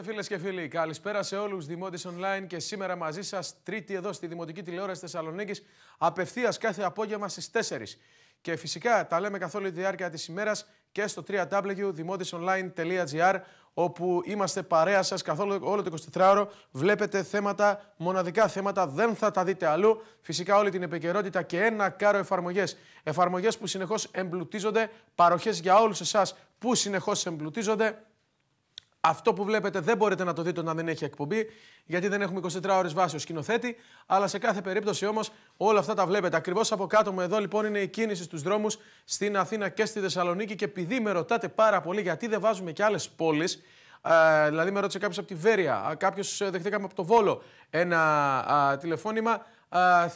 Φίλες και φίλοι, καλησπέρα σε όλους. Δημότης Online και σήμερα μαζί σας, Τρίτη εδώ στη Δημοτική Τηλεόραση Θεσσαλονίκης, απευθείας κάθε απόγευμα στις 4. Και φυσικά τα λέμε καθ' όλη τη διάρκεια της ημέρας και στο www.dimotisonline.gr, όπου είμαστε παρέα σας καθ' όλο το 24ωρο. Βλέπετε θέματα, μοναδικά θέματα, δεν θα τα δείτε αλλού. Φυσικά όλη την επικαιρότητα και ένα κάρο εφαρμογές. Εφαρμογές που συνεχώς εμπλουτίζονται, παροχές για όλους εσάς που συνεχώς εμπλουτίζονται. Αυτό που βλέπετε δεν μπορείτε να το δείτε όταν δεν έχει εκπομπή, γιατί δεν έχουμε 24 ώρες βάση ως σκηνοθέτη, αλλά σε κάθε περίπτωση όμως όλα αυτά τα βλέπετε. Ακριβώς από κάτω μου εδώ λοιπόν είναι η κίνηση στους δρόμους στην Αθήνα και στη Θεσσαλονίκη, και επειδή με ρωτάτε πάρα πολύ γιατί δεν βάζουμε και άλλες πόλεις, δηλαδή με ρώτησε κάποιος από τη Βέρεια, κάποιος δεχτήκαμε από το Βόλο ένα τηλεφώνημα,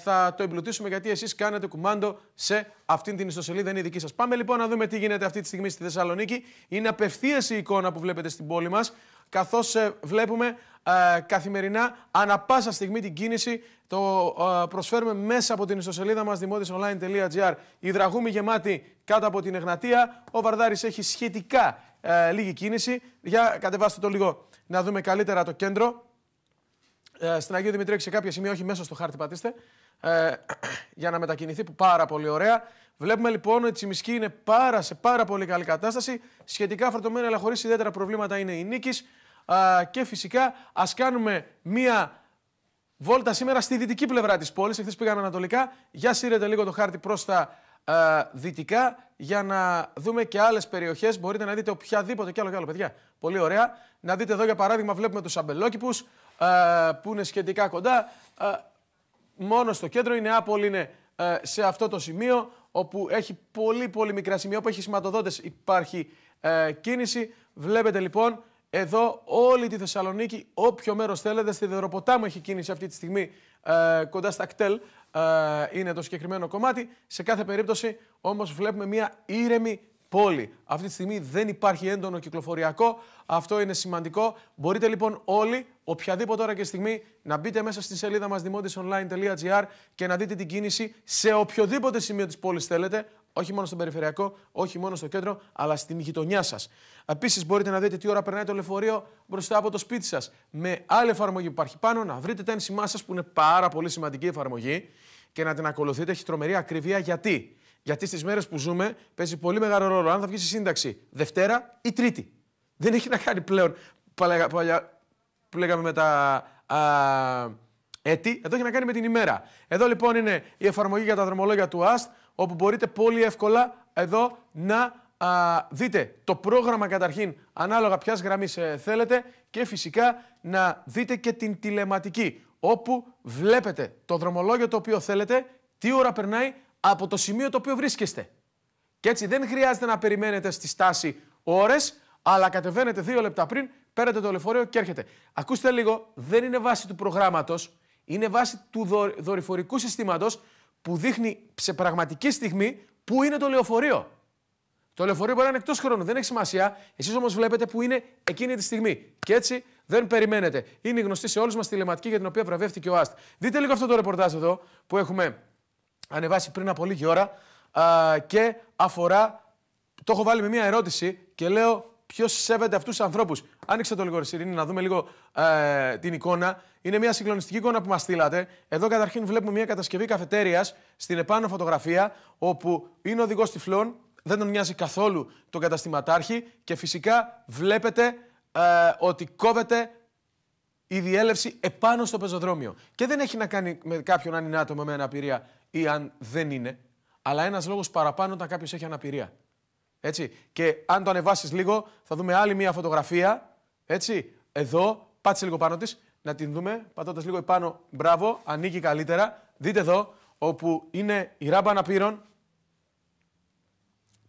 θα το εμπλουτίσουμε γιατί εσείς κάνετε κουμάντο σε αυτήν την ιστοσελίδα, είναι η δική σας. Πάμε λοιπόν να δούμε τι γίνεται αυτή τη στιγμή στη Θεσσαλονίκη. Είναι απευθείας η εικόνα που βλέπετε στην πόλη μας, καθώς βλέπουμε καθημερινά ανα πάσα στιγμή την κίνηση. Το προσφέρουμε μέσα από την ιστοσελίδα μας dimotisonline.gr. Η Δραγούμη γεμάτη κάτω από την Εγνατία. Ο Βαρδάρης έχει σχετικά λίγη κίνηση. Για κατεβάστε το λίγο να δούμε καλύτερα το κέντρο. Στην Αγίου Δημητρίου σε κάποια σημεία, όχι μέσα στο χάρτη πατήστε, για να μετακινηθεί, που πάρα πολύ ωραία. Βλέπουμε λοιπόν ότι η Τσιμισκή είναι σε πάρα πολύ καλή κατάσταση. Σχετικά φορτωμένη, αλλά χωρίς ιδιαίτερα προβλήματα είναι η Νίκης. Και φυσικά ας κάνουμε μία βόλτα σήμερα στη δυτική πλευρά της πόλης. Εχθές πήγαμε ανατολικά. Για σύρετε λίγο το χάρτη προς τα δυτικά για να δούμε και άλλες περιοχές. Μπορείτε να δείτε οποιαδήποτε κι άλλο, παιδιά. Πολύ ωραία. Να δείτε εδώ για παράδειγμα, βλέπουμε τους αμπελόκηπους που είναι σχετικά κοντά. Μόνο στο κέντρο η Νεάπολη είναι σε αυτό το σημείο, όπου έχει πολύ μικρά σημεία, όπου έχει σηματοδότες υπάρχει κίνηση. Βλέπετε λοιπόν εδώ όλη τη Θεσσαλονίκη, όποιο μέρος θέλετε. Στη Δεδροποτάμο έχει κίνηση αυτή τη στιγμή, κοντά στα κτέλ είναι το συγκεκριμένο κομμάτι. Σε κάθε περίπτωση όμως βλέπουμε μια ήρεμη πόλη. Αυτή τη στιγμή δεν υπάρχει έντονο κυκλοφοριακό. Αυτό είναι σημαντικό. Μπορείτε λοιπόν όλοι, οποιαδήποτε ώρα και στιγμή, να μπείτε μέσα στη σελίδα μας dimotisonline.gr και να δείτε την κίνηση σε οποιοδήποτε σημείο της πόλης θέλετε. Όχι μόνο στον περιφερειακό, όχι μόνο στο κέντρο, αλλά στην γειτονιά σας. Επίσης, μπορείτε να δείτε τι ώρα περνάει το λεωφορείο μπροστά από το σπίτι σας. Με άλλη εφαρμογή που υπάρχει πάνω, να βρείτε τα ένσημά σας, που είναι πάρα πολύ σημαντική εφαρμογή, και να την ακολουθείτε. Έχει τρομερή ακρίβεια. Γιατί στις μέρες που ζούμε παίζει πολύ μεγάλο ρόλο αν θα βγει στη σύνταξη Δευτέρα ή Τρίτη. Δεν έχει να κάνει πλέον που λέγαμε με τα έτη, εδώ έχει να κάνει με την ημέρα. Εδώ λοιπόν είναι η εφαρμογή για τα δρομολόγια του ΑΣΤ, όπου μπορείτε πολύ εύκολα εδώ να δείτε το πρόγραμμα καταρχήν ανάλογα ποιας γραμμής θέλετε, και φυσικά να δείτε και την τηλεματική, όπου βλέπετε το δρομολόγιο το οποίο θέλετε, τι ώρα περνάει από το σημείο το οποίο βρίσκεστε. Και έτσι δεν χρειάζεται να περιμένετε στη στάση ώρες, αλλά κατεβαίνετε 2 λεπτά πριν, παίρνετε το λεωφορείο και έρχεται. Ακούστε λίγο, δεν είναι βάση του προγράμματος, είναι βάση του δορυφορικού συστήματος που δείχνει σε πραγματική στιγμή πού είναι το λεωφορείο. Το λεωφορείο μπορεί να είναι εκτός χρόνου, δεν έχει σημασία. Εσείς όμως βλέπετε που είναι εκείνη τη στιγμή. Και έτσι δεν περιμένετε. Είναι γνωστή σε όλους μας τηλεματική για την οποία βραβεύτηκε ο ΑΣΤ. Δείτε λίγο αυτό το ρεπορτάζ εδώ που έχουμε ανεβάσει πριν από λίγη ώρα και αφορά. Το έχω βάλει με μια ερώτηση και λέω ποιος σέβεται αυτούς τους ανθρώπους. Άνοιξε το λίγο, Σιρήνη, να δούμε λίγο την εικόνα. Είναι μια συγκλονιστική εικόνα που μας στείλατε. Εδώ καταρχήν βλέπουμε μια κατασκευή καφετέριας στην επάνω φωτογραφία, όπου είναι οδηγός τυφλών. Δεν τον νοιάζει καθόλου τον καταστηματάρχη και φυσικά βλέπετε ότι κόβεται η διέλευση επάνω στο πεζοδρόμιο. Και δεν έχει να κάνει με κάποιον αν είναι άτομο με αναπηρία ή αν δεν είναι, αλλά ένας λόγος παραπάνω όταν κάποιος έχει αναπηρία. Έτσι. Και αν το ανεβάσεις λίγο, θα δούμε άλλη μία φωτογραφία. Έτσι. Εδώ, πάτσε λίγο πάνω της. να την δούμε. Πατώντας λίγο επάνω, μπράβο, ανοίγει καλύτερα. Δείτε εδώ, όπου είναι η ράμπα αναπήρων.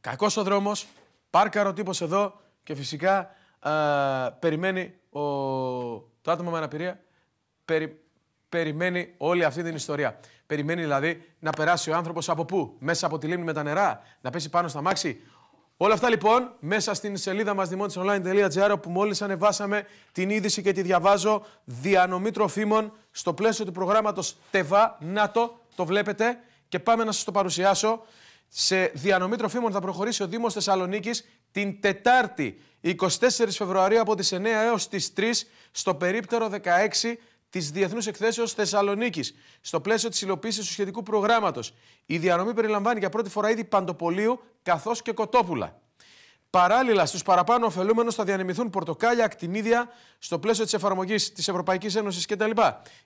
Κακός ο δρόμος, πάρκαρο τύπος εδώ και φυσικά περιμένει το άτομο με αναπηρία. Περιμένει όλη αυτή την ιστορία. Περιμένει δηλαδή να περάσει ο άνθρωπος από πού? Μέσα από τη λίμνη με τα νερά, να πέσει πάνω στα μάξι. Όλα αυτά λοιπόν μέσα στην σελίδα μας demontisonline.gr, όπου μόλις ανεβάσαμε την είδηση και τη διαβάζω, διανομή τροφίμων στο πλαίσιο του προγράμματος ΤΕΒΑ. Να το βλέπετε και πάμε να σας το παρουσιάσω. Σε διανομή τροφίμων θα προχωρήσει ο Δήμος Θεσσαλονίκης την Τετάρτη 24 Φεβρουαρίου από τις 9 έως τις 3 στο περίπτερο 16 της Διεθνούς Εκθέσεως Θεσσαλονίκης, στο πλαίσιο της υλοποίησης του σχετικού προγράμματος. Η διανομή περιλαμβάνει για πρώτη φορά είδη παντοπολίου καθώς και κοτόπουλα. Παράλληλα, στους παραπάνω ωφελούμενους θα διανεμηθούν πορτοκάλια, ακτινίδια στο πλαίσιο της εφαρμογής της Ευρωπαϊκής Ένωσης κτλ.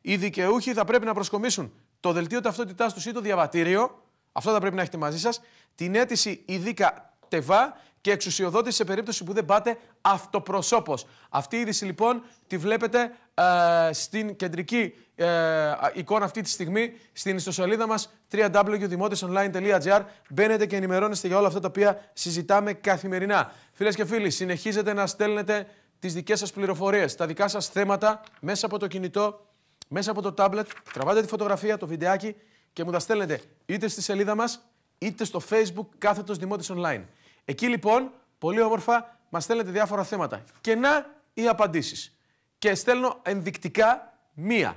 Οι δικαιούχοι θα πρέπει να προσκομίσουν το δελτίο ταυτότητάς τους ή το διαβατήριο, αυτό θα πρέπει να έχετε μαζί σας, την αίτηση ειδικά ΤΕΒΑ και εξουσιοδότηση σε περίπτωση που δεν πάτε αυτοπροσώπως. Αυτή η είδηση λοιπόν τη βλέπετε στην κεντρική εικόνα αυτή τη στιγμή στην ιστοσελίδα μας www.demontisonline.gr. Μπαίνετε και ενημερώνεστε για όλα αυτά τα οποία συζητάμε καθημερινά. Φίλες και φίλοι, συνεχίζετε να στέλνετε τις δικές σας πληροφορίες, τα δικά σας θέματα μέσα από το κινητό, μέσα από το τάμπλετ. Τραβάτε τη φωτογραφία, το βιντεάκι και μου τα στέλνετε είτε στη σελίδα μας είτε στο Facebook / Online. Εκεί λοιπόν, πολύ όμορφα, μας στέλνετε διάφορα θέματα. Και να οι απαντήσεις. Και στέλνω ενδεικτικά μία.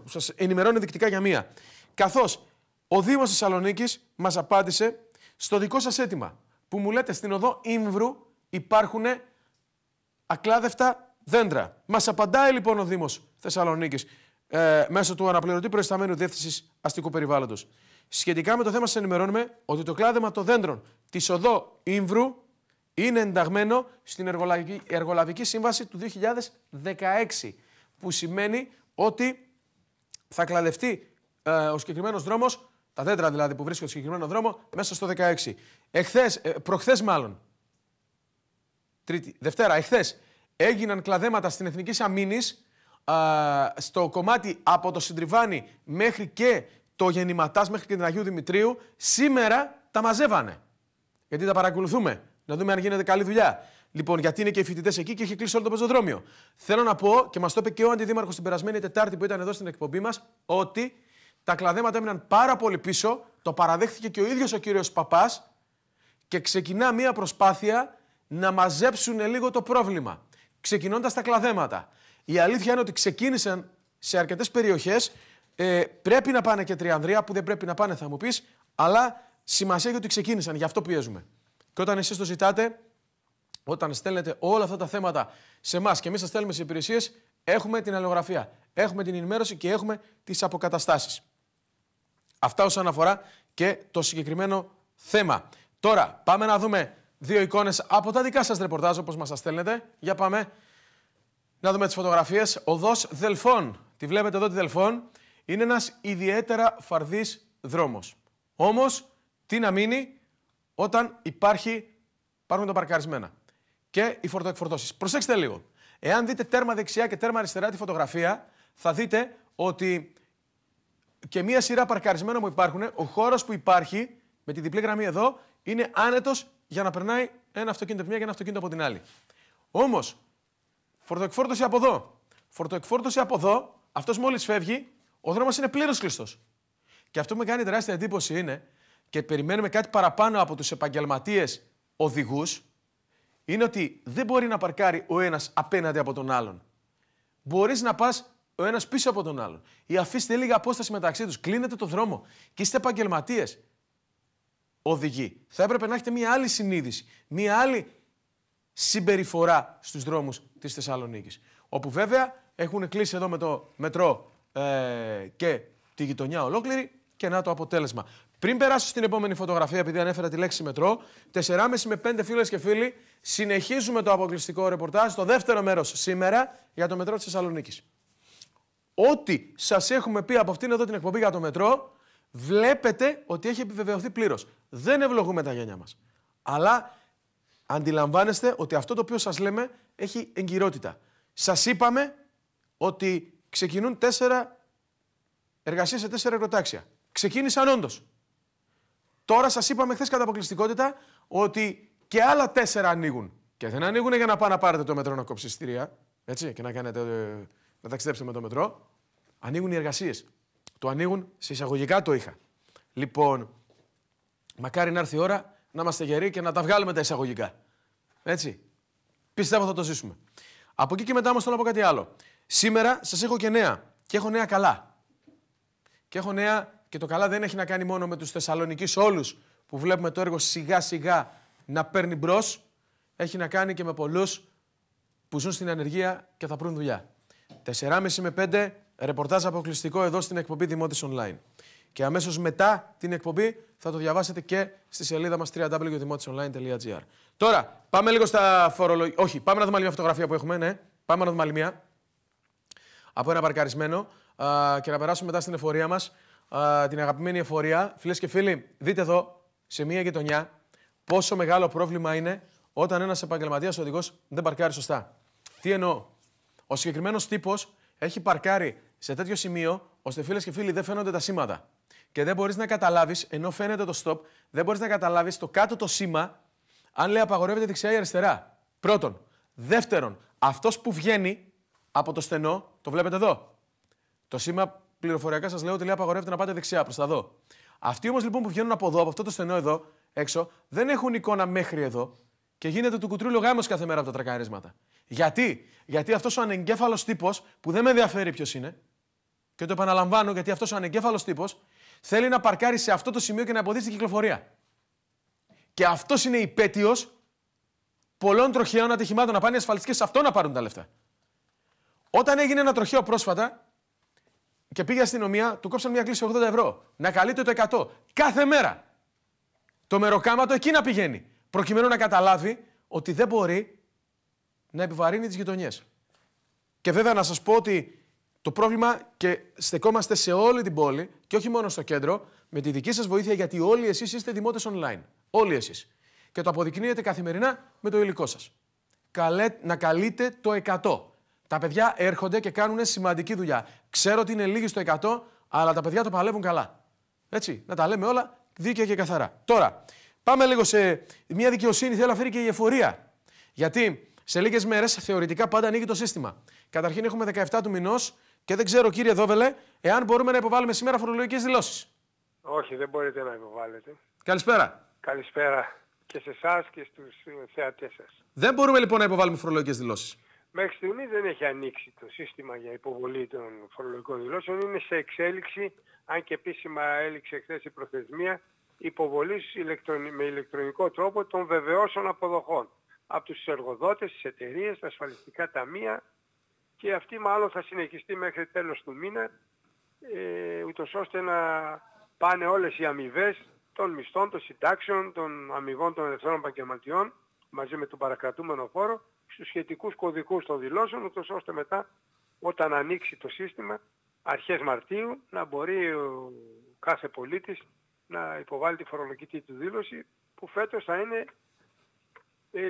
Σας ενημερώνω ενδεικτικά για μία. Καθώς ο Δήμος Θεσσαλονίκης μας απάντησε στο δικό σας αίτημα. Που μου λέτε στην οδό Ήμβρου υπάρχουν ακλάδευτα δέντρα. Μας απαντάει λοιπόν ο Δήμος Θεσσαλονίκης μέσω του αναπληρωτή προϊσταμένου Διεύθυνσης Αστικού Περιβάλλοντος. Σχετικά με το θέμα σας ενημερώνουμε ότι το κλάδεμα των δέντρων της οδό Ήμβρου είναι ενταγμένο στην Εργολαβική Σύμβαση του 2016, που σημαίνει ότι θα κλαδευτεί ο συγκεκριμένος δρόμος, τα δέντρα δηλαδή που βρίσκονται στο συγκεκριμένο δρόμο, μέσα στο 16. Προχθές μάλλον, Δευτέρα, εχθές, έγιναν κλαδέματα στην Εθνικής Αμήνης στο κομμάτι από το Συντριβάνι μέχρι και το Γεννηματάς, μέχρι και την Αγίου Δημητρίου. Σήμερα τα μαζεύανε. Γιατί τα παρακολουθούμε. Να δούμε αν γίνεται καλή δουλειά. Λοιπόν, γιατί είναι και οι φοιτητές εκεί και έχει κλείσει όλο το πεζοδρόμιο. Θέλω να πω, και μας το είπε και ο Αντιδήμαρχος την περασμένη Τετάρτη που ήταν εδώ στην εκπομπή μας, ότι τα κλαδέματα έμειναν πάρα πολύ πίσω. Το παραδέχθηκε και ο ίδιος ο κύριος Παπάς και ξεκινά μια προσπάθεια να μαζέψουν λίγο το πρόβλημα. Ξεκινώντας τα κλαδέματα. Η αλήθεια είναι ότι ξεκίνησαν σε αρκετές περιοχές. Πρέπει να πάνε και Τριανδρία, που δεν πρέπει να πάνε, θα μου πεις, αλλά σημασία έχει ότι ξεκίνησαν, γι' αυτό πιέζουμε. Και όταν εσείς το ζητάτε, όταν στέλνετε όλα αυτά τα θέματα σε εμάς και εμείς σας στέλνουμε στις υπηρεσίες, έχουμε την αλληλογραφία, έχουμε την ενημέρωση και έχουμε τις αποκαταστάσεις. Αυτά όσον αφορά και το συγκεκριμένο θέμα. Τώρα, πάμε να δούμε δύο εικόνες από τα δικά σας ρεπορτάζ, όπως μας τα στέλνετε. Για πάμε να δούμε τις φωτογραφίες. Οδός Δελφών. Τη βλέπετε εδώ τη Δελφών. Είναι ένας ιδιαίτερα φαρδής δρόμος. Όμως, τι να μείνει όταν υπάρχουν τα παρκαρισμένα και οι φορτοεκφορτώσεις. Προσέξτε λίγο. Εάν δείτε τέρμα δεξιά και τέρμα αριστερά τη φωτογραφία, θα δείτε ότι και μία σειρά παρκαρισμένων που υπάρχουν, ο χώρος που υπάρχει με τη διπλή γραμμή εδώ είναι άνετος για να περνάει ένα αυτοκίνητο από μια και ένα αυτοκίνητο από την άλλη. Όμως, φορτοεκφόρτωση από εδώ. Φορτοεκφόρτωση από εδώ, αυτός μόλις φεύγει, ο δρόμος είναι πλήρως κλειστός. Και αυτό που με κάνει τεράστια εντύπωση είναι, και περιμένουμε κάτι παραπάνω από τους επαγγελματίες οδηγούς, είναι ότι δεν μπορεί να παρκάρει ο ένας απέναντι από τον άλλον. Μπορείς να πας ο ένας πίσω από τον άλλον. Ή αφήστε λίγα απόσταση μεταξύ τους. Κλείνετε το δρόμο. Και είστε επαγγελματίες οδηγοί. Θα έπρεπε να έχετε μια άλλη συνείδηση, μια άλλη συμπεριφορά στους δρόμους της Θεσσαλονίκης. Όπου βέβαια έχουν κλείσει εδώ με το μετρό και τη γειτονιά ολόκληρη και να το αποτέλεσμα. Πριν περάσω στην επόμενη φωτογραφία, επειδή ανέφερα τη λέξη μετρό, 4,5 με 5 φίλες και φίλοι, συνεχίζουμε το αποκλειστικό ρεπορτάζ, το δεύτερο μέρος σήμερα, για το μετρό της Θεσσαλονίκης. Ό,τι σας έχουμε πει από αυτήν εδώ την εκπομπή για το μετρό, βλέπετε ότι έχει επιβεβαιωθεί πλήρως. Δεν ευλογούμε τα γένια μας. Αλλά αντιλαμβάνεστε ότι αυτό το οποίο σας λέμε έχει εγκυρότητα. Σας είπαμε ότι ξεκινούν 4 εργασίες σε 4 εργοτάξια. Ξεκίνησαν όντως. Τώρα σας είπαμε χθες κατά αποκλειστικότητα ότι και άλλα 4 ανοίγουν. Και δεν ανοίγουν για να πάτε να πάρετε το μετρό να κόψετε εισιτήρια, έτσι, και να ταξιδέψετε με το μετρό. Ανοίγουν οι εργασίες. Το ανοίγουν σε εισαγωγικά το είχα. Λοιπόν, μακάρι να έρθει η ώρα να είμαστε γεροί και να τα βγάλουμε τα εισαγωγικά. Έτσι. Πιστεύω θα το ζήσουμε. Από εκεί και μετά όμως θέλω να πω κάτι άλλο. Σήμερα σας έχω και νέα. Και έχω νέα καλά. Και έχω νέα, και το καλά δεν έχει να κάνει μόνο με τους Θεσσαλονικείς όλους που βλέπουμε το έργο σιγά σιγά να παίρνει μπρος. Έχει να κάνει και με πολλούς που ζουν στην ανεργία και θα βρουν δουλειά. 4.30 με 5 ρεπορτάζ αποκλειστικό εδώ στην εκπομπή Δημότης Online. Και αμέσως μετά την εκπομπή θα το διαβάσετε και στη σελίδα μας www.demotisonline.gr. Τώρα, πάμε λίγο στα φορολογικά. Όχι, πάμε να δούμε άλλη μια φωτογραφία που έχουμε. Ναι, πάμε να δούμε άλλη μια. Από ένα παρκαρισμένο και να περάσουμε μετά στην εφορία μας. Την αγαπημένη εφορία. Φίλες και φίλοι, δείτε εδώ σε μια γειτονιά πόσο μεγάλο πρόβλημα είναι όταν ένας επαγγελματίας οδηγός δεν παρκάρει σωστά. Τι εννοώ? Ο συγκεκριμένος τύπος έχει παρκάρει σε τέτοιο σημείο ώστε, φίλες και φίλοι, δεν φαίνονται τα σήματα. Και δεν μπορείς να καταλάβεις, ενώ φαίνεται το stop, δεν μπορείς να καταλάβεις το κάτω το σήμα αν λέει απαγορεύεται δεξιά ή αριστερά. Πρώτον. Δεύτερον, αυτός που βγαίνει από το στενό, το βλέπετε εδώ. Το σήμα πληροφοριακά σας λέω ότι λέει απαγορεύεται να πάτε δεξιά προς τα εδώ. Αυτοί όμως λοιπόν που βγαίνουν από εδώ, από αυτό το στενό εδώ έξω, δεν έχουν εικόνα μέχρι εδώ και γίνεται του κουτρούλου γάμος κάθε μέρα από τα τρακαρίσματα. Γιατί? Γιατί αυτός ο ανεγκέφαλος τύπος, που δεν με ενδιαφέρει ποιος είναι, και το επαναλαμβάνω γιατί αυτός ο ανεγκέφαλος τύπος θέλει να παρκάρει σε αυτό το σημείο και να εμποδίσει την κυκλοφορία. Και αυτός είναι υπέτειος πολλών τροχαίων ατυχημάτων, να πάνε οι ασφαλιστικές σε αυτό να πάρουν τα λεφτά. Όταν έγινε ένα τροχαίο πρόσφατα και πήγε η αστυνομία, του κόψαν μια κλίση 80 ευρώ. Να καλείται το 100. Κάθε μέρα. Το μεροκάματο εκεί να πηγαίνει. Προκειμένου να καταλάβει ότι δεν μπορεί να επιβαρύνει τις γειτονιές. Και βέβαια να σας πω ότι το πρόβλημα, και στεκόμαστε σε όλη την πόλη και όχι μόνο στο κέντρο, με τη δική σας βοήθεια, γιατί όλοι εσείς είστε δημότες online. Όλοι εσείς. Και το αποδεικνύετε καθημερινά με το υλικό σας. Να καλείτε το 100. Τα παιδιά έρχονται και κάνουν σημαντική δουλειά. Ξέρω ότι είναι λίγοι στο 100, αλλά τα παιδιά το παλεύουν καλά. Έτσι, να τα λέμε όλα δίκαια και καθαρά. Τώρα, πάμε λίγο σε μια δικαιοσύνη θέλω να φέρει και η εφορία. Γιατί σε λίγες μέρες θεωρητικά πάντα ανοίγει το σύστημα. Καταρχήν έχουμε 17 του μηνός και δεν ξέρω, κύριε Δόβελε, εάν μπορούμε να υποβάλουμε σήμερα φορολογικές δηλώσεις. Όχι, δεν μπορείτε να υποβάλλετε. Καλησπέρα. Καλησπέρα και σε εσάς και στους θεατές σας. Δεν μπορούμε λοιπόν να υποβάλουμε φορολογικές δηλώσεις. Μέχρι στιγμής δεν έχει ανοίξει το σύστημα για υποβολή των φορολογικών δηλώσεων. Είναι σε εξέλιξη, αν και επίσημα έληξε χθες η προθεσμία υποβολής με ηλεκτρονικό τρόπο των βεβαιώσεων αποδοχών από τους εργοδότες, τις εταιρείες, τα ασφαλιστικά ταμεία, και αυτή μάλλον θα συνεχιστεί μέχρι τέλος του μήνα, ούτως ώστε να πάνε όλες οι αμοιβές των μισθών, των συντάξεων, των αμοιβών των ελευθερών επαγγελματιών μαζί με τον παρακρατούμενο φόρο στους σχετικούς κωδικούς των δηλώσεων, ούτως ώστε μετά, όταν ανοίξει το σύστημα αρχές Μαρτίου, να μπορεί ο κάθε πολίτης να υποβάλει τη φορολογική του δήλωση, που φέτος θα είναι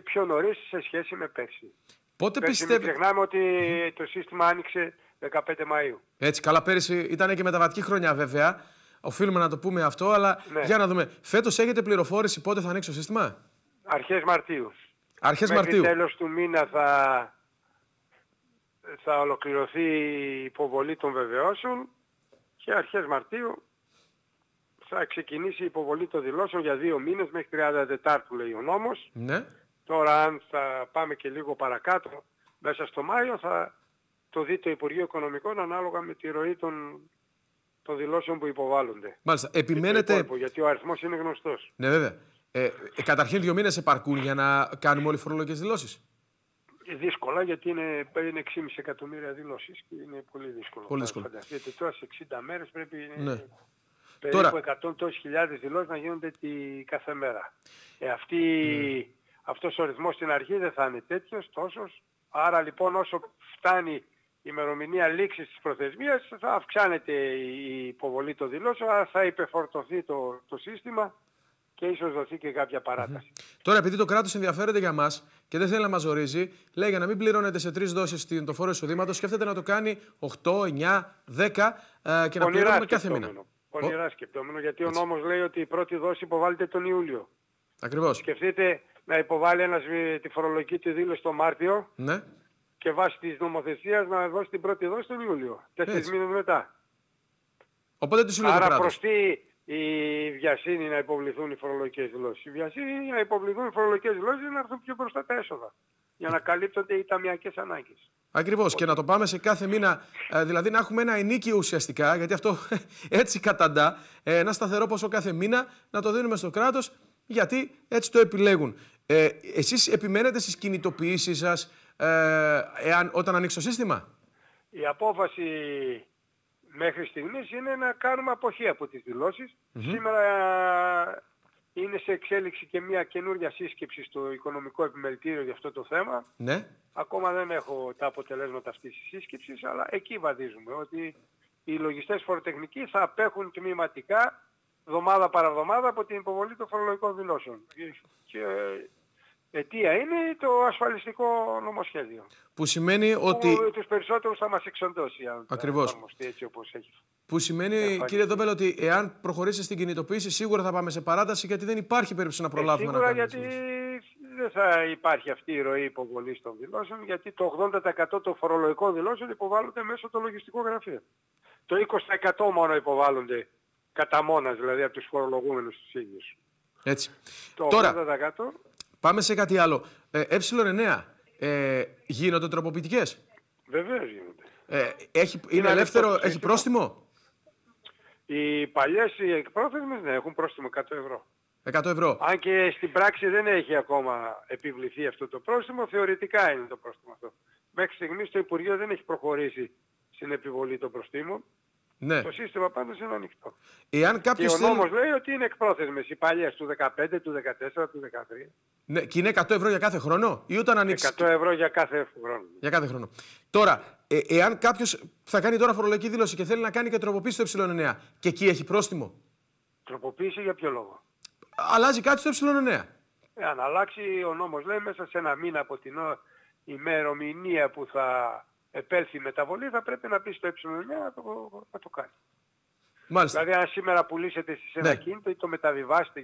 πιο νωρίς σε σχέση με πέρσι. Πότε πιστεύετε? Μην ξεχνάμε ότι το σύστημα άνοιξε 15 Μαΐου. Έτσι, καλά, πέρυσι ήταν και μεταβατική χρονιά βέβαια. Οφείλουμε να το πούμε αυτό, αλλά ναι. Για να δούμε. Φέτος έχετε πληροφόρηση πότε θα ανοίξει το σύστημα? Αρχές Μαρτίου. Αρχές Μέχρι Μαρτίου. Τέλος του μήνα θα ολοκληρωθεί η υποβολή των βεβαιώσεων και αρχές Μαρτίου θα ξεκινήσει η υποβολή των δηλώσεων για 2 μήνες μέχρι 34 λέει ο νόμος. Ναι. Τώρα αν θα πάμε και λίγο παρακάτω, μέσα στο Μάιο θα το δει το Υπουργείο Οικονομικών ανάλογα με τη ροή των δηλώσεων που υποβάλλονται. Μάλιστα. Επιμένετε... γιατί ο αριθμός είναι γνωστός. Ναι, βέβαια. Καταρχήν 2 μήνες επαρκούν για να κάνουμε όλοι φορολογικές δηλώσεις? Δύσκολα, γιατί είναι 6,5 εκατομμύρια δηλώσεις και είναι πολύ δύσκολο. Πολύ δύσκολο. Φανταστείτε τώρα σε 60 μέρες πρέπει ναι. περίπου 100 τόσες χιλιάδες δηλώσεις να γίνονται κάθε μέρα. Αυτός ο ρυθμός στην αρχή δεν θα είναι τέτοιος, τόσος. Άρα λοιπόν όσο φτάνει η ημερομηνία λήξης της προθεσμίας θα αυξάνεται η υποβολή των δηλώσεων, άρα θα υπεφορτωθεί το σύστημα και ίσως δοθεί και κάποια παράταση. Τώρα, επειδή το κράτος ενδιαφέρεται για μας και δεν θέλει να μας ζορίζει, λέει για να μην πληρώνετε σε 3 δόσεις το φόρο εισοδήματος, σκέφτεται να το κάνει 8, 9, 10 και να πληρώνουμε κάθε μήνα. Πονηρά σκεπτόμενο, γιατί ο νόμος λέει ότι η πρώτη δόση υποβάλλεται τον Ιούλιο. Ακριβώς. Σκεφτείτε να υποβάλει ένας τη φορολογική του δήλωση το Μάρτιο, Ναι. και βάσει της νομοθεσίας να δώσει την πρώτη δόση τον Ιούλιο. 4 μήνες μετά. Οπότε τι σου λέει το Άρα κράτος? προς τι η βιασύνη να υποβληθούν οι φορολογικές δηλώσεις? Η βιασύνη να υποβληθούν οι φορολογικές δηλώσεις είναι να έρθουν πιο μπροστά τα έσοδα, για να καλύπτονται οι ταμιακές ανάγκες. Ακριβώς. Και να το πάμε σε κάθε μήνα, δηλαδή να έχουμε ένα ενίκιο ουσιαστικά, γιατί αυτό έτσι καταντά, ένα σταθερό ποσό κάθε μήνα, να το δίνουμε στο κράτος, γιατί έτσι το επιλέγουν. Εσείς επιμένετε στις κινητοποιήσεις σας όταν ανοίξει το σύστημα? Η απόφαση μέχρι στιγμής είναι να κάνουμε αποχή από τις δηλώσεις. Σήμερα είναι σε εξέλιξη και μια καινούργια σύσκεψη στο Οικονομικό Επιμελητήριο για αυτό το θέμα. Ναι. Ακόμα δεν έχω τα αποτελέσματα αυτής της σύσκεψης, αλλά εκεί βαδίζουμε, ότι οι λογιστές φοροτεχνικοί θα απέχουν τμηματικά, εβδομάδα παραβδομάδα, από την υποβολή των φορολογικών δηλώσεων. Και αιτία είναι το ασφαλιστικό νομοσχέδιο. Που σημαίνει ότι... Που τους περισσότερους θα μας εξοντώσει, αν Ακριβώς. θα εφαρμοστεί έτσι όπως έχει. Που σημαίνει, κύριε Δόμπελ, ότι εάν προχωρήσει στην κινητοποίηση, σίγουρα θα πάμε σε παράταση, γιατί δεν υπάρχει περίπτωση να προλάβουμε σίγουρα, να κάνουμε. γιατί δεν θα υπάρχει αυτή η ροή υποβολής των δηλώσεων, γιατί το 80% των φορολογικών δηλώσεων υποβάλλονται μέσω των λογιστικών γραφείων. Το 20% μόνο υποβάλλονται κατά μόνας, δηλαδή από τους φορολογούμενους τους ίδιους. Έτσι. Το Τώρα, 80%... πάμε σε κάτι άλλο. Ε9, γίνονται τροποποιητικές? Βεβαίως γίνονται. Είναι ελεύθερο, έχει πρόστιμο? Οι παλιές, οι εκπρόθεσμες, ναι, έχουν πρόστιμο 100 ευρώ. 100 ευρώ. Αν και στην πράξη δεν έχει ακόμα επιβληθεί αυτό το πρόστιμο, θεωρητικά είναι το πρόστιμο αυτό. Μέχρι στιγμής το Υπουργείο δεν έχει προχωρήσει στην επιβολή των προστίμων. Ναι. Το σύστημα πάντως είναι ανοιχτό. Εάν Και κάποιος ο θέλει... νόμος λέει ότι είναι εκπρόθεσμες οι παλιές του 15, του 14, του 13. Ναι, και είναι 100 ευρώ για κάθε χρόνο ή όταν ανοίξει? 100 ευρώ για κάθε χρόνο. Για κάθε χρόνο. Τώρα, εάν κάποιος θα κάνει τώρα φορολογική δήλωση και θέλει να κάνει και τροποποίηση στο ε9, και εκεί έχει πρόστιμο? Τροποποίηση για ποιο λόγο? Αλλάζει κάτι στο ε9. Αν αλλάξει, ο νόμος λέει μέσα σε ένα μήνα από την ημερομηνία που θα επέλθει η μεταβολή, θα πρέπει να πει στο ε9 να το κάνει. Μάλιστα. Δηλαδή αν σήμερα πουλήσετε εσείς ένα Ναι. κίνητο ή το μεταβιβάσετε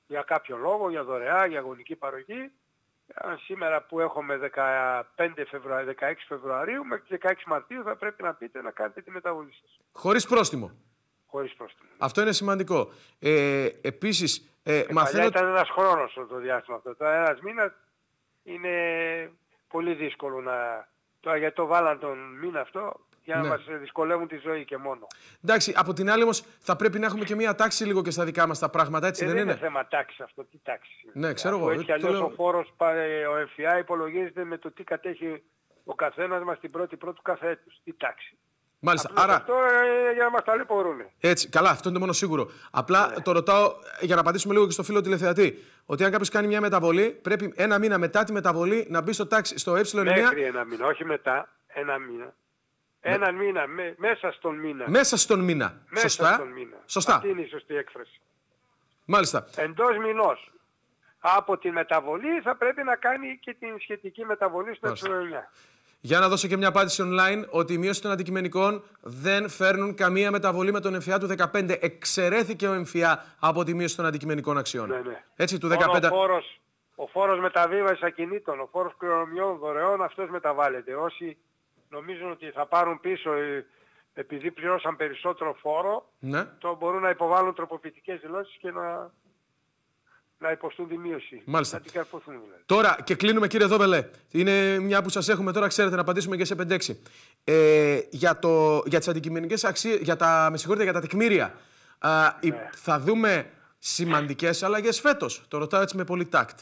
για κάποιο λόγο, για δωρεά, για γονική παροχή, αν σήμερα που έχουμε 16 Φεβρουαρίου μέχρι 16 Μαρτίου θα πρέπει να πείτε να κάνετε τη μεταβολή σας. Χωρίς πρόστιμο. Χωρίς πρόστιμο. Αυτό είναι σημαντικό. Επίσης, Παλιά μαθαίνω... ήταν ένας χρόνος το διάστημα αυτό. Τώρα ένας μήνας είναι πολύ δύσκολο να... Τώρα γιατί το βάλαν τον μήνα αυτό, για να Ναι. μας δυσκολεύουν τη ζωή και μόνο. Εντάξει, από την άλλη όμως θα πρέπει να έχουμε και μία τάξη λίγο και στα δικά μας τα πράγματα, έτσι δεν είναι? θέμα τάξης αυτό, τι τάξη είναι. Ναι, ξέρω Αφού εγώ. έτσι αλλιώς λέω... ο φόρος, ο ΕΦΙΑ υπολογίζεται με το τι κατέχει ο καθένας μας την πρώτη κάθε έτους. Τι τάξη. Μάλιστα. Απλώς Άρα, αυτό για να μας ταλαιπωρούν. έτσι, καλά, αυτό είναι το μόνο σίγουρο. Απλά το ρωτάω για να απαντήσουμε λίγο και στο φίλο τηλεθεατή. Ότι αν κάποιος κάνει μια μεταβολή, πρέπει ένα μήνα μετά τη μεταβολή να μπει στο ε9. Μέχρι ένα μήνα, όχι μετά, ένα μήνα. Έναν μήνα, μέσα στον μήνα. Μέσα στον μήνα. Μέσα Σωστά. στον μήνα. Σωστά. Αυτή είναι η σωστή έκφραση. Μάλιστα. Εντός μηνός από τη μεταβολή θα πρέπει να κάνει και την σχετική μεταβολή στο ε9. Για να δώσω και μια απάντηση online, ότι η μείωση των αντικειμενικών δεν φέρνουν καμία μεταβολή με τον ΕΜΦΙΑ του 15. Εξαιρέθηκε ο ΕΜΦΙΑ από τη μείωση των αντικειμενικών αξιών. Ναι. Έτσι, του 15. Μόνο ο φόρος μεταβίβασης ακινήτων, ο φόρος κληρονομιών δωρεών, αυτός μεταβάλλεται. Όσοι νομίζουν ότι θα πάρουν πίσω επειδή πληρώσαν περισσότερο φόρο, Ναι. το μπορούν να υποβάλουν τροποποιητικές δηλώσεις και να υποστούν τη μείωση. Μάλιστα. Να την καρποθούν δηλαδή. Τώρα, και κλείνουμε κύριε Δόβελε, είναι μια που σας έχουμε τώρα, ξέρετε, να απαντήσουμε και σε 5-6. Για τις αντικειμενικές αξίες, για τα τεκμήρια, θα δούμε σημαντικές αλλαγές φέτος? Το ρωτάω έτσι με πολύ τάκτ.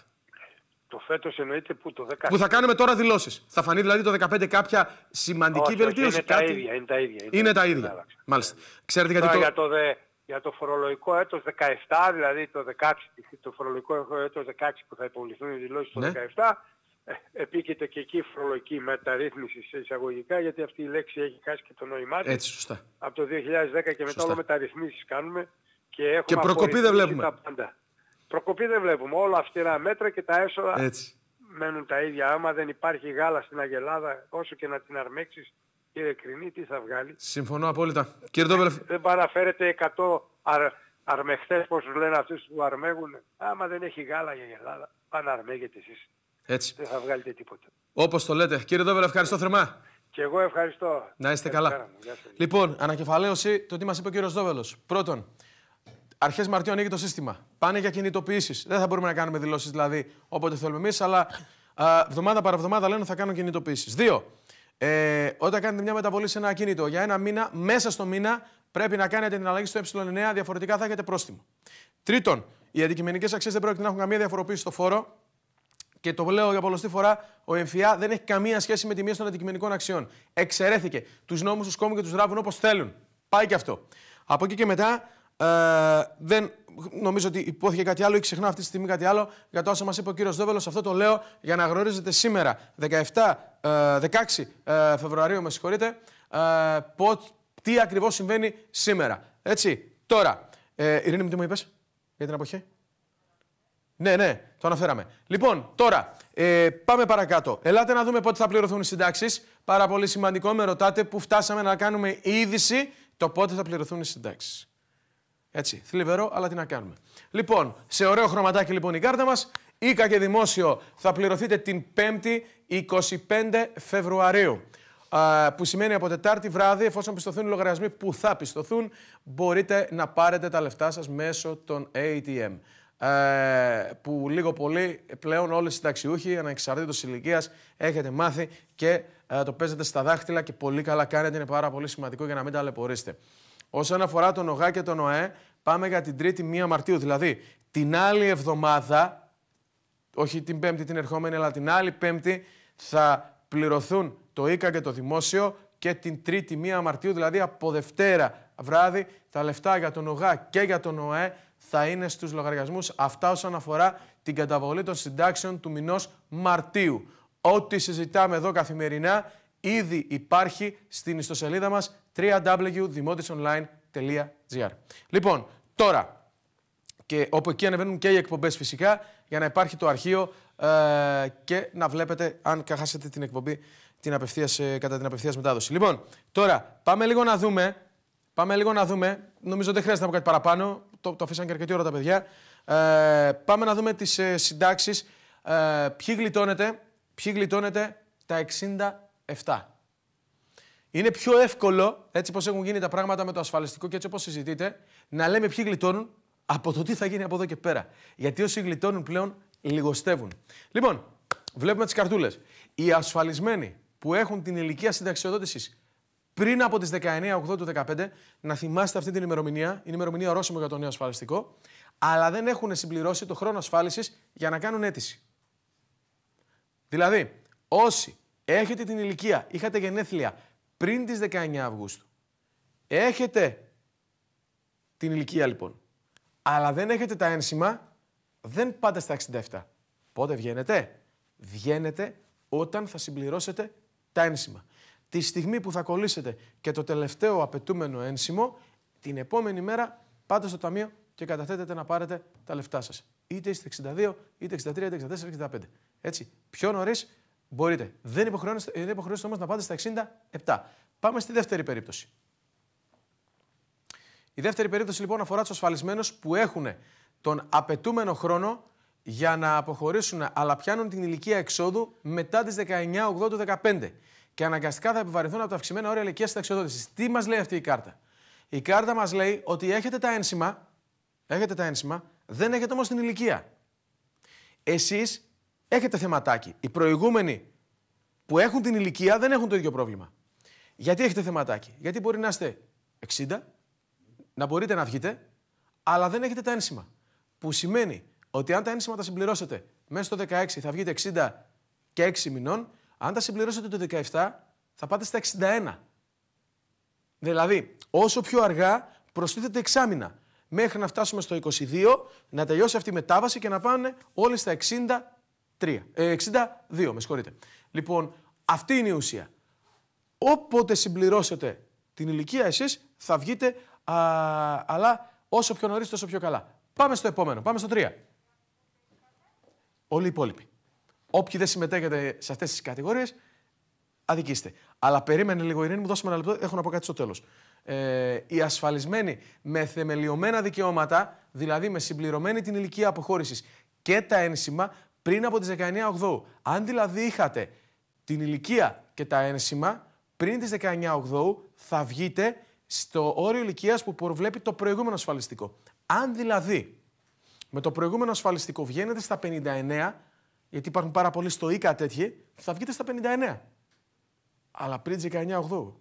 Το φέτος εννοείται που το 10. Που θα κάνουμε τώρα δηλώσεις. Θα φανεί δηλαδή το 15 κάποια σημαντική βελτίωση? Είναι τα ίδια. Είναι τα ίδια. Μάλιστα. Ξέρετε γιατί Για το φορολογικό έτος 17, δηλαδή το φορολογικό έτος 16 που θα υποβληθούν οι δηλώσεις το 17, επίκειται και εκεί φορολογική μεταρρύθμιση σε εισαγωγικά, γιατί αυτή η λέξη έχει χάσει και το νόημά της. Έτσι, σωστά. Από το 2010 και μετά όλα μεταρρυθμίσεις κάνουμε και έχουμε και προκοπή δεν βλέπουμε. τα πάντα. Προκοπή δεν βλέπουμε. Όλα αυστηρά μέτρα και τα έσοδα Έτσι. μένουν τα ίδια. Άμα δεν υπάρχει γάλα στην Αγελάδα, όσο και να την αρμέξεις, κύριε Κρινή, τι θα βγάλει. Συμφωνώ απόλυτα. Κύριε Ντόβελεφ. Δεν παραφέρετε 100 αρμεχτές, πώς λένε αυτούς που αρμέγουν. Άμα δεν έχει γάλα η Αγελάδα, πάνε αρμέγετε εσείς. Έτσι. Δεν θα βγάλετε τίποτα. Όπως το λέτε. Κύριε Ντόβελεφ, ευχαριστώ θερμά. Και εγώ ευχαριστώ. Να είστε καλά. Λοιπόν, ανακεφαλαίωση το τι μας είπε ο κύριος Δόβελος. Πρώτον, αρχές Μαρτίου ανοίγει το σύστημα. Πάνε για κινητοποιήσεις. Δεν θα μπορούμε να κάνουμε δηλώσεις δηλαδή όποτε θέλουμε εμείς, αλλά εβδομάδα παραβδομάδα λένε θα κάνουν κινητοποιήσεις. 2. Όταν κάνετε μια μεταβολή σε ένα ακίνητο για ένα μήνα, μέσα στο μήνα πρέπει να κάνετε την αλλαγή στο ε9, διαφορετικά θα έχετε πρόστιμο. Τρίτον, οι αντικειμενικές αξίες δεν πρόκειται να έχουν καμία διαφοροποίηση στο φόρο. Και το λέω για πολλωστή φορά, ο ΕΜΦΙΑ δεν έχει καμία σχέση με τη μείωση των αντικειμενικών αξιών. Εξαιρέθηκε. Τους νόμους τους κόβουν και τους ράβουν όπως θέλουν. Πάει και αυτό. Από εκεί και μετά, δεν νομίζω ότι υπόθηκε κάτι άλλο ή ξεχνάω αυτή τη στιγμή κάτι άλλο για το όσο μας είπε ο κύριος Δόβελος. Αυτό το λέω για να γνωρίζετε σήμερα, 16 Φεβρουαρίου, με συγχωρείτε, τι ακριβώς συμβαίνει σήμερα. Έτσι. Τώρα, Ειρήνη μου, τι μου είπες για την αποχή? Ναι, το αναφέραμε. Λοιπόν, τώρα πάμε παρακάτω. Ελάτε να δούμε πότε θα πληρωθούν οι συντάξεις. Πάρα πολύ σημαντικό, με ρωτάτε που φτάσαμε να κάνουμε είδηση το πότε θα πληρωθούν οι συντάξεις. Έτσι, θλιβερό, αλλά τι να κάνουμε. Λοιπόν, σε ωραίο χρωματάκι λοιπόν η κάρτα μας. Ίκα και Δημόσιο θα πληρωθείτε την 5η 25 Φεβρουαρίου. Που σημαίνει από Τετάρτη βράδυ, εφόσον πιστωθούν οι λογαριασμοί που θα πιστωθούν, μπορείτε να πάρετε τα λεφτά σας μέσω των ATM. Που λίγο πολύ πλέον όλοι οι συνταξιούχοι, ανεξαρτήτως ηλικίας, έχετε μάθει και το παίζετε στα δάχτυλα και πολύ καλά κάνετε, είναι πάρα πολύ σημαντικό για να μην ταλαιπωρήσετε. Όσον αφορά τον ΟΓΑ και τον ΟΕ, πάμε για την 3η 1 Μαρτίου, δηλαδή την άλλη εβδομάδα, όχι την Πέμπτη την ερχόμενη, αλλά την άλλη Πέμπτη θα πληρωθούν το ΙΚΑ και το Δημόσιο και την 3η 1 Μαρτίου, δηλαδή από Δευτέρα βράδυ, τα λεφτά για τον ΟΓΑ και για τον ΟΕ θα είναι στους λογαριασμούς. Αυτά όσον αφορά την καταβολή των συντάξεων του μηνός Μαρτίου. Ό,τι συζητάμε εδώ καθημερινά ήδη υπάρχει στην ιστοσελίδα μας www.dimotisonline.gr. Λοιπόν, τώρα, και όπου εκεί ανεβαίνουν και οι εκπομπές φυσικά, για να υπάρχει το αρχείο και να βλέπετε αν χάσετε την εκπομπή κατά την απευθείας μετάδοση. Λοιπόν, τώρα πάμε λίγο να δούμε. Νομίζω δεν χρειάζεται να πω κάτι παραπάνω. Το αφήσαν και αρκετή ώρα τα παιδιά. Πάμε να δούμε τις συντάξεις. Ποιοι γλιτώνετε τα 67. Είναι πιο εύκολο, έτσι πως έχουν γίνει τα πράγματα με το ασφαλιστικό και έτσι όπως συζητείτε, να λέμε ποιοι γλιτώνουν από το τι θα γίνει από εδώ και πέρα. Γιατί όσοι γλιτώνουν πλέον λιγοστεύουν. Λοιπόν, βλέπουμε τις καρτούλες. Οι ασφαλισμένοι που έχουν την ηλικία συνταξιοδότησης πριν από τις 19/8 του 2015, να θυμάστε αυτή την ημερομηνία, είναι ημερομηνία ορόσημο για το νέο ασφαλιστικό, αλλά δεν έχουν συμπληρώσει το χρόνο ασφάλισης για να κάνουν αίτηση. Δηλαδή, όσοι έχετε την ηλικία, είχατε γενέθλια πριν τις 19 Αυγούστου, έχετε την ηλικία λοιπόν, αλλά δεν έχετε τα ένσημα, δεν πάτε στα 67. Πότε βγαίνετε? Βγαίνετε όταν θα συμπληρώσετε τα ένσημα. Τη στιγμή που θα κολλήσετε και το τελευταίο απαιτούμενο ένσημο, την επόμενη μέρα πάτε στο ταμείο και καταθέτετε να πάρετε τα λεφτά σας. Είτε είστε 62, είτε 63, είτε 64, είτε 65. Έτσι. Πιο νωρίς μπορείτε. Δεν υποχρεώνεστε όμως να πάτε στα 67. Πάμε στη δεύτερη περίπτωση. Η δεύτερη περίπτωση λοιπόν αφορά τους ασφαλισμένους που έχουν τον απαιτούμενο χρόνο για να αποχωρήσουν, αλλά πιάνουν την ηλικία εξόδου μετά τις 19/8 του 2015. Και αναγκαστικά θα επιβαρυνθούν από τα αυξημένα όρια ηλικίας συνταξιοδότησης. Τι μας λέει αυτή η κάρτα? Η κάρτα μας λέει ότι έχετε τα ένσημα, δεν έχετε όμως την ηλικία. Εσείς έχετε θεματάκι. Οι προηγούμενοι που έχουν την ηλικία δεν έχουν το ίδιο πρόβλημα. Γιατί έχετε θεματάκι? Γιατί μπορεί να είστε 60, να μπορείτε να βγείτε, αλλά δεν έχετε τα ένσημα. Που σημαίνει ότι αν τα ένσημα τα συμπληρώσετε μέσα στο 16 θα βγείτε 60 και 6 μηνών, αν τα συμπληρώσετε το 17 θα πάτε στα 61. Δηλαδή, όσο πιο αργά προστίθεται εξάμηνα, μέχρι να φτάσουμε στο 22, να τελειώσει αυτή η μετάβαση και να πάνε όλοι στα 62, με συγχωρείτε. Λοιπόν, αυτή είναι η ουσία. Όποτε συμπληρώσετε την ηλικία εσείς, θα βγείτε, αλλά όσο πιο νωρίς τόσο πιο καλά. Πάμε στο επόμενο, πάμε στο 3. όλοι οι υπόλοιποι. Όποιοι δεν συμμετέχετε σε αυτές τις κατηγορίες, αδικήστε. Αλλά περίμενε λίγο, Ειρήνη μου, δώσε με ένα λεπτό, έχω να πω κάτι στο τέλος. Οι ασφαλισμένοι με θεμελιωμένα δικαιώματα, δηλαδή με συμπληρωμένη την ηλικία αποχώρησης και τα ένσημα πριν από τις 19 Οκτώου. Αν δηλαδή είχατε την ηλικία και τα ένσημα πριν τις 19 Οκτώου, θα βγείτε στο όριο ηλικίας που προβλέπει το προηγούμενο ασφαλιστικό. Αν δηλαδή με το προηγούμενο ασφαλιστικό βγαίνετε στα 59, γιατί υπάρχουν πάρα πολλοί στο ΙΚΑ τέτοιοι, θα βγείτε στα 59. Αλλά πριν τις 19 Οκτώου.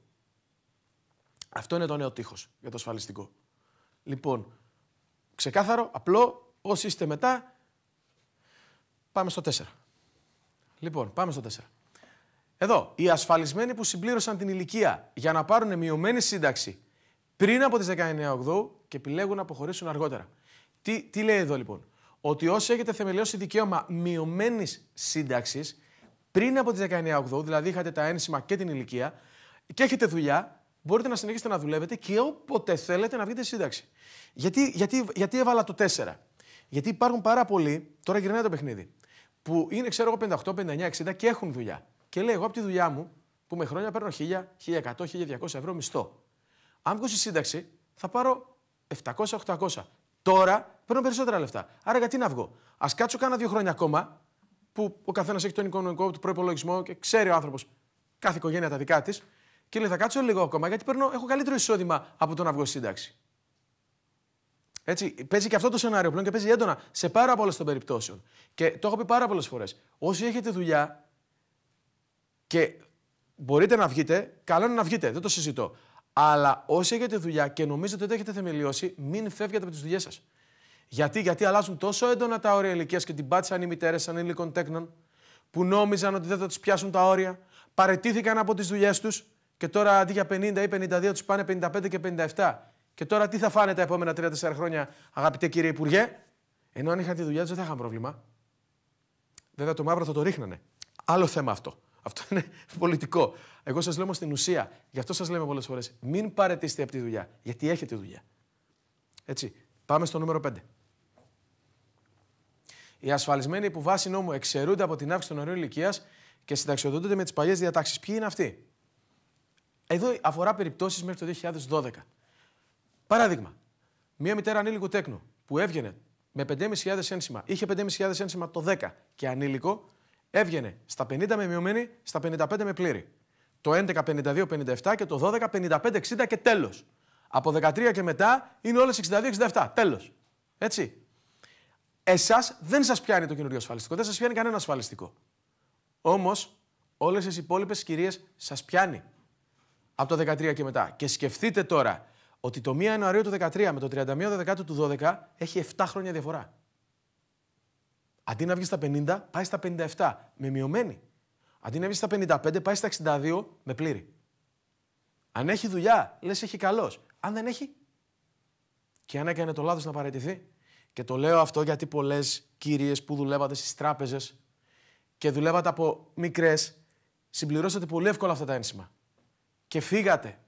Αυτό είναι το νέο τείχος για το ασφαλιστικό. Λοιπόν, ξεκάθαρο, απλό, όσοι είστε μετά, πάμε στο 4. Λοιπόν, πάμε στο 4. Εδώ, οι ασφαλισμένοι που συμπλήρωσαν την ηλικία για να πάρουν μειωμένη σύνταξη πριν από τις 19 Οκτώου και επιλέγουν να αποχωρήσουν αργότερα. Τι λέει εδώ λοιπόν? Ότι όσοι έχετε θεμελιώσει δικαίωμα μειωμένης σύνταξης πριν από τις 19 Οκτώου, δηλαδή είχατε τα ένσημα και την ηλικία και έχετε δουλειά, μπορείτε να συνεχίσετε να δουλεύετε και όποτε θέλετε να βγείτε σύνταξη. Γιατί έβαλα το 4? Γιατί υπάρχουν πάρα πολλοί, τώρα γυρνάει το παιχνίδι, που είναι, ξέρω εγώ, 58, 59, 60 και έχουν δουλειά. Και λέει, εγώ από τη δουλειά μου, που με χρόνια παίρνω 1.000, 1.100, 1.200 ευρώ μισθό. Αν βγω στη σύνταξη, θα πάρω 700-800. Τώρα παίρνω περισσότερα λεφτά. Άρα γιατί να βγω? Ας κάτσω κάνα 2 χρόνια ακόμα, που ο καθένας έχει τον οικονομικό του προϋπολογισμό και ξέρει ο άνθρωπος κάθε οικογένεια τα δικά της. Και λέει, θα κάτσω λίγο ακόμα γιατί έχω καλύτερο εισόδημα από το να βγω στη σύνταξη. Έτσι, παίζει και αυτό το σενάριο πλέον και παίζει έντονα σε πάρα πολλές των περιπτώσεων. Και το έχω πει πάρα πολλές φορές. Όσοι έχετε δουλειά και μπορείτε να βγείτε, καλό είναι να βγείτε, δεν το συζητώ. Αλλά όσοι έχετε δουλειά και νομίζετε ότι έχετε θεμελιώσει, μην φεύγετε από τις δουλειές σας. Γιατί αλλάζουν τόσο έντονα τα όρια ηλικίας και την πάτησαν οι μητέρες ανήλικων τέκνων που νόμιζαν ότι δεν θα τους πιάσουν τα όρια, παραιτήθηκαν από τις δουλειές τους και τώρα αντί για 50 ή 52 τους πάνε 55 και 57. Και τώρα τι θα φάνε τα επόμενα 3-4 χρόνια, αγαπητέ κύριε Υπουργέ? Ενώ αν είχαν τη δουλειά τους δεν θα είχαν πρόβλημα. Βέβαια το μαύρο θα το ρίχνανε. Άλλο θέμα αυτό. Αυτό είναι πολιτικό. Εγώ σας λέω όμως στην ουσία. Γι' αυτό σας λέμε πολλές φορές. Μην παραιτήσετε από τη δουλειά. Γιατί έχετε δουλειά. Έτσι. Πάμε στο νούμερο 5. Οι ασφαλισμένοι που βάσει νόμου εξαιρούνται από την αύξηση των ορίων ηλικίας και συνταξιοδοτούνται με τις παλιές διατάξεις. Ποιοι είναι αυτοί? Εδώ αφορά περιπτώσεις μέχρι το 2012. Παράδειγμα, μία μητέρα ανήλικου τέκνου που έβγαινε με 5.500 ένσημα, είχε 5.500 ένσημα το 10 και ανήλικο, έβγαινε στα 50 με μειωμένη, στα 55 με πλήρη. Το 11 52-57 και το 12 55-60 και τέλος. Από 13 και μετά είναι όλες 62-67. Τέλος. Έτσι. Εσάς δεν σας πιάνει το καινούριο ασφαλιστικό, δεν σας πιάνει κανένα ασφαλιστικό. Όμως, όλες τις υπόλοιπες κυρίες σας πιάνει από το 13 και μετά. Και σκεφτείτε τώρα ότι το 1 Ιανουαρίου του 13 με το 31 Δεκάτου του 12 έχει 7 χρόνια διαφορά. Αντί να βγει στα 50, πάει στα 57 με μειωμένη. Αντί να βγει στα 55, πάει στα 62 με πλήρη. Αν έχει δουλειά, λες έχει καλός. Αν δεν έχει, και αν έκανε το λάθος να παραιτηθεί. Και το λέω αυτό γιατί πολλές κυρίες που δουλεύατε στις τράπεζες και δουλεύατε από μικρές, συμπληρώσατε πολύ εύκολα αυτά τα ένσημα. Και φύγατε.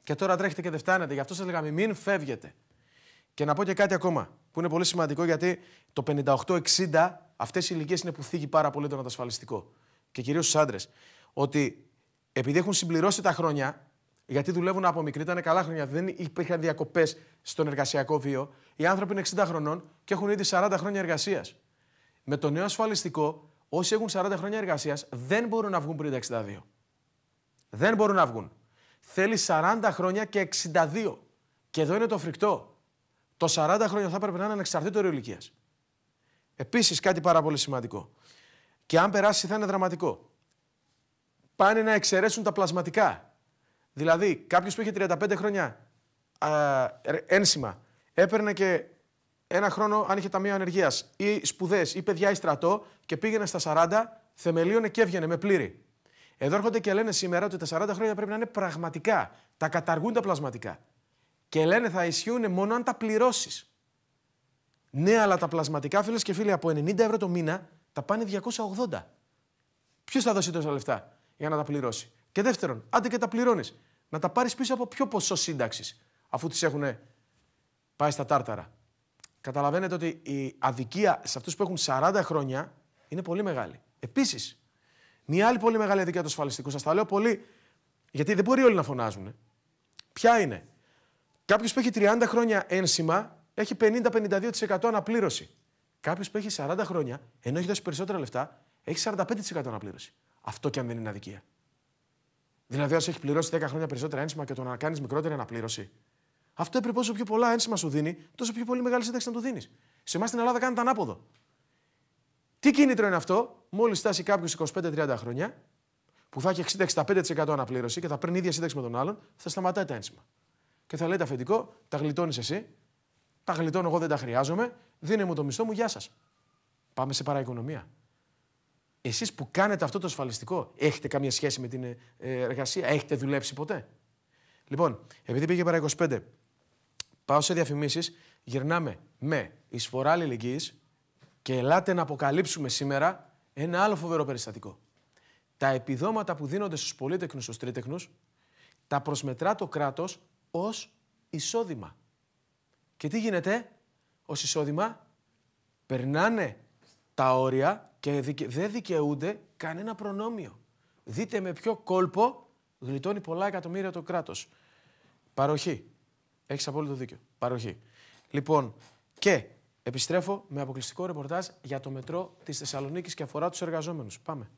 Και τώρα τρέχετε και δεν φτάνετε. Γι' αυτό σας λέγαμε μην φεύγετε. Και να πω και κάτι ακόμα που είναι πολύ σημαντικό γιατί το 58-60 αυτές οι ηλικίες είναι που θίγει πάρα πολύ το ασφαλιστικό. Και κυρίως στους άντρες. Ότι επειδή έχουν συμπληρώσει τα χρόνια, γιατί δουλεύουν από μικρή, ήταν καλά χρόνια, δεν υπήρχαν διακοπές στον εργασιακό βίο, οι άνθρωποι είναι 60 χρονών και έχουν ήδη 40 χρόνια εργασίας. Με το νέο ασφαλιστικό, όσοι έχουν 40 χρόνια εργασίας δεν μπορούν να βγουν πριν τα 62. Δεν μπορούν να βγουν. Θέλει 40 χρόνια και 62. Και εδώ είναι το φρικτό. Το 40 χρόνια θα έπρεπε να είναι ανεξαρτήτω όριο ηλικίας. Επίσης, κάτι πάρα πολύ σημαντικό. Και αν περάσει θα είναι δραματικό. Πάνε να εξαιρέσουν τα πλασματικά. Δηλαδή, κάποιος που είχε 35 χρόνια ένσημα, έπαιρνε και ένα χρόνο αν είχε ταμείο ανεργίας ή σπουδές ή παιδιά ή στρατό και πήγαινε στα 40, θεμελίωνε και έβγαινε με πλήρη. Εδώ έρχονται και λένε σήμερα ότι τα 40 χρόνια πρέπει να είναι πραγματικά. Τα καταργούν τα πλασματικά. Και λένε θα ισχύουν μόνο αν τα πληρώσεις. Ναι, αλλά τα πλασματικά, φίλες και φίλοι, από 90 ευρώ το μήνα τα πάνε 280. Ποιος θα δώσει τόσα λεφτά για να τα πληρώσει? Και δεύτερον, άντε και τα πληρώνεις, να τα πάρεις πίσω από ποιο ποσό σύνταξης, αφού τις έχουν πάει στα τάρταρα. Καταλαβαίνετε ότι η αδικία σε αυτούς που έχουν 40 χρόνια Είναι πολύ μεγάλη. Επίσης, μια άλλη πολύ μεγάλη αδικία του ασφαλιστικού, σας τα λέω πολύ, γιατί δεν μπορεί όλοι να φωνάζουν. Ποια είναι? Κάποιος που έχει 30 χρόνια ένσημα έχει 50-52% αναπλήρωση. Κάποιος που έχει 40 χρόνια, ενώ έχει δώσει περισσότερα λεφτά, έχει 45% αναπλήρωση. Αυτό κι αν δεν είναι αδικία. Δηλαδή, όσο έχει πληρώσει 10 χρόνια περισσότερα ένσημα και το να κάνει μικρότερη αναπλήρωση. Αυτό έπρεπε όσο πιο πολλά ένσημα σου δίνει, τόσο πιο πολύ μεγάλη σύνταξη να του δίνει. Σε εμάς στην Ελλάδα κάνετε ανάποδο. Τι κίνητρο είναι αυτό? Μόλις φτάσει κάποιος 25-30 χρόνια, που θα έχει 60-65% αναπλήρωση και θα παίρνει ίδια σύνταξη με τον άλλον, θα σταματάει τα ένσημα. Και θα λέει το αφεντικό, τα γλιτώνεις εσύ, τα γλιτώνω εγώ, δεν τα χρειάζομαι, δίνε μου το μισθό μου, γεια σας. Πάμε σε παραοικονομία. Εσείς που κάνετε αυτό το ασφαλιστικό, έχετε καμία σχέση με την εργασία, έχετε δουλέψει ποτέ? Λοιπόν, επειδή πήγε παρά 25, πάω σε διαφημίσεις, γυρνάμε με εισφορά αλληλεγγύης και ελάτε να αποκαλύψουμε σήμερα ένα άλλο φοβερό περιστατικό. Τα επιδόματα που δίνονται στους πολύτεκνους, στους τρίτεκνους, τα προσμετρά το κράτος ως εισόδημα. Και τι γίνεται ως εισόδημα? Περνάνε τα όρια και δεν δικαιούνται κανένα προνόμιο. Δείτε με ποιο κόλπο γλιτώνει πολλά εκατομμύρια το κράτος. Παροχή. Έχεις απόλυτο δίκιο. Παροχή. Λοιπόν, και επιστρέφω με αποκλειστικό ρεπορτάζ για το μετρό της Θεσσαλονίκης και αφορά τους εργαζόμενους. Πάμε.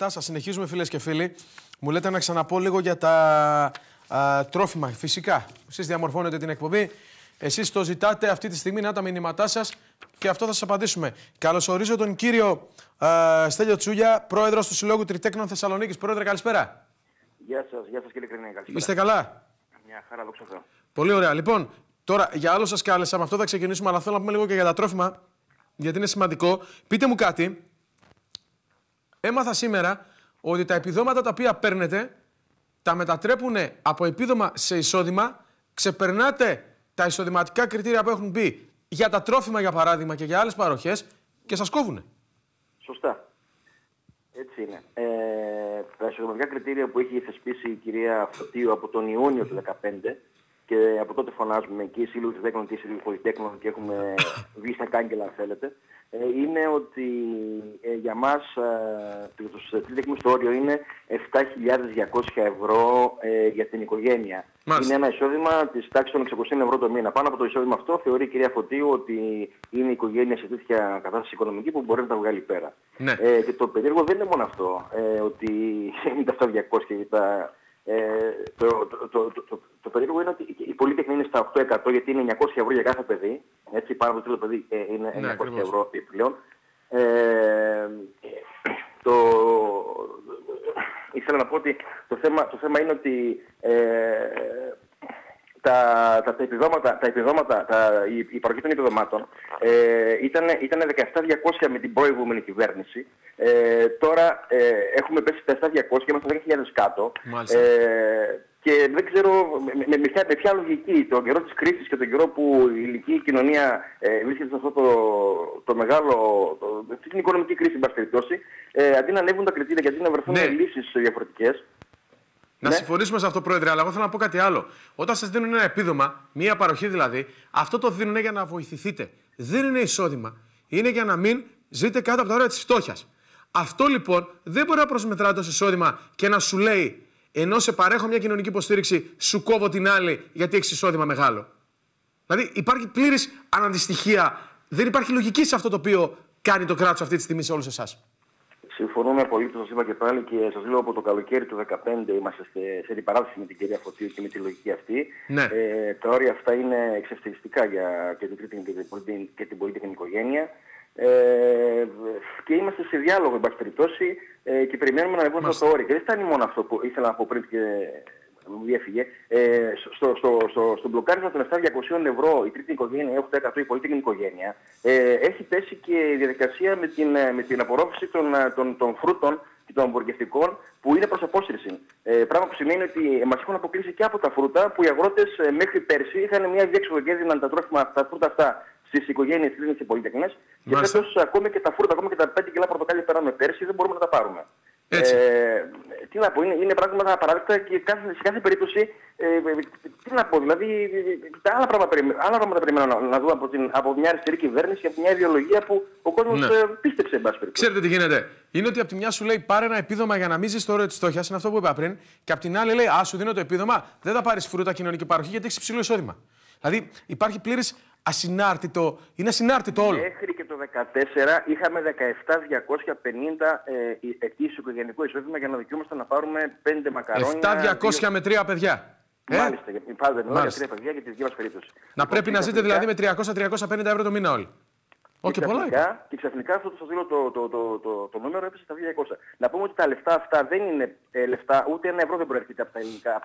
Σας συνεχίζουμε, φίλες και φίλοι. Μου λέτε να ξαναπώ λίγο για τα τρόφιμα. Φυσικά, εσείς διαμορφώνετε την εκπομπή. Εσείς το ζητάτε αυτή τη στιγμή, να τα μηνύματά σας και αυτό θα σας απαντήσουμε. Καλωσορίζω τον κύριο Στέλιο Τσούλια, πρόεδρος του Συλλόγου Τριτέκνων Θεσσαλονίκης. Πρόεδρε, καλησπέρα. Γεια σας κύριε Κρινέ, καλησπέρα. Είστε καλά? Μια χαρά, δόξα τω Θεώ. Πολύ ωραία. Λοιπόν, τώρα για άλλο σας κάλεσα, με αυτό θα ξεκινήσουμε, αλλά θέλω να πούμε λίγο και για τα τρόφιμα, γιατί είναι σημαντικό. Πείτε μου κάτι. Έμαθα σήμερα ότι τα επιδόματα τα οποία παίρνετε τα μετατρέπουν από επίδομα σε εισόδημα, ξεπερνάτε τα εισοδηματικά κριτήρια που έχουν μπει για τα τρόφιμα, για παράδειγμα, και για άλλες παροχές και σας κόβουνε. Σωστά. Έτσι είναι. Τα εισοδηματικά κριτήρια που έχει θεσπίσει η κυρία Φωτίου από τον Ιούνιο του 2015 και από τότε φωνάζουμε και οι σύλλογοι Τριτέκνων και οι σύλλογοι Πολυτέκνων και έχουμε βγει στα κάγκελα, αν θέλετε, είναι ότι για μας τους τρίτεκνους το όριο είναι 7.200 ευρώ για την οικογένεια. Μάλιστα. Είναι ένα εισόδημα της τάξης των 600 ευρώ το μήνα. Πάνω από το εισόδημα αυτό θεωρεί η κυρία Φωτίου ότι είναι η οικογένεια σε τέτοια κατάσταση οικονομική που μπορεί να τα βγάλει πέρα. Ναι. Και το περίεργο δεν είναι μόνο αυτό, ότι είναι τα 7.200 και τα... Το περίεργο είναι ότι η πολυτέχνη είναι στα 8% γιατί είναι 900 ευρώ για κάθε παιδί. Έτσι, πάνω από το τρίτο παιδί είναι 900 ευρώ επιπλέον. Ήθελα να πω ότι το θέμα είναι ότι η παροχή των επιδομάτων ήταν 17.200 με την προηγούμενη κυβέρνηση. Τώρα έχουμε πέσει στα 7.200 και είμαστε 10.000 κάτω. Και δεν ξέρω με ποια λογική τον καιρό της κρίσης και τον καιρό που η ηλική κοινωνία βρίσκεται σε αυτό το μεγάλο, την οικονομική κρίση, εν πάση περιπτώσει, αντί να ανέβουν τα κριτήρια και αντί να βρεθούν λύσεις διαφορετικές. Να συμφωνήσουμε σε αυτό, Πρόεδρε, αλλά εγώ θέλω να πω κάτι άλλο. Όταν σας δίνουν ένα επίδομα, μία παροχή δηλαδή, αυτό το δίνουν για να βοηθηθείτε. Δεν είναι εισόδημα. Είναι για να μην ζείτε κάτω από τα όρια της φτώχειας. Αυτό λοιπόν δεν μπορεί να προσμετράται ως εισόδημα και να σου λέει, ενώ σε παρέχω μια κοινωνική υποστήριξη, σου κόβω την άλλη γιατί έχεις εισόδημα μεγάλο. Δηλαδή υπάρχει πλήρης αναντιστοιχεία. Δεν υπάρχει λογική σε αυτό το οποίο κάνει το κράτος αυτή τη στιγμή σε όλους εσάς. Συμφωνούμε πολύ, σας είπα και πάλι και σας λέω από το καλοκαίρι του 2015 είμαστε σε αντιπαράθεση με την κυρία Φωτίου και με τη λογική αυτή. Ναι. Τα όρια αυτά είναι εξευτελιστικά για την τρίτη και την πολυτέχνη οικογένεια. Και είμαστε σε διάλογο, εν πάση περιπτώσει, και περιμένουμε να ανεβούν αυτό το όριο. Και δεν φτάνει μόνο αυτό που ήθελα να πω πριν και μου διέφυγε. Στο μπλοκάρισμα των 7.200 ευρώ η τρίτη οικογένεια, 8% η πολυτέχνη οικογένεια, έχει πέσει και η διαδικασία με την απορρόφηση των φρούτων και των αμβουργευτικών που είναι προς απόσυρση. Πράγμα που σημαίνει ότι μας έχουν αποκλείσει και από τα φρούτα που οι αγρότες μέχρι πέρσι είχαν μια διέξοδο και έδιναν τα φρούτα αυτά στις οικογένειες της και πολυτεχνές. Και φέτος ακόμη και τα φρούτα, ακόμη και τα 5 κιλά πορτοκάλια πέραμε πέρσι, δεν μπορούμε να τα πάρουμε. Τι να πω, είναι πράγματα απαράδεκτα και σε κάθε περίπτωση, τι να πω, δηλαδή άλλα πράγματα περιμένω να δω από μια αριστερή κυβέρνηση, από μια ιδεολογία που ο κόσμος πίστεψε, εν πάση περιπτώσει. Ξέρετε τι γίνεται. Είναι ότι από τη μια σου λέει πάρε ένα επίδομα για να μην ζεις το όριο της φτώχειας, είναι αυτό που είπα πριν, και από την άλλη λέει α, σου δίνω το επίδομα, δεν θα πάρεις φρούτα κοινωνική παροχή γιατί έχεις υψηλό εισόδημα. Δηλαδή υπάρχει πλήρης ασυνάρτητο, είναι ασυνάρτητο όλο. Μέχρι και το 2014 είχαμε 17.250 ετήσιο οικογενειακό εισόδημα για να δικαιούμαστε να πάρουμε 5 μακαρόνια. 7.200 με 3 παιδιά. Μάλιστα, για 3 παιδιά για τη δική μας περίπτωση. Να πρέπει να ζείτε δηλαδή με 300-350 ευρώ το μήνα όλοι. Και ξαφνικά αυτό σας δίνω το νούμερο έπεσε στα 2.200. Να πούμε ότι τα λεφτά αυτά δεν είναι λεφτά, ούτε ένα ευρώ δεν προέρχεται από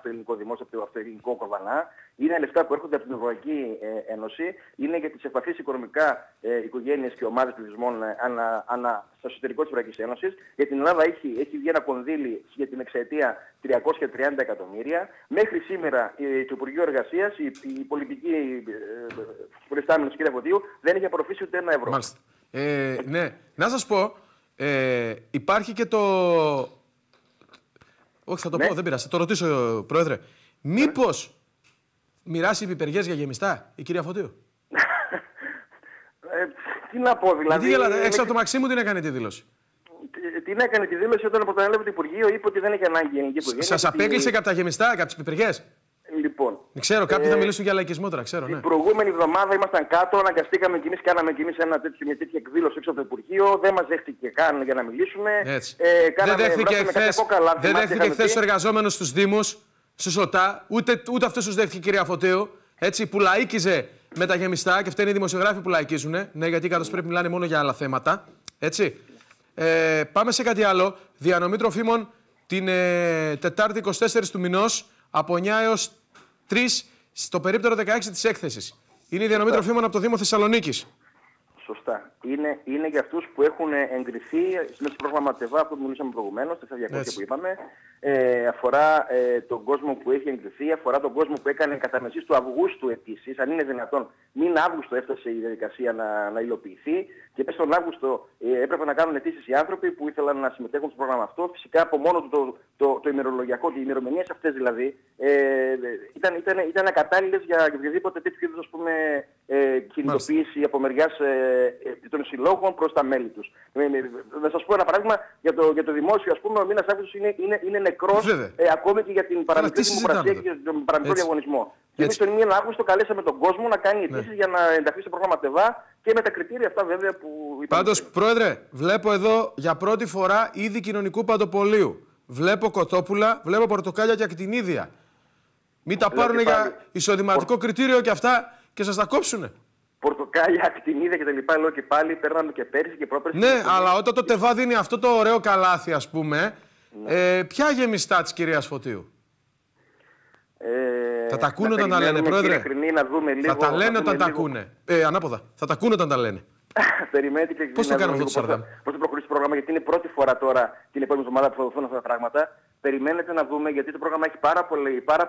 το ελληνικό δημόσιο, από το ελληνικό κορβανά. Είναι λεφτά που έρχονται από την Ευρωπαϊκή Ένωση. Είναι για τις ευπαθείς οικονομικά οικογένειες και ομάδες πληθυσμών στο εσωτερικό της Ευρωπαϊκής Ένωσης. Για την Ελλάδα έχει βγει ένα κονδύλι για την εξαετία 330 εκατομμύρια. Μέχρι σήμερα το Υπουργείο Εργασίας, η πολιτική προϊστάμενος κ. Φωτίου, δεν έχει απορροφήσει ούτε ένα ευρώ. Μάλιστα. Ναι, να σας πω, υπάρχει και το... Όχι, θα το πω, δεν πειράζει, θα το ρωτήσω, Πρόεδρε. Μήπως μοιράσει πιπεριές για γεμιστά η κυρία Φωτίου? Τι να πω, δηλαδή... Γιατί γελάτε, έξω από το Μαξίμου την έκανε τη δήλωση? Την έκανε τη δήλωση όταν πρωτοανέλαβε το Υπουργείο, είπε ότι δεν έχει ανάγκη η ελληνική οικογένεια. Σας απέκλεισε κατά τα γεμιστά, κατά τις πιπεριές? Λοιπόν, ξέρω, κάποιοι θα μιλήσουν για λαϊκισμό τώρα, ξέρω. Την προηγούμενη εβδομάδα ήμασταν κάτω, αναγκαστήκαμε κι εμείς, κάναμε κι εμείς μια τέτοια εκδήλωση έξω από το Υπουργείο. Δεν μας δέχτηκε καν για να μιλήσουμε. Δεν δέχτηκε χθες τους εργαζόμενους στους Δήμους, στους ΟΤΑ, ούτε αυτούς τους δέχτηκε η κυρία Φωτίου, έτσι, που λαΐκιζε με τα γεμιστά και φταίνουν οι δημοσιογράφοι που λαϊκίζουν. Ναι, γιατί καθώς πρέπει να μιλάνε μόνο για άλλα θέματα. Έτσι. Πάμε σε κάτι άλλο. Διανομή τροφίμων την Τετάρτη 24 του μηνός. Από 9 έως 3 στο περίπτερο 16 της έκθεσης. Είναι η διανομή τροφίμων από το Δήμο Θεσσαλονίκης. Σωστά. Είναι για αυτούς που έχουν εγκριθεί με το πρόγραμμα ΤΕΒΑ, αυτό που μιλήσαμε προηγουμένως, τα 200 που είπαμε. Αφορά τον κόσμο που έχει εγκριθεί, αφορά τον κόσμο που έκανε καταμεσής του Αυγούστου αιτήσεις. Αν είναι δυνατόν, μην Αύγουστο έφτασε η διαδικασία να υλοποιηθεί. Και μέσα στον Αύγουστο έπρεπε να κάνουν αιτήσεις οι άνθρωποι που ήθελαν να συμμετέχουν στο πρόγραμμα αυτό. Φυσικά από μόνο του το ημερολογιακό, οι ημερομηνίες αυτές δηλαδή, ήταν ακατάλληλες για οποιοδήποτε τέτοιο είδους, ας πούμε, κινητοποίηση από μεριάς των συλλόγων προς τα μέλη τους. Να σας πω ένα παράδειγμα, για το δημόσιο, ας πούμε, ο μήνας Αύγουστος είναι νεκρός, ακόμη και για την παραμικρή δημοκρασία και τον παραμικρό διαγωνισμό. Και εμείς τον μήνα Αύγουστο καλέσαμε τον κόσμο να κάνει αιτήσεις για να ενταχθεί στο πρόγραμμα ΤΕΒΑ και με τα κριτήρια αυτά βέβαια που είπαμε. Πάντως, Πρόεδρε, βλέπω εδώ για πρώτη φορά είδη κοινωνικού παντοπολίου. Βλέπω κοτόπουλα, βλέπω πορτοκάλια και ακτινίδια. Μην τα πάρουν για εισοδηματικό κριτήριο και αυτά και σας τα κόψουνε. Πορτοκάλια, ακτινίδια κτλ. Λέω και πάλι, παίρναμε και πέρσι και πρόπερσι. Ναι, αλλά όταν το ΤΕΒΑ δίνει αυτό το ωραίο καλάθι, ας πούμε, ποια γεμιστά της κυρίας Φωτίου? Θα τα ακούνε όταν τα λένε, Πρόεδρε. Θα τα λένε όταν τα ακούνε. Ανάποδα. Θα τα ακούνε όταν τα λένε. Περιμένετε και πώς το κάνουμε αυτό το Σαρδάμ? Πώς θα προχωρήσει το πρόγραμμα, γιατί είναι πρώτη φορά τώρα την επόμενη εβδομάδα που θα δοθούν αυτά τα πράγματα. Περιμένετε να δούμε, γιατί το πρόγραμμα έχει πάρα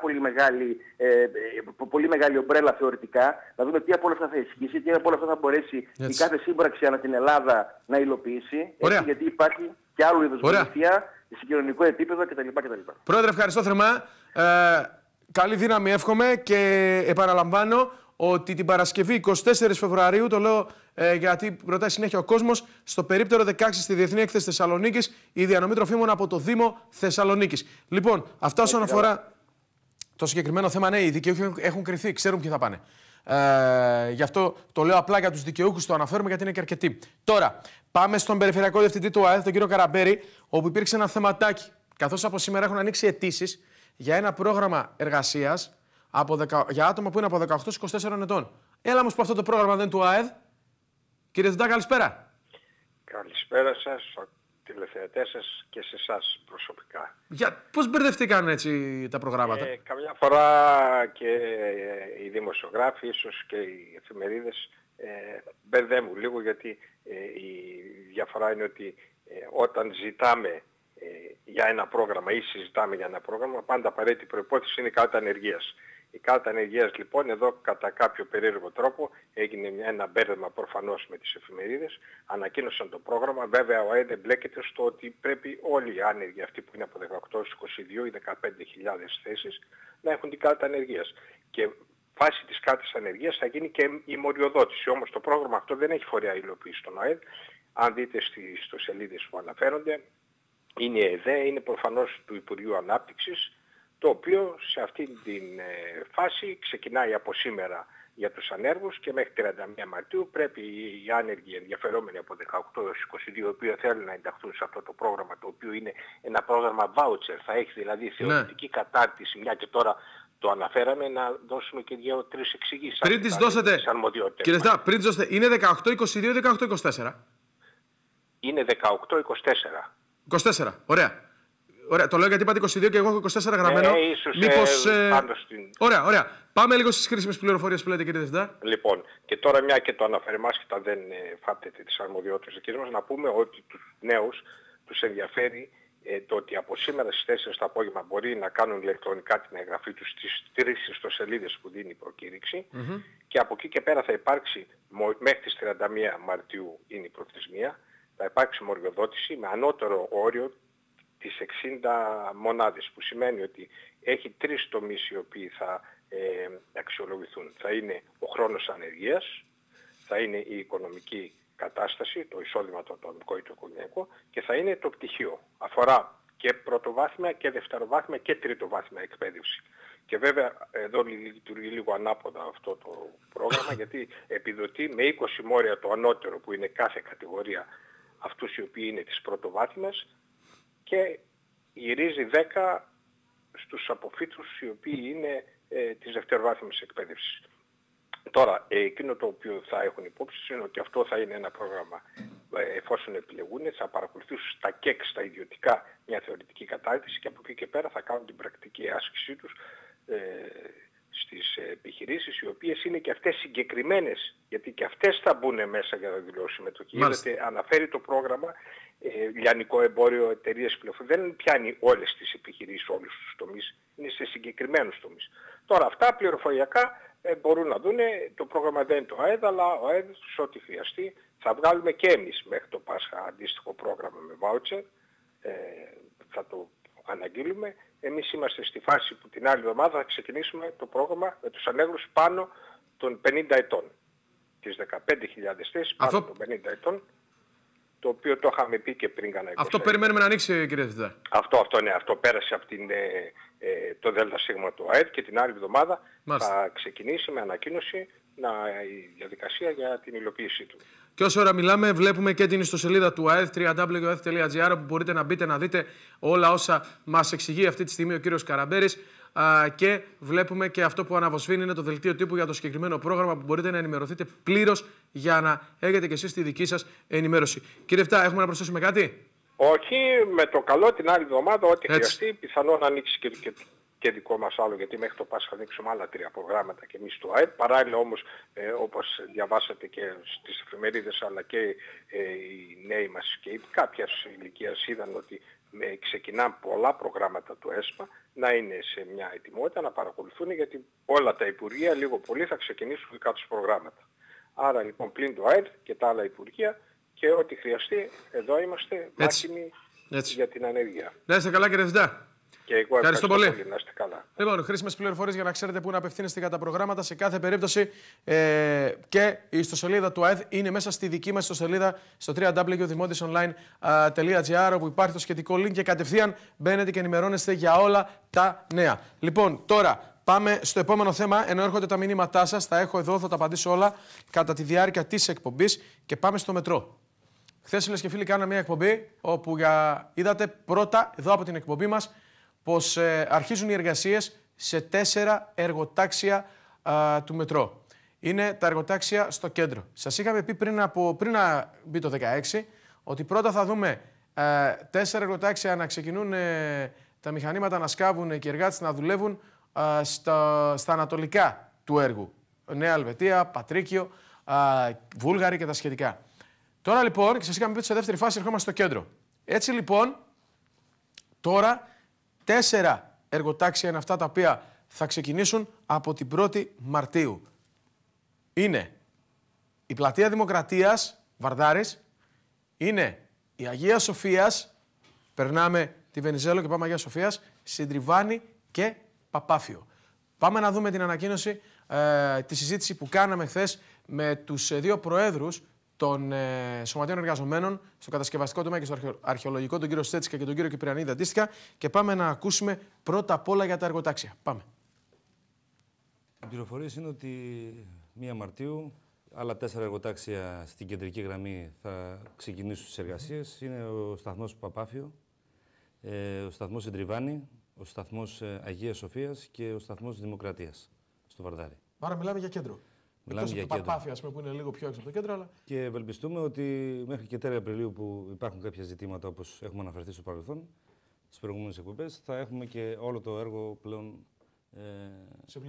πολύ μεγάλη ομπρέλα θεωρητικά. Να δούμε τι από όλα αυτά θα ισχύσει, τι από όλα αυτά θα μπορέσει η κάθε σύμπραξη ανά την Ελλάδα να υλοποιήσει. Έτσι, γιατί υπάρχει και άλλου είδους βοήθεια σε κοινωνικό επίπεδο κτλ. Πρόεδρε, ευχαριστώ θερμά. Καλή δύναμη εύχομαι και επαναλαμβάνω ότι την Παρασκευή 24 Φεβρουαρίου, το λέω γιατί ρωτάει συνέχεια ο κόσμος, στο περίπτερο 16 στη Διεθνή Έκθεση Θεσσαλονίκης, η διανομή τροφίμων από το Δήμο Θεσσαλονίκης. Λοιπόν, αυτά όσον αφορά το συγκεκριμένο θέμα, ναι, οι δικαιούχοι έχουν κριθεί, ξέρουν ποιοι θα πάνε. Γι' αυτό το λέω απλά για τους δικαιούχους, το αναφέρουμε γιατί είναι και αρκετοί. Τώρα, πάμε στον Περιφερειακό Διευθυντή του ΑΕΔ, τον κύριο Καραμπέρη, όπου υπήρξε ένα θεματάκι. Καθώς από σήμερα έχουν ανοίξει αιτήσεις για ένα πρόγραμμα εργασίας για άτομα που είναι από 18-24 ετών. Έλα όμως που αυτό το πρόγραμμα δεν είναι του ΑΕΔ. Κύριε Δουντά, καλησπέρα. Καλησπέρα σας, τηλεθεατές σας και σε εσάς προσωπικά. Πώς μπερδευτήκαν έτσι τα προγράμματα? Καμιά φορά και οι δημοσιογράφοι, ίσως και οι εφημερίδες μπερδεύουν λίγο, γιατί η διαφορά είναι ότι όταν ζητάμε για ένα πρόγραμμα ή συζητάμε για ένα πρόγραμμα, πάντα απαραίτητη προϋπόθεση είναι η κάρτα ανεργίας. Η κάρτα ανεργίας λοιπόν εδώ κατά κάποιο περίεργο τρόπο έγινε ένα μπέρδεμα προφανώς με τις εφημερίδες, ανακοίνωσαν το πρόγραμμα, βέβαια ο ΑΕΔ εμπλέκεται στο ότι πρέπει όλοι οι άνεργοι αυτοί που είναι από 18 έως 22 ή 15.000 θέσεις να έχουν την κάρτα ανεργίας. Και βάσει της κάρτας ανεργίας θα γίνει και η μοριοδότηση. Όμως το πρόγραμμα αυτό δεν έχει φορέα υλοποίηση στον ΑΕΔ. Αν δείτε στις ιστοσελίδες που αναφέρονται, είναι η ΕΔΕ, είναι προφανώς του Υπουργείου Ανάπτυξης, το οποίο σε αυτή τη φάση ξεκινάει από σήμερα για τους ανέργους και μέχρι 31 Μαρτίου πρέπει οι άνεργοι ενδιαφερόμενοι από 18 έως 22 οι οποίοι θέλουν να ενταχθούν σε αυτό το πρόγραμμα, το οποίο είναι ένα πρόγραμμα voucher, θα έχει δηλαδή θεωρητική κατάρτιση, μια και τώρα το αναφέραμε, να δώσουμε και 2-3 εξηγήσεις. Πριν τις δώσετε, κύριε Στά, πριν τις δώσετε, είναι 18-22 ή 18-24? Είναι 18-24. 24, ωραία. Ωραία, το λέω γιατί είπατε 22 και εγώ έχω 24 γραμμένο. Μήπως... Ωραία, ωραία. Πάμε λίγο στις χρήσιμες πληροφορίες που λέτε, κύριε Διευθυντά. Λοιπόν, και τώρα μια και το αναφέρουμε άσχετα δεν φάπτεται τις αρμοδιότητες δικές μας, να πούμε ότι τους νέους τους ενδιαφέρει το ότι από σήμερα στις 4 το απόγευμα μπορεί να κάνουν ηλεκτρονικά την εγγραφή τους στις 3 ιστοσελίδες που δίνει η προκήρυξη και από εκεί και πέρα θα υπάρξει, μέχρι τις 31 Μαρτίου είναι η προθεσμία, θα υπάρξει μοριοδότηση με ανώτερο όριο τις 60 μονάδες, που σημαίνει ότι έχει 3 τομείς οι οποίοι θα αξιολογηθούν. Θα είναι ο χρόνος ανεργίας, θα είναι η οικονομική κατάσταση, το εισόδημα το ατομικό ή το οικογενειακό και θα είναι το πτυχίο. Αφορά και πρωτοβάθμια και δευτεροβάθμια και τριτοβάθμια εκπαίδευση. Και βέβαια εδώ λειτουργεί λίγο ανάποδα αυτό το πρόγραμμα γιατί επιδοτεί με 20 μόρια το ανώτερο που είναι κάθε κατηγορία αυτούς οι οποίοι είναι της πρωτοβάθμιας και γυρίζει 10 στους αποφύτους οι οποίοι είναι της δευτεροβάθμιας εκπαίδευσης. Τώρα, εκείνο το οποίο θα έχουν υπόψη είναι ότι αυτό θα είναι ένα πρόγραμμα, εφόσον επιλεγούν, θα παρακολουθήσουν στα ΚΕΚ, στα ιδιωτικά, μια θεωρητική κατάρτιση και από εκεί και πέρα θα κάνουν την πρακτική άσκησή τους στις επιχειρήσεις, οι οποίες είναι και αυτές συγκεκριμένες, γιατί και αυτές θα μπουν μέσα για να δηλώσουν συμμετοχή. Γιατί αναφέρει το πρόγραμμα, λιανικό εμπόριο, εταιρείες πληροφορίας, δεν πιάνει όλες τις επιχειρήσεις, όλους τους τομείς, είναι σε συγκεκριμένους τομείς. Τώρα αυτά πληροφοριακά μπορούν να δουν, το πρόγραμμα δεν είναι το ΑΕΔ, αλλά ο ΑΕΔ σε ό,τι χρειαστεί θα βγάλουμε και εμείς μέχρι το Πάσχα αντίστοιχο πρόγραμμα με voucher, θα το αναγγείλουμε. Εμείς είμαστε στη φάση που την άλλη εβδομάδα θα ξεκινήσουμε το πρόγραμμα με τους ανέργους πάνω των 50 ετών. Τις 15.000 θέσεις πάνω των 50 ετών, το οποίο το είχαμε πει και πριν κανένα 20. Αυτό περιμένουμε να ανοίξει, κύριε Διευθυντά. Αυτό πέρασε από το ΔΣ του ΑΕΔ και την άλλη εβδομάδα θα ξεκινήσει με ανακοίνωση η διαδικασία για την υλοποίησή του. Και όσο ώρα μιλάμε, βλέπουμε και την ιστοσελίδα του ΑΕΔ, www.aeth.gr, όπου μπορείτε να μπείτε να δείτε όλα όσα μας εξηγεί αυτή τη στιγμή ο κύριος Καραμπέρης. Και βλέπουμε και αυτό που αναβοσβήνει είναι το δελτίο τύπου για το συγκεκριμένο πρόγραμμα που μπορείτε να ενημερωθείτε πλήρως για να έχετε και εσείς τη δική σας ενημέρωση. Κύριε Φτά, έχουμε να προσθέσουμε κάτι? Όχι, με το καλό την άλλη εβδομάδα, ό,τι χρειαστεί, πιθανόν να ανοίξει και δικό μας άλλο, γιατί μέχρι το Πάσχα θα ανοίξουμε άλλα 3 προγράμματα και εμείς του ΑΕΠ. Παράλληλα όμως, όπως διαβάσατε και στις εφημερίδες, αλλά και οι νέοι μας και κάποιας ηλικίας είδαν ότι ξεκινάνε πολλά προγράμματα του ΕΣΠΑ να είναι σε μια ετοιμότητα να παρακολουθούν, γιατί όλα τα Υπουργεία λίγο πολύ θα ξεκινήσουν δικά τους προγράμματα. Άρα λοιπόν πλην του ΑΕΠ και τα άλλα Υπουργεία και ό,τι χρειαστεί, εδώ είμαστε μάχημοι για την ανεργία. Να είστε καλά, κύριε Διευθυντά. Και εγώ ευχαριστώ πολύ. Να είστε καλά. Λοιπόν, χρήσιμες πληροφορίες για να ξέρετε πού να απευθύνεστε για τα προγράμματα. Σε κάθε περίπτωση και η ιστοσελίδα του ΑΕΔ είναι μέσα στη δική μας ιστοσελίδα στο www.dimodisonline.gr, όπου υπάρχει το σχετικό link και κατευθείαν μπαίνετε και ενημερώνεστε για όλα τα νέα. Λοιπόν, τώρα πάμε στο επόμενο θέμα. Ενώ έρχονται τα μηνύματά σας, τα έχω εδώ, θα τα απαντήσω όλα κατά τη διάρκεια της εκπομπής και πάμε στο μετρό. Χθες, φίλες και φίλοι, κάναμε μια εκπομπή όπου είδατε πρώτα εδώ από την εκπομπή μας πως αρχίζουν οι εργασίες σε 4 εργοτάξια του μετρό. Είναι τα εργοτάξια στο κέντρο. Σας είχαμε πει πριν να μπει το 16 ότι πρώτα θα δούμε 4 εργοτάξια να ξεκινούν τα μηχανήματα να σκάβουν και οι εργάτες να δουλεύουν στα ανατολικά του έργου. Νέα Ελβετία, Πατρίκιο, Βούλγαρη και τα σχετικά. Τώρα λοιπόν, και σας είχαμε πει ότι σε δεύτερη φάση ερχόμαστε στο κέντρο. Έτσι λοιπόν, Τώρα 4 εργοτάξια είναι αυτά τα οποία θα ξεκινήσουν από την 1η Μαρτίου. Είναι η Πλατεία Δημοκρατίας, Βαρδάρης, είναι η Αγία Σοφίας, περνάμε τη Βενιζέλο και πάμε Αγία Σοφίας, Συντριβάνη και Παπάφιο. Πάμε να δούμε την ανακοίνωση, τη συζήτηση που κάναμε χθες με τους 2 προέδρους των Σωματείων Εργαζομένων στο κατασκευαστικό τομέα και στο αρχαιολογικό, τον κύριο Στέτσικα και τον κύριο Κυπριανίδη αντίστοιχα, και πάμε να ακούσουμε πρώτα απ' όλα για τα εργοτάξια. Πάμε. Οι πληροφορίες είναι ότι 1 Μαρτίου άλλα 4 εργοτάξια στην κεντρική γραμμή θα ξεκινήσουν τις εργασίες. Είναι ο σταθμός Παπάφιο, ο σταθμός Συντριβάνη, ο σταθμός Αγίας Σοφίας και ο σταθμός Δημοκρατίας στο Βαρδάρι. Άρα μιλάμε για κέντρο. Μιλάμε για κέντρο. Παπάφια, ας πούμε, που είναι λίγο πιο έξω από το κέντρο. Αλλά... Και ευελπιστούμε ότι μέχρι και τέλη Απριλίου, που υπάρχουν κάποια ζητήματα όπως έχουμε αναφερθεί στο παρελθόν, στις προηγούμενες εκπομπές, θα έχουμε και όλο το έργο πλέον σε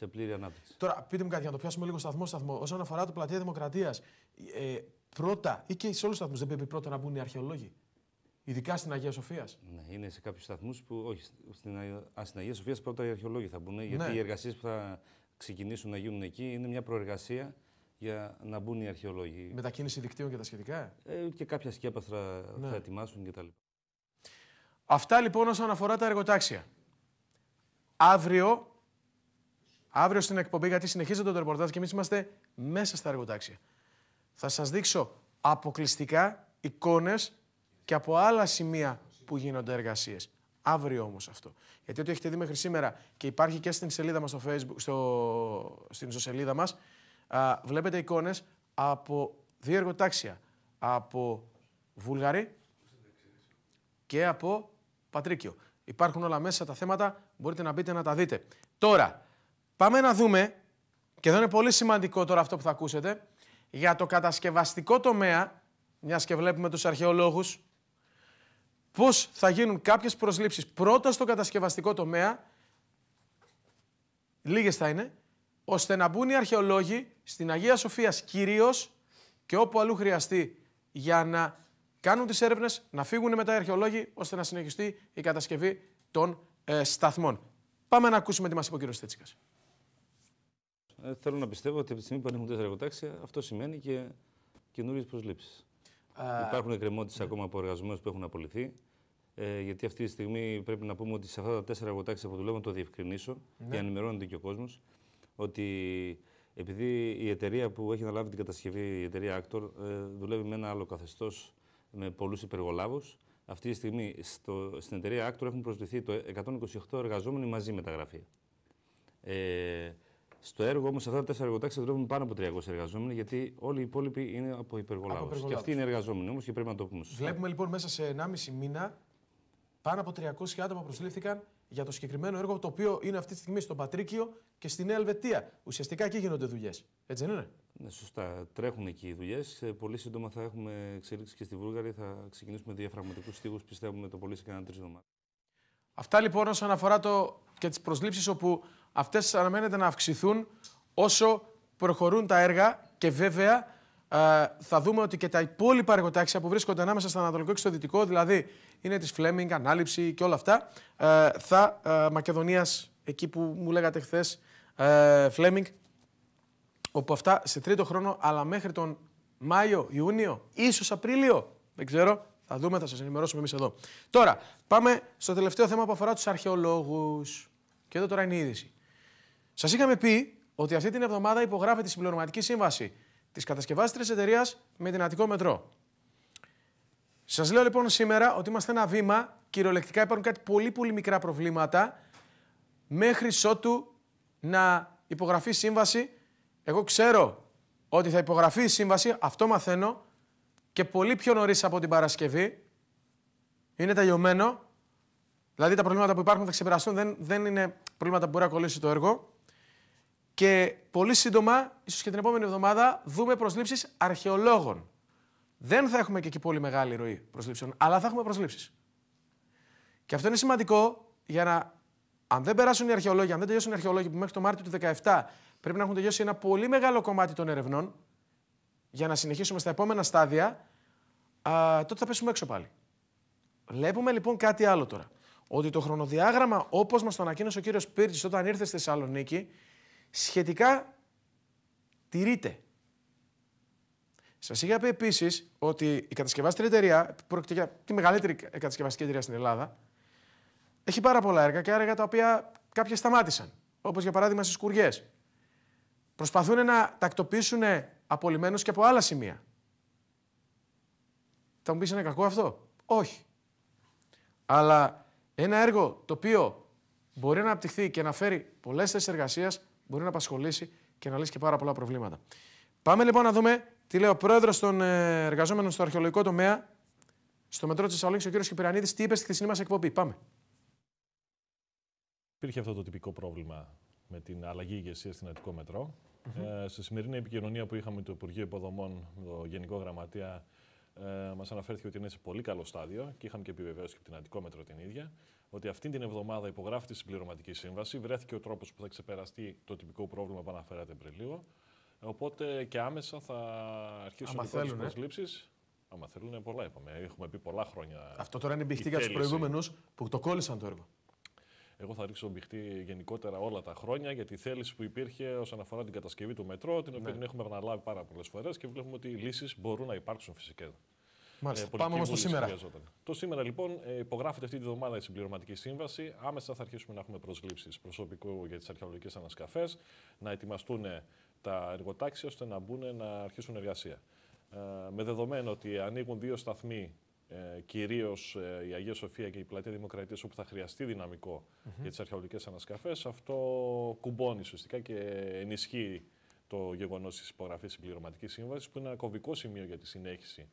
πλήρη ανάπτυξη. Τώρα, πείτε μου κάτι, για να το πιάσουμε λίγο σταθμό. Όσον αφορά το Πλατεία Δημοκρατίας, πρώτα ή και σε όλους τους σταθμούς δεν πρέπει πρώτα να μπουν οι αρχαιολόγοι, ειδικά στην Αγία Σοφίας? Ναι, είναι σε κάποιους σταθμούς που όχι. Στην Αγία Σοφίας πρώτα οι αρχαιολόγοι θα μπουν, γιατί οι εργασίες που θα ξεκινήσουν να γίνουν εκεί είναι μια προεργασία για να μπουν οι αρχαιολόγοι. Μετακίνηση δικτύων και τα σχετικά. Και κάποια σκέπαστρα θα ετοιμάσουν κτλ. Αυτά λοιπόν όσον αφορά τα εργοτάξια. Αύριο στην εκπομπή, γιατί συνεχίζεται το ρεπορτάζ και εμείς είμαστε μέσα στα εργοτάξια, θα σας δείξω αποκλειστικά εικόνες και από άλλα σημεία που γίνονται εργασίες. Αύριο όμως αυτό. Γιατί ό,τι έχετε δει μέχρι σήμερα και υπάρχει και στην σελίδα μας στο Facebook, στην ιστοσελίδα μας, βλέπετε εικόνες από 2 εργοτάξια. Από Βούλγαρη και από Πατρίκιο. Υπάρχουν όλα μέσα τα θέματα, μπορείτε να μπείτε να τα δείτε. Τώρα, πάμε να δούμε, και εδώ είναι πολύ σημαντικό τώρα αυτό που θα ακούσετε, για το κατασκευαστικό τομέα, μιας και βλέπουμε τους αρχαιολόγους, πώς θα γίνουν κάποιες προσλήψεις πρώτα στο κατασκευαστικό τομέα, λίγες θα είναι, ώστε να μπουν οι αρχαιολόγοι στην Αγία Σοφίας κυρίως και όπου αλλού χρειαστεί, για να κάνουν τις έρευνες, να φύγουν μετά οι αρχαιολόγοι, ώστε να συνεχιστεί η κατασκευή των σταθμών. Πάμε να ακούσουμε τι μας είπε ο κύριος Στέτσικας. Θέλω να πιστεύω ότι από τη στιγμή που ανοίγουν 4 εργοτάξια, αυτό σημαίνει και καινούριες προσλήψεις. Υπάρχουν εκκρεμότητες ακόμα από εργαζομένους που έχουν απολυθεί. Γιατί αυτή τη στιγμή πρέπει να πούμε ότι σε αυτά τα 4 εργοτάξια που δουλεύουν, το διευκρινίσω, και ενημερώνεται και ο κόσμος, ότι επειδή η εταιρεία που έχει αναλάβει την κατασκευή, η εταιρεία Actor, δουλεύει με ένα άλλο καθεστώς, με πολλούς υπεργολάβους. Αυτή τη στιγμή στην εταιρεία Actor έχουν προσληφθεί το 128 εργαζόμενοι μαζί με τα γραφεία. Στο έργο όμως, σε αυτά τα 4 εργοτάξια δουλεύουν πάνω από 300 εργαζόμενοι, γιατί όλοι οι υπόλοιποι είναι από υπεργολάβους. Και αυτοί είναι εργαζόμενοι όμως και πρέπει να το πούμε. Βλέπουμε λοιπόν μέσα σε 1,5 μήνα πάνω από 300 άτομα προσλήφθηκαν για το συγκεκριμένο έργο, το οποίο είναι αυτή τη στιγμή στο Πατρίκιο και στη Νέα Ελβετία. Ουσιαστικά εκεί γίνονται δουλειές. Έτσι δεν είναι? Ναι, σωστά. Τρέχουν εκεί οι δουλειές. Πολύ σύντομα θα έχουμε εξελίξει και στη Βούλγαρη. Θα ξεκινήσουμε διαφραγματικούς στίχους, πιστεύουμε, το πολύ σε κανένα 3 εβδομάδες. Αυτά λοιπόν όσον αφορά και τις προσλήψεις, όπου αυτές αναμένεται να αυξηθούν όσο προχωρούν τα έργα, και βέβαια θα δούμε ότι και τα υπόλοιπα εργοτάξια που βρίσκονται ανάμεσα στο Ανατολικό και στο Δυτικό, δηλαδή είναι της Φλέμινγκ, Ανάληψη και όλα αυτά, Μακεδονίας, εκεί που μου λέγατε χθες, Φλέμινγκ, όπου αυτά σε 3ο χρόνο, αλλά μέχρι τον Μάιο, Ιούνιο, ίσως Απρίλιο, δεν ξέρω, θα δούμε, θα σας ενημερώσουμε εμείς εδώ. Τώρα, πάμε στο τελευταίο θέμα που αφορά τους αρχαιολόγους. Και εδώ τώρα είναι η είδηση. Σας είχαμε πει ότι αυτή την εβδομάδα υπογράφεται η συμπληρωματική σύμβαση της κατασκευάστριας εταιρείας με την Αττικό Μετρό. Σας λέω λοιπόν σήμερα ότι είμαστε ένα βήμα, κυριολεκτικά υπάρχουν κάτι πολύ μικρά προβλήματα, μέχρι ότου να υπογραφεί σύμβαση. Εγώ ξέρω ότι θα υπογραφεί η σύμβαση, αυτό μαθαίνω, και πολύ πιο νωρίς από την Παρασκευή. Είναι τελειωμένο. Δηλαδή τα προβλήματα που υπάρχουν θα ξεπεραστούν, δεν είναι προβλήματα που μπορεί να κολλήσει το έργο. Και πολύ σύντομα, ίσως και την επόμενη εβδομάδα, δούμε προσλήψεις αρχαιολόγων. Δεν θα έχουμε και εκεί πολύ μεγάλη ροή προσλήψεων, αλλά θα έχουμε προσλήψεις. Και αυτό είναι σημαντικό για να, αν δεν περάσουν οι αρχαιολόγοι, αν δεν τελειώσουν οι αρχαιολόγοι που μέχρι το Μάρτιο του 2017 πρέπει να έχουν τελειώσει ένα πολύ μεγάλο κομμάτι των ερευνών, για να συνεχίσουμε στα επόμενα στάδια, τότε θα πέσουμε έξω πάλι. Βλέπουμε λοιπόν κάτι άλλο τώρα. Ότι το χρονοδιάγραμμα, όπως μας το ανακοίνωσε ο κύριος Πύρτης όταν ήρθε στη Θεσσαλονίκη, σχετικά τηρείται. Σας είχα πει επίσης ότι η κατασκευάστρια εταιρεία, πρόκειται για τη μεγαλύτερη κατασκευαστική εταιρεία στην Ελλάδα, έχει πάρα πολλά έργα και έργα τα οποία κάποια σταμάτησαν. Όπως για παράδειγμα στις Σκουριές. Προσπαθούν να τακτοποιήσουν απολυμμένους και από άλλα σημεία. Θα μου πεις είναι κακό αυτό? Όχι. Αλλά ένα έργο το οποίο μπορεί να αναπτυχθεί και να φέρει πολλές θέσεις εργασίας, μπορεί να απασχολήσει και να λύσει και πάρα πολλά προβλήματα. Πάμε λοιπόν να δούμε τι λέει ο πρόεδρος των εργαζόμενων στο αρχαιολογικό τομέα, στο μετρό της Θεσσαλονίκης, ο κύριος Κυπριανίδης, τι είπε στη χθεσινή μας εκπομπή. Πάμε. Υπήρχε αυτό το τυπικό πρόβλημα με την αλλαγή ηγεσία στην Αττικό Μετρό. Στη σημερινή επικοινωνία που είχαμε με το Υπουργείο Υποδομών, το Γενικό Γραμματέα, μας αναφέρθηκε ότι είναι σε πολύ καλό στάδιο και είχαμε και επιβεβαίωση και από την Αττικό Μέτρο την ίδια, ότι αυτή την εβδομάδα υπογράφει τη συμπληρωματική σύμβαση. Βρέθηκε ο τρόπος που θα ξεπεραστεί το τυπικό πρόβλημα που αναφέρατε πριν λίγο. Οπότε και άμεσα θα αρχίσουν οι πρώτες προσλήψεις. Άμα θέλουν, πολλά είπαμε. Έχουμε πει πολλά χρόνια. Αυτό τώρα είναι μπηχτή για τους προηγούμενους που το κόλλησαν το έργο. Εγώ θα ρίξω μπηχτή γενικότερα όλα τα χρόνια για τη θέληση που υπήρχε όσον αφορά την κατασκευή του μετρό, την οποία την έχουμε αναλάβει πάρα πολλές φορές και βλέπουμε ότι οι λύσεις μπορούν να υπάρξουν φυσικά. Μάλιστα. Πάμε όμως στο σήμερα. Το σήμερα λοιπόν υπογράφεται αυτή τη βδομάδα η συμπληρωματική σύμβαση. Άμεσα θα αρχίσουμε να έχουμε προσλήψεις προσωπικού για τις αρχαιολογικές ανασκαφές, να ετοιμαστούν τα εργοτάξια ώστε να μπουν να αρχίσουν εργασία. Με δεδομένο ότι ανοίγουν 2 σταθμοί, κυρίως η Αγία Σοφία και η Πλατεία Δημοκρατίας, όπου θα χρειαστεί δυναμικό για τις αρχαιολογικές ανασκαφές, αυτό κουμπώνει ουσιαστικά και ενισχύει το γεγονός της υπογραφής συμπληρωματικής σύμβασης, που είναι ένα κομβικό σημείο για τη συνέχιση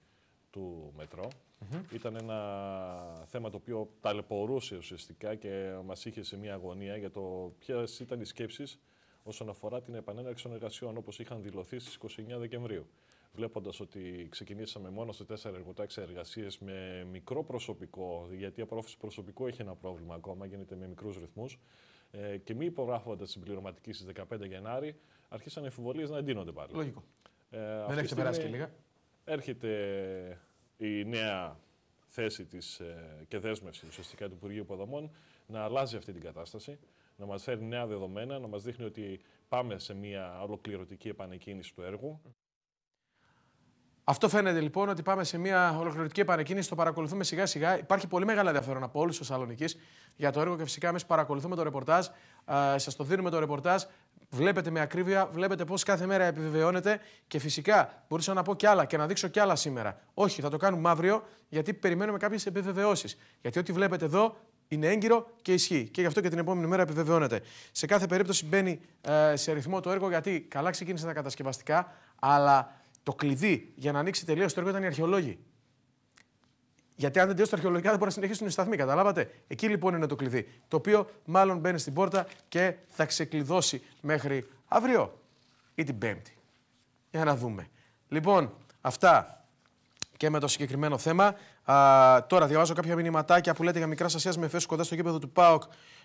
του μετρό. Ήταν ένα θέμα το οποίο ταλαιπωρούσε ουσιαστικά και μας είχε σε μια αγωνία για το ποιες ήταν οι σκέψεις όσον αφορά την επανέναρξη των εργασιών, όπως είχαν δηλωθεί στις 29 Δεκεμβρίου. Βλέποντας ότι ξεκινήσαμε μόνο σε 4 εργοτάξια εργασίες με μικρό προσωπικό, γιατί η απορρόφηση προσωπικού έχει ένα πρόβλημα ακόμα, γίνεται με μικρούς ρυθμούς, και μη υπογράφοντας συμπληρωματική στις 15 Γενάρη, άρχισαν οι αμφιβολίες να εντείνονται πάλι. Λογικό. Δεν έχει ξεπεράσει και λίγα. Έρχεται η νέα θέση της και δέσμευση ουσιαστικά του Υπουργείου Υποδομών να αλλάζει αυτή την κατάσταση, να μας φέρει νέα δεδομένα, να μας δείχνει ότι πάμε σε μια ολοκληρωτική επανεκκίνηση του έργου. Αυτό φαίνεται λοιπόν, ότι πάμε σε μια ολοκληρωτική επανεκκίνηση. Το παρακολουθούμε σιγά σιγά. Υπάρχει πολύ μεγάλο ενδιαφέρον από όλους τους Θεσσαλονικείς για το έργο και φυσικά εμείς παρακολουθούμε το ρεπορτάζ. Σας το δίνουμε το ρεπορτάζ. Βλέπετε με ακρίβεια, βλέπετε πώς κάθε μέρα επιβεβαιώνεται και φυσικά μπορούσα να πω κι άλλα και να δείξω κι άλλα σήμερα. Όχι, θα το κάνουμε αύριο, γιατί περιμένουμε κάποιες επιβεβαιώσεις. Γιατί ό,τι βλέπετε εδώ είναι έγκυρο και ισχύει. Και γι' αυτό και την επόμενη μέρα επιβεβαιώνεται. Σε κάθε περίπτωση μπαίνει σε ρυθμό το έργο, γιατί καλά ξεκίνησε τα κατασκευαστικά, αλλά το κλειδί για να ανοίξει τελείως το έργο ήταν οι αρχαιολόγοι. Γιατί αν δεν τελειώσει τα αρχαιολογικά δεν μπορεί να συνεχίσουν οι σταθμοί, καταλάβατε. Εκεί λοιπόν είναι το κλειδί. Το οποίο μάλλον μπαίνει στην πόρτα και θα ξεκλειδώσει μέχρι αύριο ή την Πέμπτη. Για να δούμε. Λοιπόν, αυτά και με το συγκεκριμένο θέμα. Τώρα διαβάζω κάποια μηνυματάκια που λέτε για Μικράς Ασίας με Εφέσου κοντά στο γήπεδο του ΠΑΟΚ.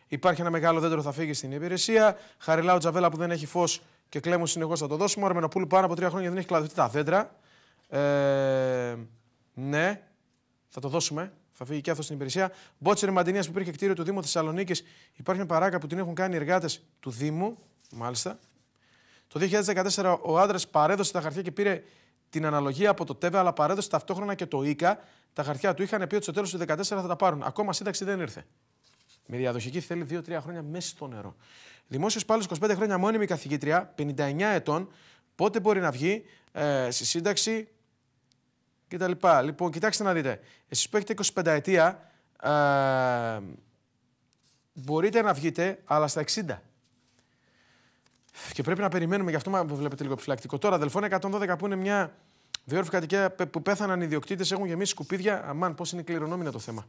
Υπάρχει ένα μεγάλο δέντρο, θα φύγει στην υπηρεσία. Χαριλάου Τζαβέλα που δεν έχει φως και κλέμουν συνεχώς, θα το δώσουμε. Ο Αρμενοπούλου πάνω από 3 χρόνια δεν έχει κλαδευτεί τα δέντρα. Ναι, θα το δώσουμε. Θα φύγει και αυτό στην υπηρεσία. Μπότσερ Μαντινίας που υπήρχε κτίριο του Δήμου Θεσσαλονίκης. Υπάρχει μια παράκα που την έχουν κάνει εργάτες του Δήμου. Μάλιστα. Το 2014 ο άντρας παρέδωσε τα χαρτιά και πήρε την αναλογία από το ΤΕΒΕ, αλλά παρέδωσε ταυτόχρονα και το ΙΚΑ. Τα χαρτιά του είχαν πει ότι στο τέλος του 2014 θα τα πάρουν. Ακόμα σύνταξη δεν ήρθε. Με διαδοχική θέλει 2-3 χρόνια μέσα στο νερό. Δημόσιος υπάλληλος 25 χρόνια μόνιμη καθηγήτρια, 59 ετών. Πότε μπορεί να βγει στη σύνταξη κτλ. Λοιπόν, κοιτάξτε να δείτε. Εσείς που έχετε 25 ετία, μπορείτε να βγείτε, αλλά στα 60. Και πρέπει να περιμένουμε, γι' αυτό βλέπετε λίγο επιφυλακτικό. Τώρα, Δελφών 112 που είναι μια διόρροφη κατοικία που πέθαναν οι ιδιοκτήτες, έχουν γεμίσει σκουπίδια. Αμάν, πώς είναι κληρονόμινο το θέμα.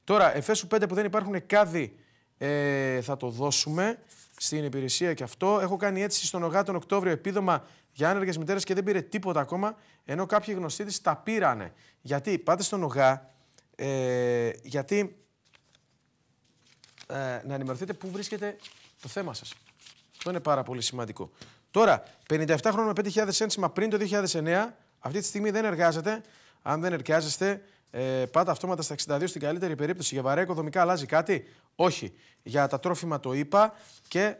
Τώρα, Εφέσου 5 που δεν υπάρχουν κάδοι, θα το δώσουμε στην υπηρεσία και αυτό. Έχω κάνει αίτηση στον ΟΓΑ τον Οκτώβριο επίδομα για άνεργες μητέρες και δεν πήρε τίποτα ακόμα, ενώ κάποιοι γνωστοί της τα πήρανε. Γιατί, πάτε στον ΟΓΑ, γιατί να ενημερωθείτε πού βρίσκεται το θέμα σας. Αυτό είναι πάρα πολύ σημαντικό. Τώρα, 57 χρόνια με 5.000 ένσημα πριν το 2009, αυτή τη στιγμή δεν εργάζεται. Αν δεν εργάζεστε, Πάτα αυτόματα στα 62 στην καλύτερη περίπτωση. Για βαρέα οικοδομικά αλλάζει κάτι? Όχι. Για τα τρόφιμα το είπα και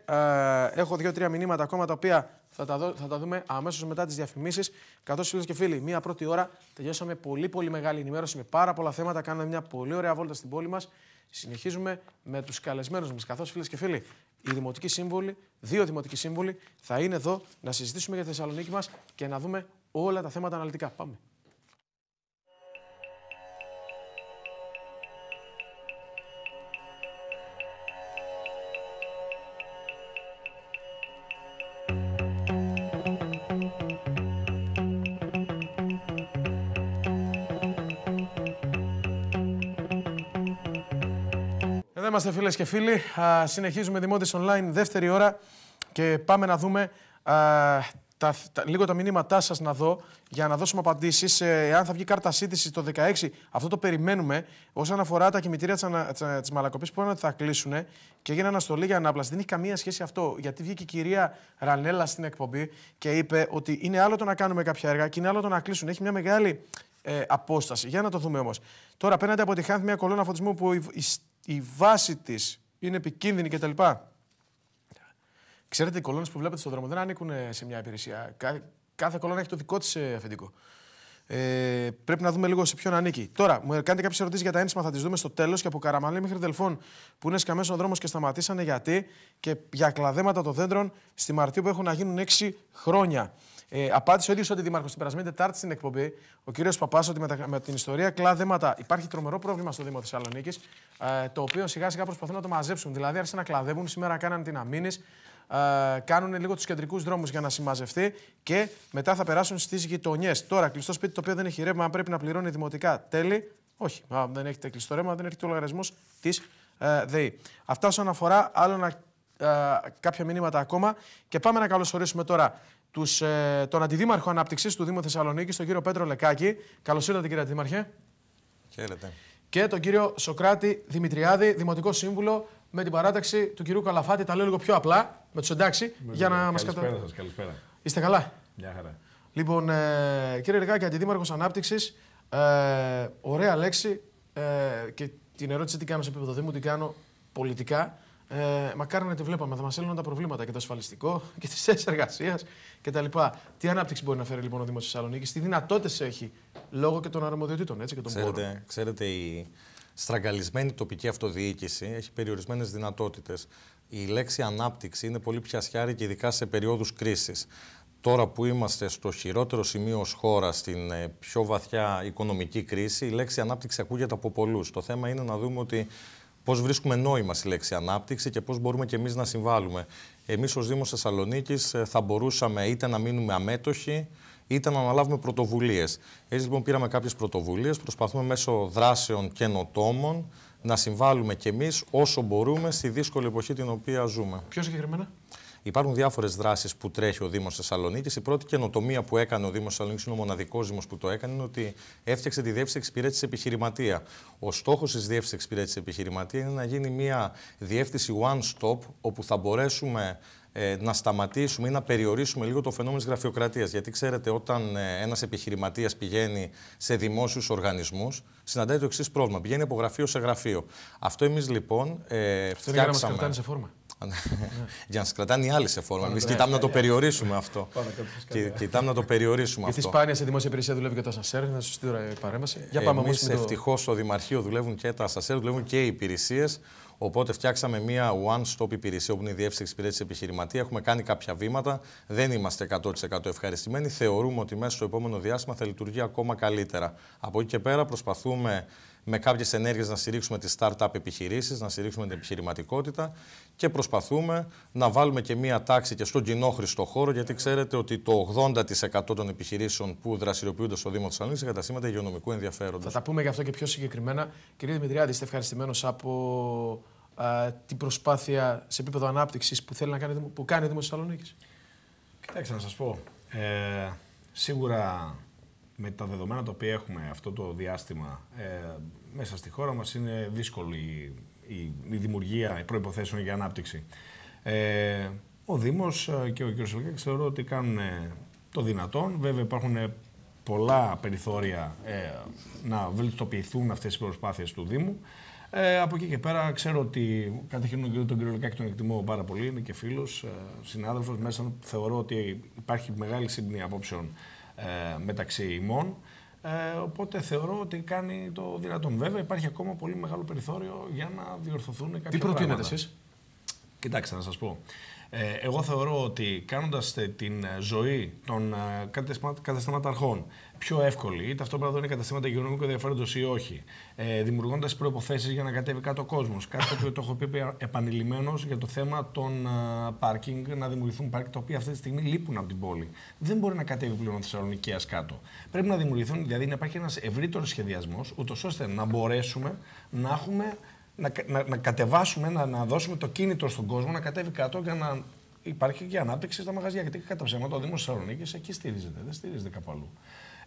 έχω 2-3 μηνύματα ακόμα τα οποία θα τα δούμε αμέσως μετά τις διαφημίσεις. Καθώς, φίλες και φίλοι, μία πρώτη ώρα τελειώσαμε πολύ μεγάλη ενημέρωση με πάρα πολλά θέματα. Κάναμε μια πολύ ωραία βόλτα στην πόλη μας. Συνεχίζουμε με τους καλεσμένους μας. Καθώς, φίλες και φίλοι, οι δημοτικοί σύμβουλοι, 2 δημοτικοί σύμβουλοι, θα είναι εδώ να συζητήσουμε για τη Θεσσαλονίκη μας και να δούμε όλα τα θέματα αναλυτικά. Πάμε. Εδώ είμαστε, φίλες και φίλοι. Συνεχίζουμε Δημότης Online, δεύτερη ώρα και πάμε να δούμε λίγο τα μηνύματά σας να δω για να δώσουμε απαντήσεις. Εάν θα βγει κάρτα σύντησης το 16, αυτό το περιμένουμε. Όσον αφορά τα κημητήρια της Μαλακοπής που είπαν ότι θα κλείσουν και έγινε αναστολή για ανάπλαση, δεν έχει καμία σχέση αυτό. Γιατί βγήκε η κυρία Ρανέλα στην εκπομπή και είπε ότι είναι άλλο το να κάνουμε κάποια έργα και είναι άλλο το να κλείσουν. Έχει μια μεγάλη απόσταση. Για να το δούμε όμως. Τώρα, απέναντι από τη Χάνθ, μια κολόνα φωτισμού που η βάση της είναι επικίνδυνη κτλ. Ξέρετε, οι κολόνες που βλέπετε στον δρόμο δεν ανήκουν σε μια υπηρεσία. Κάθε κολόνα έχει το δικό της αφεντικό. Πρέπει να δούμε λίγο σε ποιον ανήκει. Τώρα, μου κάνετε κάποιες ερωτήσεις για τα ένσημα, θα τις δούμε στο τέλος. Και από Καραμαλή μέχρι Δελφών που είναι σκαμμένος ο δρόμος και σταματήσανε γιατί. Και για κλαδέματα των δέντρων στη Μαρτίου που έχουν να γίνουν 6 χρόνια. Απάντησε ο ίδιος ο Αντιδήμαρχος την περασμένη Τετάρτη στην εκπομπή, ο κύριος Παπάς, ότι με την ιστορία κλαδέματα υπάρχει τρομερό πρόβλημα στο Δήμο Θεσσαλονίκης, το οποίο σιγά σιγά προσπαθούν να το μαζέψουν. Δηλαδή, άρχισαν να κλαδεύουν, σήμερα κάνανε την Αμήνης, κάνουν λίγο τους κεντρικούς δρόμους για να συμμαζευτεί και μετά θα περάσουν στις γειτονιές. Τώρα, κλειστό σπίτι το οποίο δεν έχει ρεύμα, αν πρέπει να πληρώνει δημοτικά τέλη, όχι. Δεν έχετε κλειστό ρεύμα, δεν έχετε ο λογαριασμός της ΔΕΗ. Αυτά όσον αφορά κάποια μηνύματα ακόμα. Και πάμε να καλωσορίσουμε τώρα τον Αντιδήμαρχο Ανάπτυξης του Δήμου Θεσσαλονίκης, τον κύριο Πέτρο Λεκάκη. Καλώς ήρθατε, κύριε Αντιδήμαρχε. Χαίρετε. Και τον κύριο Σοκράτη Δημητριάδη, Δημοτικό Σύμβουλο με την παράταξη του κυρίου Καλαφάτη. Τα λέω λίγο πιο απλά, με τους εντάξει, για να μας Καλησπέρα σας, καλησπέρα. Είστε καλά? Μια χαρά. Λοιπόν, κύριε Λεκάκη, Αντιδήμαρχος Ανάπτυξης, ωραία λέξη και την ερώτηση τι κάνω σε επίπεδο Δήμου, την κάνω πολιτικά. Μακάρι να τη βλέπαμε, θα μας έλυναν τα προβλήματα και το ασφαλιστικό και τις θέσεις εργασίας κτλ. Τι ανάπτυξη μπορεί να φέρει λοιπόν ο Δήμος Θεσσαλονίκης, τι δυνατότητες έχει λόγω και των αρμοδιοτήτων, έτσι, και των πόρων. Ξέρετε, η στραγγαλισμένη τοπική αυτοδιοίκηση έχει περιορισμένες δυνατότητες. Η λέξη ανάπτυξη είναι πολύ πιασιάρικη, ειδικά σε περίοδους κρίσης. Τώρα που είμαστε στο χειρότερο σημείο ως χώρα, στην πιο βαθιά οικονομική κρίση, η λέξη ανάπτυξη ακούγεται από πολλούς. Το θέμα είναι να δούμε ότι πώς βρίσκουμε νόημα στη λέξη ανάπτυξη και πώς μπορούμε και εμείς να συμβάλλουμε. Εμείς ως Δήμος Θεσσαλονίκης θα μπορούσαμε είτε να μείνουμε αμέτωχοι, είτε να αναλάβουμε πρωτοβουλίες. Έτσι λοιπόν πήραμε κάποιες πρωτοβουλίες, προσπαθούμε μέσω δράσεων καινοτόμων να συμβάλλουμε κι εμείς όσο μπορούμε στη δύσκολη εποχή την οποία ζούμε. Πιο συγκεκριμένα? Υπάρχουν διάφορες δράσεις που τρέχει ο Δήμος Θεσσαλονίκης. Η πρώτη καινοτομία που έκανε ο Δήμος Θεσσαλονίκης, είναι ο μοναδικός Δήμος που το έκανε, είναι ότι έφτιαξε τη διεύθυνση εξυπηρέτησης επιχειρηματία. Ο στόχος της διεύθυνσης εξυπηρέτησης επιχειρηματία είναι να γίνει μια διεύθυνση one-stop, όπου θα μπορέσουμε να σταματήσουμε ή να περιορίσουμε λίγο το φαινόμενο της γραφειοκρατίας. Γιατί ξέρετε, όταν ένας επιχειρηματίας πηγαίνει σε δημόσιους οργανισμούς, συναντάει το εξής πρόβλημα. Πηγαίνει από γραφείο σε γραφείο. Αυτό εμείς λοιπόν φτιάξαμε. Για να μας κρατάνε σε φόρμα. Για να σας κρατάνε οι άλλοι σε φόρμα. Εμείς κοιτάμε να το περιορίσουμε αυτό. Κοιτάμε να το περιορίσουμε αυτό. Γιατί σπάνια σε δημόσια υπηρεσία δουλεύει και το ασανσέρ, είναι σωστή τώρα η παρέμβαση. Εμείς ευτυχώς στο Δημαρχείο δουλεύουν και τα ασανσέρ, δουλεύουν και οι υπηρεσίες. Οπότε φτιάξαμε μια one-stop υπηρεσία, όπου είναι η διεύθυνση εξυπηρέτησης επιχειρηματία. Έχουμε κάνει κάποια βήματα. Δεν είμαστε 100% ευχαριστημένοι. Θεωρούμε ότι μέσα στο επόμενο διάστημα θα λειτουργεί ακόμα καλύτερα. Από εκεί και πέρα προσπαθούμε με κάποιες ενέργειες να στηρίξουμε τις start-up επιχειρήσεις, να στηρίξουμε την επιχειρηματικότητα και προσπαθούμε να βάλουμε και μία τάξη και στον κοινόχρηστο χώρο, γιατί ξέρετε ότι το 80% των επιχειρήσεων που δραστηριοποιούνται στο Δήμο Θεσσαλονίκης είναι καταστήματα υγειονομικού ενδιαφέροντος. Θα τα πούμε γι' αυτό και πιο συγκεκριμένα. Κύριε Δημητριάδη, είστε ευχαριστημένος από την προσπάθεια σε επίπεδο ανάπτυξης που κάνει ο Δήμος Θεσσαλονίκης? Κοιτάξτε, να σας πω. Σίγουρα με τα δεδομένα τα οποία έχουμε αυτό το διάστημα μέσα στη χώρα μας είναι δύσκολη η δημιουργία προϋποθέσεων για ανάπτυξη. Ο Δήμος και ο κ. Λεκάκης θεωρώ ότι κάνουν το δυνατόν. Βέβαια υπάρχουν πολλά περιθώρια να βελτιστοποιηθούν αυτές οι προσπάθειες του Δήμου. Από εκεί και πέρα ξέρω ότι καταρχήν τον κύριο Λεκάκη τον εκτιμώ πάρα πολύ, είναι και φίλος, συνάδελφος. Μέσα θεωρώ ότι υπάρχει μεγάλη σύμπνοια απόψεων μεταξύ ημών. Οπότε θεωρώ ότι κάνει το δυνατόν. Βέβαια υπάρχει ακόμα πολύ μεγάλο περιθώριο για να διορθωθούν κάποια πράγματα. Τι προτείνετε εσείς? Κοιτάξτε, να σας πω. Εγώ θεωρώ ότι κάνοντας την ζωή των καταστηματαρχών πιο εύκολη, είτε αυτό πρέπει να είναι καταστήματα υγειονομικού ενδιαφέροντος ή όχι, δημιουργώντας προϋποθέσεις για να κατέβει κάτω ο κόσμος. Κάτι το οποίο το έχω πει επανειλημμένως για το θέμα των πάρκινγκ, να δημιουργηθούν πάρκινγκ τα οποία αυτή τη στιγμή λείπουν από την πόλη. Δεν μπορεί να κατέβει πλέον ο Θεσσαλονικίας κάτω. Πρέπει να δημιουργηθούν, δηλαδή να υπάρχει ένας ευρύτερος σχεδιασμός, ούτως ώστε να μπορέσουμε να έχουμε. Να κατεβάσουμε, να δώσουμε το κίνητρο στον κόσμο να κατέβει κάτω για να υπάρχει και ανάπτυξη στα μαγαζιά. Γιατί κατά ψέματα ο Δήμος Θεσσαλονίκης εκεί στηρίζεται, δεν στηρίζεται κάπου αλλού.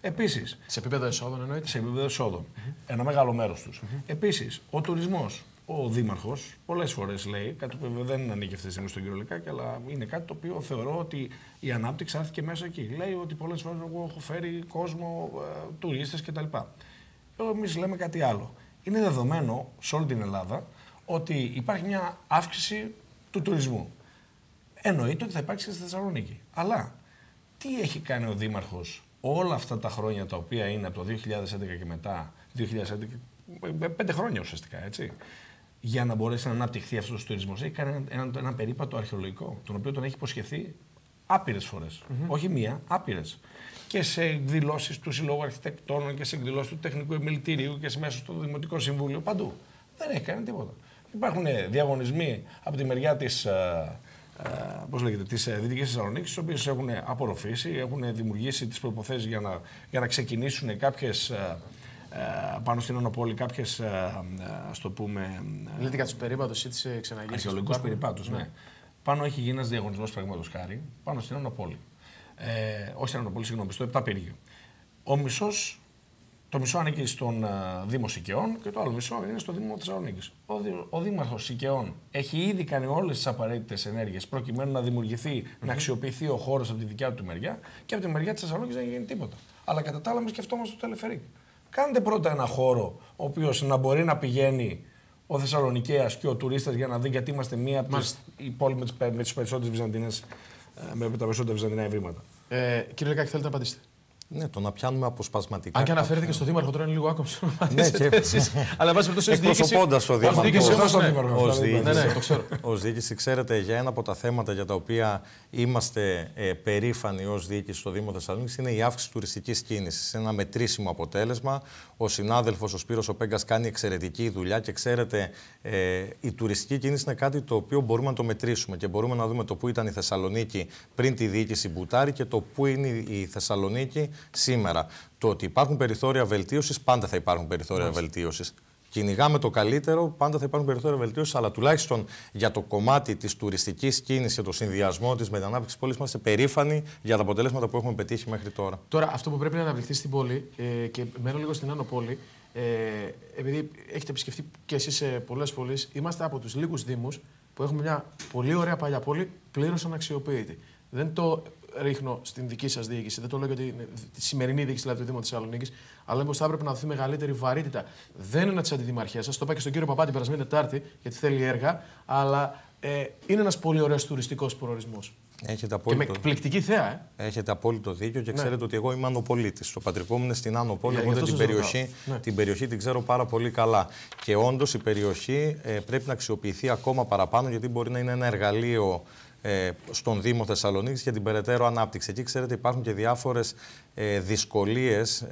Επίσης. Σε επίπεδο εσόδων εννοείται. Σε επίπεδο εσόδων. Ένα μεγάλο μέρος τους. Επίσης, ο τουρισμός. Ο Δήμαρχος πολλές φορές λέει, κάτι που δεν ανήκει αυτή τη στιγμή στον κύριο Λεκάκη, αλλά είναι κάτι το οποίο θεωρώ ότι η ανάπτυξη έρχεται και μέσα εκεί. Λέει ότι πολλές φορές εγώ έχω φέρει κόσμο, τουρίστες κτλ. Εμείς λέμε κάτι άλλο. Είναι δεδομένο σε όλη την Ελλάδα ότι υπάρχει μια αύξηση του τουρισμού. Εννοείται ότι θα υπάρξει και στη Θεσσαλονίκη. Αλλά τι έχει κάνει ο Δήμαρχος όλα αυτά τα χρόνια τα οποία είναι από το 2011 και μετά, 5 χρόνια ουσιαστικά, έτσι, για να μπορέσει να αναπτυχθεί αυτός ο τουρισμός? Έχει κάνει ένα περίπατο αρχαιολογικό, τον οποίο τον έχει υποσχεθεί άπειρες φορές. Όχι μία, άπειρες. Και σε εκδηλώσεις του Συλλόγου Αρχιτεκτόνων και σε εκδηλώσεις του Τεχνικού Επιμελητηρίου και μέσα στο Δημοτικό Συμβούλιο, παντού. Δεν έχει κάνει τίποτα. Υπάρχουν διαγωνισμοί από τη μεριά της Δυτικής Θεσσαλονίκης, τις οποίες έχουν απορροφήσει, έχουν δημιουργήσει τις προϋποθέσεις για να ξεκινήσουν κάποιες, πάνω στην Ανοπόλη, κάποιες, ας το πούμε. Λέτε για τους περίπατους ή τις ξεναγήσεις. Αρχαιολογικούς περιπάτους, ναι. Πάνω έχει γίνει ένας διαγωνισμός, παραδείγματος χάρη, πάνω στην Ανοπόλη. Όχι στην Ανοπόλη, συγγνώμη, στο Επταπύργιο. Το μισό ανήκει στον Δήμο Σικαιών και το άλλο μισό είναι στο Δήμο Θεσσαλονίκης. Ο Δήμαρχος Σικαιών έχει ήδη κάνει όλες τις απαραίτητες ενέργειες προκειμένου να δημιουργηθεί, να αξιοποιηθεί ο χώρος από τη δικιά του μεριά, και από τη μεριά της Θεσσαλονίκης δεν γίνει τίποτα. Αλλά κατά τα άλλα, μην σκεφτόμαστε το τελεφερίκ. Κάντε πρώτα ένα χώρο ο οποίος να μπορεί να πηγαίνει ο Θεσσαλονικέας και ο τουρίστας για να δει, γιατί είμαστε μία από τις πόλεις με τις περισσότερες βυζαντινές, με τα περισσότερα βυζαντινά ευρήματα. Κύριε Λεκάκη, θέλετε να απαντήσετε? Ναι, το να πιάνουμε αποσπασματικά. Αν και αναφέρεται και στο Δήμαρχο, τώρα είναι λίγο άκομψο. Ναι, και αλλά βάση περιπτώσει εκπροσωπώντας το Δήμαρχο. Ως διοίκηση, ξέρετε, για ένα από τα θέματα για τα οποία είμαστε περήφανοι ως διοίκηση στο Δήμο Θεσσαλονίκης είναι η αύξηση τουριστικής κίνησης. Ένα μετρήσιμο αποτέλεσμα. Ο συνάδελφος ο Σπύρος ο Πέγκας κάνει εξαιρετική δουλειά και ξέρετε, η τουριστική κίνηση είναι κάτι το οποίο μπορούμε να το μετρήσουμε και μπορούμε να δούμε το που ήταν η Θεσσαλονίκη πριν τη διοίκηση Μπουτάρη και το που είναι η Θεσσαλονίκη σήμερα. Το ότι υπάρχουν περιθώρια βελτίωσης, πάντα θα υπάρχουν περιθώρια βελτίωσης. Κυνηγάμε το καλύτερο, πάντα θα υπάρχουν περιθώρια βελτίωσης, αλλά τουλάχιστον για το κομμάτι της τουριστικής κίνησης και το συνδυασμό της με την ανάπτυξη της πόλης, είμαστε περήφανοι για τα αποτελέσματα που έχουμε πετύχει μέχρι τώρα. Τώρα, αυτό που πρέπει να αναπτυχθεί στην πόλη, και μένω λίγο στην Άνω Πόλη, επειδή έχετε επισκεφτεί και εσείς σε πολλές πόλεις, είμαστε από τους λίγους δήμους που έχουμε μια πολύ ωραία παλιά πόλη πλήρως αναξιοποιητή. Δεν το ρίχνω στην δική σας διοίκηση, δεν το λέω γιατί είναι τη σημερινή διοίκηση δηλαδή, του Δήμου Θεσσαλονίκης, αλλά μήπως θα έπρεπε να δοθεί μεγαλύτερη βαρύτητα. Δεν είναι της αντιδημαρχίας σας, το είπα και στον κύριο Παπά την περασμένη Τετάρτη, γιατί θέλει έργα, αλλά είναι ένας πολύ ωραίος τουριστικός προορισμός. Έχετε και με εκπληκτική θέα. Έχετε απόλυτο δίκιο και ξέρετε ότι εγώ είμαι Ανοπολίτης. Το πατρικό μου είναι στην Άνω Πόλη, οπότε την περιοχή την ξέρω πάρα πολύ καλά. Και όντως η περιοχή πρέπει να αξιοποιηθεί ακόμα παραπάνω, γιατί μπορεί να είναι ένα εργαλείο στον Δήμο Θεσσαλονίκης για την περαιτέρω ανάπτυξη. Εκεί, ξέρετε, υπάρχουν και διάφορες δυσκολίες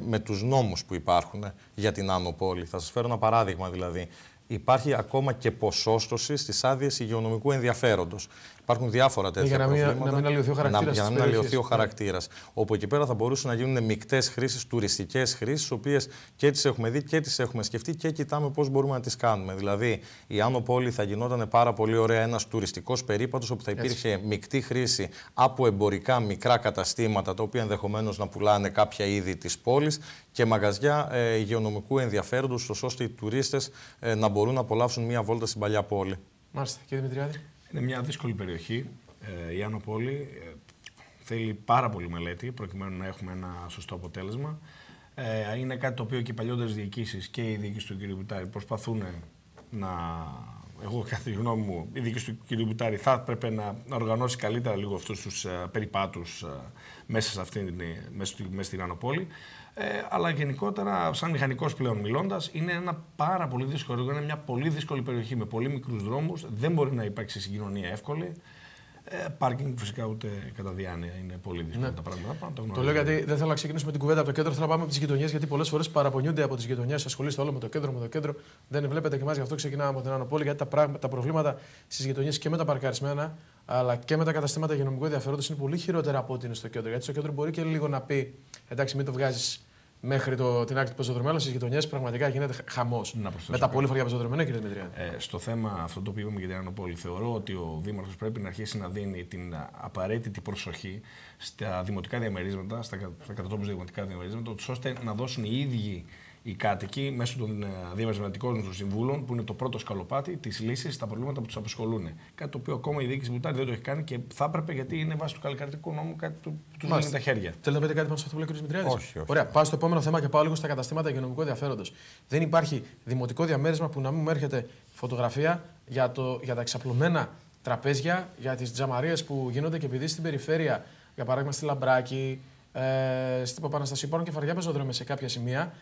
με τους νόμους που υπάρχουν για την Άνω Πόλη. Θα σας φέρω ένα παράδειγμα δηλαδή. Υπάρχει ακόμα και ποσόστοση στις άδειες υγειονομικού ενδιαφέροντος. Υπάρχουν διάφορα τέτοια προβλήματα. Για να μην αλλοιωθεί ο χαρακτήρας. Για να μην αλλοιωθεί ο χαρακτήρας. Όπου εκεί πέρα θα μπορούσαν να γίνουν μεικτές χρήσεις, τουριστικές χρήσεις, τις οποίες και τις έχουμε δει και τις έχουμε σκεφτεί και κοιτάμε πώς μπορούμε να τις κάνουμε. Δηλαδή, η Άνω Πόλη θα γινόταν πάρα πολύ ωραία ένας τουριστικός περίπατος, όπου θα υπήρχε μεικτή χρήση από εμπορικά μικρά καταστήματα, τα οποία ενδεχομένως να πουλάνε κάποια είδη της πόλης, και μαγαζιά υγειονομικού ενδιαφέροντος, ώστε οι τουρίστες να μπορούν να απολαύσουν μία βόλτα στην παλιά πόλη. Μάλιστα. Κύριε Δημητριάδη. Είναι μια δύσκολη περιοχή, η Άνω Πόλη. Θέλει πάρα πολύ μελέτη προκειμένου να έχουμε ένα σωστό αποτέλεσμα. Είναι κάτι το οποίο και οι παλιότερες διοικήσεις και η διοίκηση του κ. Μπουτάρη προσπαθούν να. Εγώ, κατά τη γνώμη μου, η διοίκηση του κ. Μπουτάρη θα έπρεπε να οργανώσει καλύτερα λίγο αυτούς τους περιπάτους μέσα στην Άνω-Πόλη. Αλλά γενικότερα, σαν μηχανικός πλέον μιλώντας, είναι ένα πάρα πολύ δύσκολο έργο. Είναι μια πολύ δύσκολη περιοχή με πολύ μικρούς δρόμους. Δεν μπορεί να υπάρξει συγκοινωνία εύκολη. Πάρκινγκ φυσικά ούτε κατά διάνοια. Είναι πολύ δύσκολα τα πράγματα. Το λέω γιατί δεν θέλω να ξεκινήσουμε την κουβέντα από το κέντρο. Θέλω να πάμε από τις γειτονιές. Γιατί πολλές φορές παραπονιούνται από τις γειτονιές. Ασχολείστε όλο με το κέντρο. Δεν βλέπετε και εμάς, γι' αυτό ξεκινάμε από την Άνω-Πόλη. Γιατί τα προβλήματα στις γειτονιές και με τα παρκαρισμένα, αλλά και με τα καταστήματα υγειονομικού ενδιαφέροντος είναι πολύ χειρότερα από ό,τι είναι στο κέντρο. Γιατί στο κέντρο μπορεί και λίγο να πει, εντάξει, μην το βγάζεις μέχρι την άκρη του πεζοδρομίου, αλλά στις γειτονιές πραγματικά γίνεται χαμός. Με τα πολύ βαριά πεζοδρομία, κύριε Δημητριάδη. Στο θέμα αυτό το οποίο είπαμε για την Άνω-Πόλη, θεωρώ ότι ο Δήμαρχος πρέπει να αρχίσει να δίνει την απαραίτητη προσοχή στα δημοτικά διαμερίσματα, στα κατατόπους δημοτικά διαμερίσματα, ώστε να δώσουν οι ίδιοι οι κάτοικοι μέσω των διαμερισματικών του συμβούλων, που είναι το πρώτο σκαλοπάτι, τις λύσεις στα προβλήματα που τους απασχολούν. Κάτι το οποίο ακόμα η διοίκηση Μπουτάρη δεν το έχει κάνει και θα έπρεπε, γιατί είναι βάσει του καλλικρατικού νόμου κάτι που του δίνει τα χέρια. Θέλετε να πείτε κάτι πάνω σε αυτό που λέει ο κ. Δημητριάδης? Όχι. Ωραία, πάω στο επόμενο θέμα και πάω λίγο στα καταστήματα υγειονομικού ενδιαφέροντος. Δεν υπάρχει δημοτικό διαμέρισμα που να μην μου έρχεται φωτογραφία για τα εξαπλωμένα τραπέζια, για τις τζαμαρίες που γίνονται, και επειδή στην περιφέρεια, για παράδειγμα στη Λαμπράκη, στην Παπαναστασίου υπάρχουν και βαριά πεζοδρόμια σε κάποια σημεία.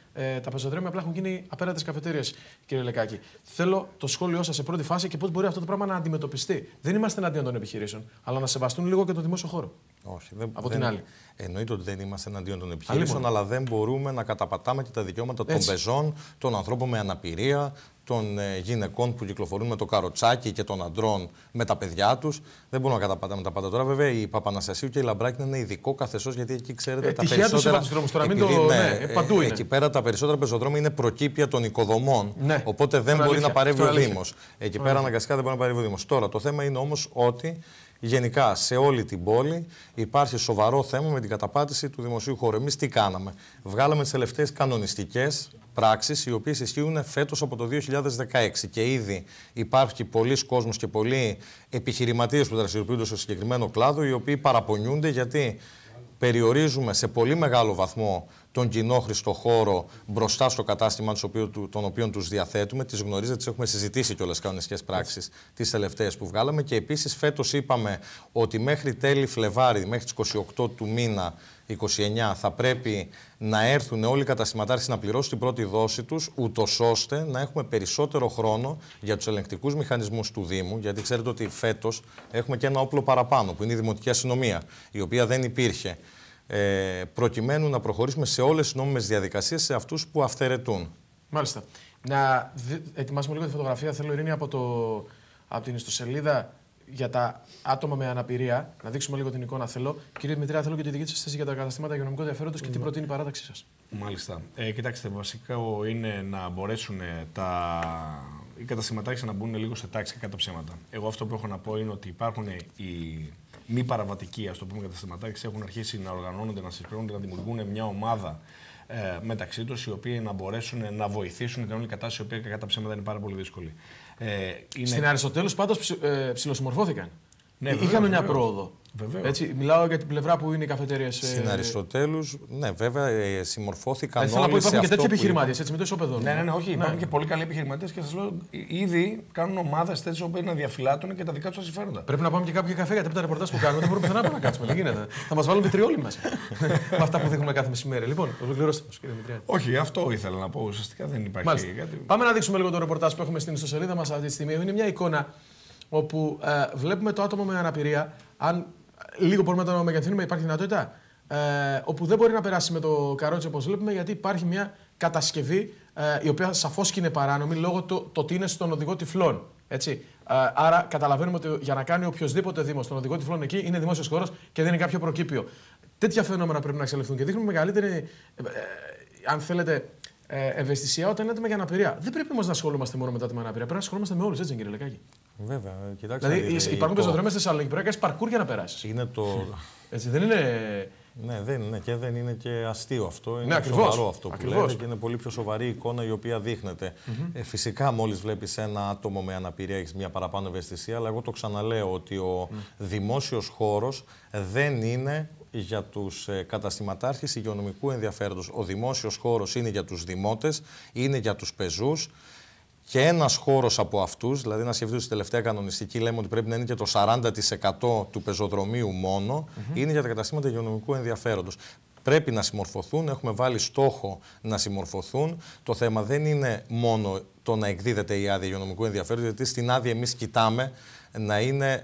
Τα πεζοδρόμια απλά έχουν γίνει απέναντι στις καφετέριες, κύριε Λεκάκη. Θέλω το σχόλιο σας σε πρώτη φάση και πώς μπορεί αυτό το πράγμα να αντιμετωπιστεί. Δεν είμαστε εναντίον των επιχειρήσεων, αλλά να σεβαστούν λίγο και το δημόσιο χώρο. Όχι, την άλλη. Εννοείται ότι δεν είμαστε εναντίον των επιχειρήσεων, αλλά δεν μπορούμε να καταπατάμε και τα δικαιώματα των πεζών, των ανθρώπων με αναπηρία, των γυναικών που κυκλοφορούν με το καροτσάκι και των αντρών με τα παιδιά τους. Δεν μπορούμε να καταπατάμε τα πάντα. Τώρα, βέβαια, η Παπαναστασίου και η Λαμπράκη είναι ένα ειδικό καθεστώς, γιατί εκεί ξέρετε τα περισσότερα. Παντού είναι. Εκεί πέρα τα περισσότερα πεζοδρόμια είναι προκήπια των οικοδομών. Ναι. Οπότε δεν μπορεί να παρέμβει ο Δήμος. Εκεί πέρα αναγκαστικά δεν μπορεί να παρέμβει ο Δήμος. Τώρα, το θέμα είναι όμως ότι γενικά σε όλη την πόλη υπάρχει σοβαρό θέμα με την καταπάτηση του δημοσίου χώρου. Εμείς τι κάναμε? Βγάλαμε τις τελευταίες κανονιστικές πράξεις, οι οποίες ισχύουν φέτος από το 2016. Και ήδη υπάρχει πολλοί κόσμος και πολλοί επιχειρηματίες που δραστηριοποιούνται στο συγκεκριμένο κλάδο, οι οποίοι παραπονιούνται γιατί περιορίζουμε σε πολύ μεγάλο βαθμό τον κοινόχρηστο χώρο μπροστά στο κατάστημα τον οποίο τους διαθέτουμε. Τις γνωρίζετε, τις έχουμε συζητήσει κιόλας κανονιστικές πράξεις τις τελευταίες που βγάλαμε. Και επίσης φέτος είπαμε ότι μέχρι τέλη Φλεβάρι, μέχρι τις 28 του μήνα 29, θα πρέπει να έρθουν όλοι οι καταστηματάρχες να πληρώσουν την πρώτη δόση τους, ούτως ώστε να έχουμε περισσότερο χρόνο για τους ελεγκτικούς μηχανισμούς του Δήμου. Γιατί ξέρετε ότι φέτος έχουμε και ένα όπλο παραπάνω, που είναι η Δημοτική Αστυνομία, η οποία δεν υπήρχε. Προκειμένου να προχωρήσουμε σε όλες τις νόμιμες διαδικασίες σε αυτούς που αυθαιρετούν. Μάλιστα. Να ετοιμάσουμε λίγο τη φωτογραφία. Θέλω, Ειρήνη, από την ιστοσελίδα για τα άτομα με αναπηρία, να δείξουμε λίγο την εικόνα. Θέλω. Κύριε Δημητρία, θέλω και τη δική σας θέση για τα καταστήματα υγειονομικού ενδιαφέροντος και τι προτείνει η παράταξή σας. Μάλιστα. Κοιτάξτε, βασικά είναι να μπορέσουν οι καταστηματάρχες να μπουν λίγο σε τάξη κατά ψέματα. Εγώ αυτό που έχω να πω είναι ότι υπάρχουν οι μη παραβατικοί, ας το πούμε, καταστηματάρχες, έχουν αρχίσει να οργανώνονται, να συσπηρώνονται, να δημιουργούν μια ομάδα μεταξύ τους, οι οποίοι να μπορέσουν να βοηθήσουν την όλη κατάσταση, η οποία κατά ψέματα είναι πάρα πολύ δύσκολη. Στην Αριστοτέλους πάντως ψιλοσυμμορφώθηκαν. Ναι, είχαμε μια πρόοδο. Βεβαίως. Έτσι, μιλάω για την πλευρά που είναι οι καφετέριες. Στην Αριστοτέλους, ναι, βέβαια, συμμορφώθηκαν όλοι. Θέλω να πω, υπάρχουν και τέτοιοι επιχειρηματίες, έτσι, με το ισοπεδό. Ναι, όχι, υπάρχουν και πολύ καλοί επιχειρηματίες και σας λέω, ήδη κάνουν ομάδες τέτοιες όπου να διαφυλάττουν και τα δικά τους συμφέροντα. Πρέπει να πάμε και κάποιο καφέ, γιατί από τα ρεπορτάζ που κάνουμε δεν μπορούμε πουθενά να κάτσουμε. Δεν γίνεται. Θα μας βάλουν βιτριόλι μέσα. Με αυτά που δείχνουμε κάθε μεσημέρι. Λοιπόν, ολοκληρώστε μας, κύριε Δημητριάδη. Όχι, αυτό ήθελα να πω. Ουσιαστικά δεν υπάρχει κάτι. Πάμε να δείξουμε λίγο το ρεπορτάζ που έχουμε στην ιστοσελίδα μας αυτή τη στιγμή. Είναι μια εικόνα όπου βλέπουμε το άτομο με αναπηρία. Αν λίγο μπορούμε να το μεγεθύνουμε, υπάρχει δυνατότητα. Όπου δεν μπορεί να περάσει με το καρότσι όπως βλέπουμε, γιατί υπάρχει μια κατασκευή η οποία σαφώς και είναι παράνομη λόγω το ότι είναι στον οδηγό τυφλών. Έτσι. Άρα καταλαβαίνουμε ότι για να κάνει οποιοδήποτε Δήμος τον οδηγό τυφλών εκεί είναι δημόσιος χώρος και δεν είναι κάποιο προκήπιο. Τέτοια φαινόμενα πρέπει να εξελιχθούν και δείχνουν μεγαλύτερη, αν θέλετε, ευαισθησία όταν είναι άτομα για αναπηρία. Δεν πρέπει όμως να ασχολούμαστε μόνο με τα άτομα με αναπηρία. Πρέπει να ασχολούμαστε με όλους, έτσι, κύριε Λεκάκη. Βέβαια, κοιτάξτε. Δηλαδή υπάρχουν πεζοδρόμια στη Θεσσαλονίκη, πρέπει να κάνεις παρκούρ για να περάσεις. Είναι το. Έτσι, δεν είναι Ναι, δεν είναι και δεν είναι και αστείο αυτό. Είναι ακριβώς, σοβαρό αυτό που λέτε και είναι πολύ πιο σοβαρή εικόνα η οποία δείχνεται. Φυσικά, μόλις βλέπεις ένα άτομο με αναπηρία, έχεις μια παραπάνω ευαισθησία, αλλά εγώ το ξαναλέω ότι ο δημόσιος χώρος δεν είναι για τους καταστηματάρχες υγειονομικού ενδιαφέροντος. Ο δημόσιος χώρος είναι για τους δημότες, είναι για τους πεζούς. Και ένας χώρος από αυτούς, δηλαδή να σκεφτείτε στη τελευταία κανονιστική, λέμε ότι πρέπει να είναι και το 40% του πεζοδρομίου μόνο, είναι για τα καταστήματα υγειονομικού ενδιαφέροντος. Πρέπει να συμμορφωθούν, έχουμε βάλει στόχο να συμμορφωθούν. Το θέμα δεν είναι μόνο το να εκδίδεται η άδεια υγειονομικού ενδιαφέροντος, γιατί στην άδεια εμείς κοιτάμε να είναι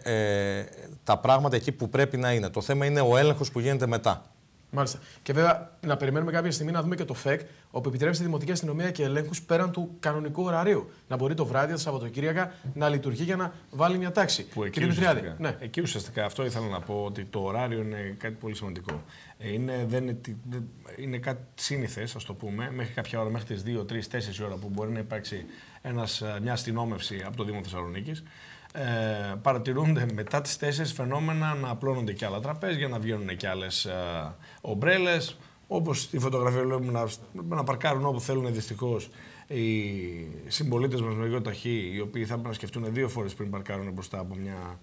τα πράγματα εκεί που πρέπει να είναι. Το θέμα είναι ο έλεγχος που γίνεται μετά. Μάλιστα. Και βέβαια να περιμένουμε κάποια στιγμή να δούμε και το ΦΕΚ, όπου επιτρέπει στη Δημοτική Αστυνομία και ελέγχους πέραν του κανονικού ωραρίου. Να μπορεί το βράδυ, τα Σαββατοκύριακα να λειτουργεί για να βάλει μια τάξη. Που εκεί ουσιαστικά αυτό ήθελα να πω, ότι το ωράριο είναι κάτι πολύ σημαντικό. Είναι κάτι σύνηθες, ας το πούμε, μέχρι κάποια ώρα, μέχρι τις 2, 3, 4 ώρα που μπορεί να υπάρξει μια αστυνόμευση από το Δήμο Θεσσαλονίκης. Παρατηρούνται μετά τις 4 φαινόμενα να απλώνονται και άλλα τραπέζια, να βγαίνουν και άλλες ομπρέλες. Όπως στη φωτογραφία βλέπουμε να παρκάρουν όπου θέλουν δυστυχώς οι συμπολίτες μας με γεωταχή, οι οποίοι θα πρέπει να σκεφτούν 2 φορές πριν παρκάρουν μπροστά από μια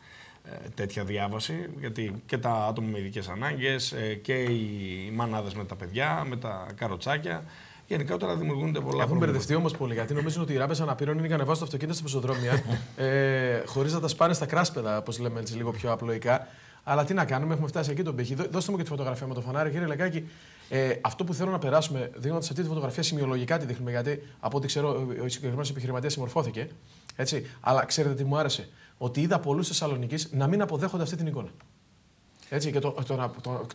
τέτοια διάβαση. Γιατί και τα άτομα με ειδικές ανάγκες και οι μανάδες με τα παιδιά, με τα καροτσάκια. Γενικότερα δημιουργούνται πολλά προβλήματα. Έχουν μπερδευτεί όμως πολύ, γιατί νομίζουν ότι οι ράπες αναπήρων είναι για να ανεβάσουν το αυτοκίνητο στα πεζοδρόμια, χωρίς να τα σπάνε στα κράσπεδα, όπως λέμε έτσι, λίγο πιο απλοϊκά. Αλλά τι να κάνουμε, έχουμε φτάσει εκεί τον πύχη. Δώστε μου και τη φωτογραφία με το φανάρι, κύριε Λεκάκη. Αυτό που θέλω να περάσουμε, δίνοντας αυτή τη φωτογραφία, σημειολογικά τη δείχνουμε, γιατί από ό,τι ξέρω, ο συγκεκριμένος επιχειρηματίας συμμορφώθηκε. Έτσι. Αλλά ξέρετε τι μου άρεσε? Ότι είδα πολλούς Θεσσαλονικείς να μην αποδέχονται αυτή την εικόνα. Έτσι, και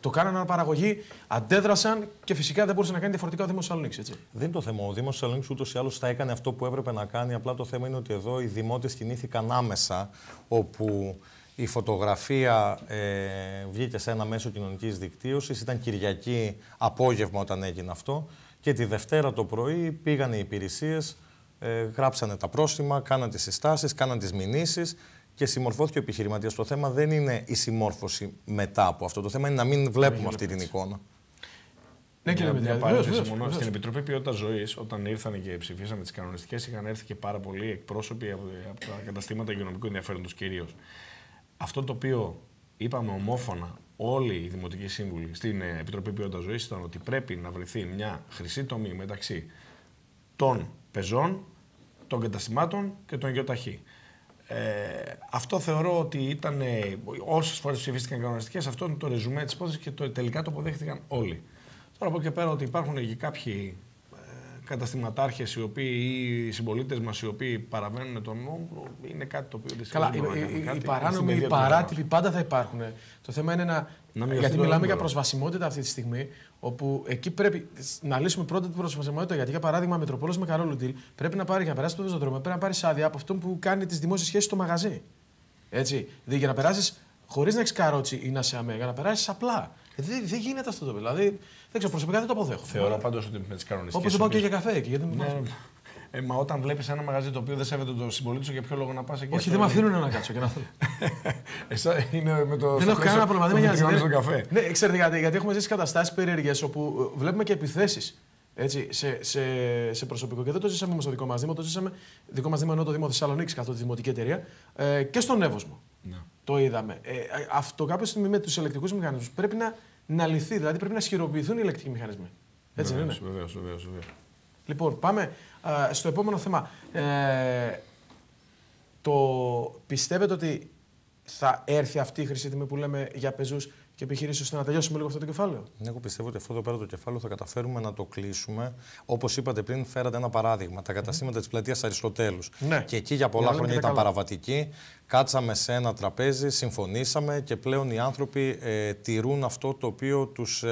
το κάνανε αναπαραγωγή, αντέδρασαν και φυσικά δεν μπορούσε να κάνει διαφορετικά ο Δήμος Θεσσαλονίκης. Δεν είναι το θέμα. Ο Δήμος Θεσσαλονίκης ούτως ή άλλως θα έκανε αυτό που έπρεπε να κάνει. Απλά το θέμα είναι ότι εδώ οι δημότες κινήθηκαν άμεσα, όπου η φωτογραφία βγήκε σε ένα μέσο κοινωνικής δικτύωσης. Ήταν Κυριακή απόγευμα όταν έγινε αυτό. Και τη Δευτέρα το πρωί πήγαν οι υπηρεσίες, γράψανε τα πρόστιμα, κάναν τις συστάσεις, κάναν τις μηνύσεις. Και συμμορφώθηκε ο επιχειρηματίας. Το θέμα δεν είναι η συμμόρφωση μετά από αυτό. Το θέμα είναι να μην βλέπουμε αυτή την εικόνα. Ναι, κύριε Μητριάδη. Στην Επιτροπή Ποιότητας Ζωής, όταν ήρθαν και ψηφίσαμε τις κανονιστικές, είχαν έρθει και πάρα πολλοί εκπρόσωποι από τα καταστήματα υγειονομικού ενδιαφέροντος κυρίως. Αυτό το οποίο είπαμε ομόφωνα όλοι οι δημοτικοί σύμβουλοι στην Επιτροπή Ποιότητας Ζωής ήταν ότι πρέπει να βρεθεί μια χρυσή τομή μεταξύ των πεζών, των καταστημάτων και των γεωταχή. Αυτό θεωρώ ότι ήταν, όσες φορές ψηφίστηκαν κανονιστικές, αυτό είναι το ρεζουμέ της υπόθεσης και τελικά το αποδέχτηκαν όλοι. Τώρα από εκεί πέρα ότι υπάρχουν και κάποιοι καταστηματάρχες οι οι συμπολίτες μας οι οποίοι παραβαίνουν τον νόμο, είναι κάτι το οποίο δυστυχώς. Καλά, οι παράνομοι, οι παράτυποι πάντα θα υπάρχουν. Το θέμα είναι γιατί μιλάμε για προσβασιμότητα αυτή τη στιγμή, όπου εκεί πρέπει να λύσουμε πρώτα την προσβασιμότητα. Γιατί για παράδειγμα, Μητροπόλος με Καρόλου πρέπει να πάρει για να περάσει το πεζοδρόμιο, πρέπει να πάρει άδεια από αυτόν που κάνει τις δημόσιες σχέσεις στο μαγαζί. Έτσι. Για να περάσει χωρίς να έχει καρότσι ή να σε αμέ, για να περάσει απλά. Δεν γίνεται αυτό το δηλαδή. Δεν ξέρω, προσωπικά δεν το αποδέχομαι. Θεωρώ πάντως ότι με τις κανονιστικές. Όπως πάω και για καφέ εκεί. Μα όταν βλέπεις ένα μαγαζί το οποίο δεν σέβεται τον συμπολίτη σου, για ποιο λόγο να πας εκεί? Όχι, δεν με αφήνουν να κάτσω και να θέλω. Δεν έχω κανένα πρόβλημα. Δεν με νοιάζει. Ναι, ξέρετε γιατί έχουμε ζήσει καταστάσεις περίεργες όπου βλέπουμε και επιθέσεις σε προσωπικό. Και δεν το ζήσαμε όμως στο δικό μας Δήμο, το ζήσαμε δικό μας Δήμο ενώ το Δήμο Θεσσαλονίκης, καθότι δημοτική εταιρεία, και στον Εύωσμο. Το είδαμε. Αυτό κάποια στιγμή με τους ηλεκτρικούς μηχανισμούς πρέπει να λυθεί, δηλαδή πρέπει να ισχυροποιηθούν οι ηλεκτρικοί μηχανισμοί. Έτσι δεν είναι? Βεβαίως. Λοιπόν, πάμε στο επόμενο θέμα. Πιστεύετε ότι θα έρθει αυτή η χρυσή τιμή που λέμε για πεζούς και επιχειρήσεις ώστε να τελειώσουμε λίγο αυτό το κεφάλαιο? Εγώ πιστεύω ότι αυτό εδώ πέρα το κεφάλαιο θα καταφέρουμε να το κλείσουμε. Όπως είπατε πριν, φέρατε ένα παράδειγμα. Τα καταστήματα της πλατείας Αριστοτέλους. Ναι. Και εκεί για πολλά χρόνια ήταν παραβατικοί. Κάτσαμε σε ένα τραπέζι, συμφωνήσαμε και πλέον οι άνθρωποι τηρούν αυτό το οποίο τους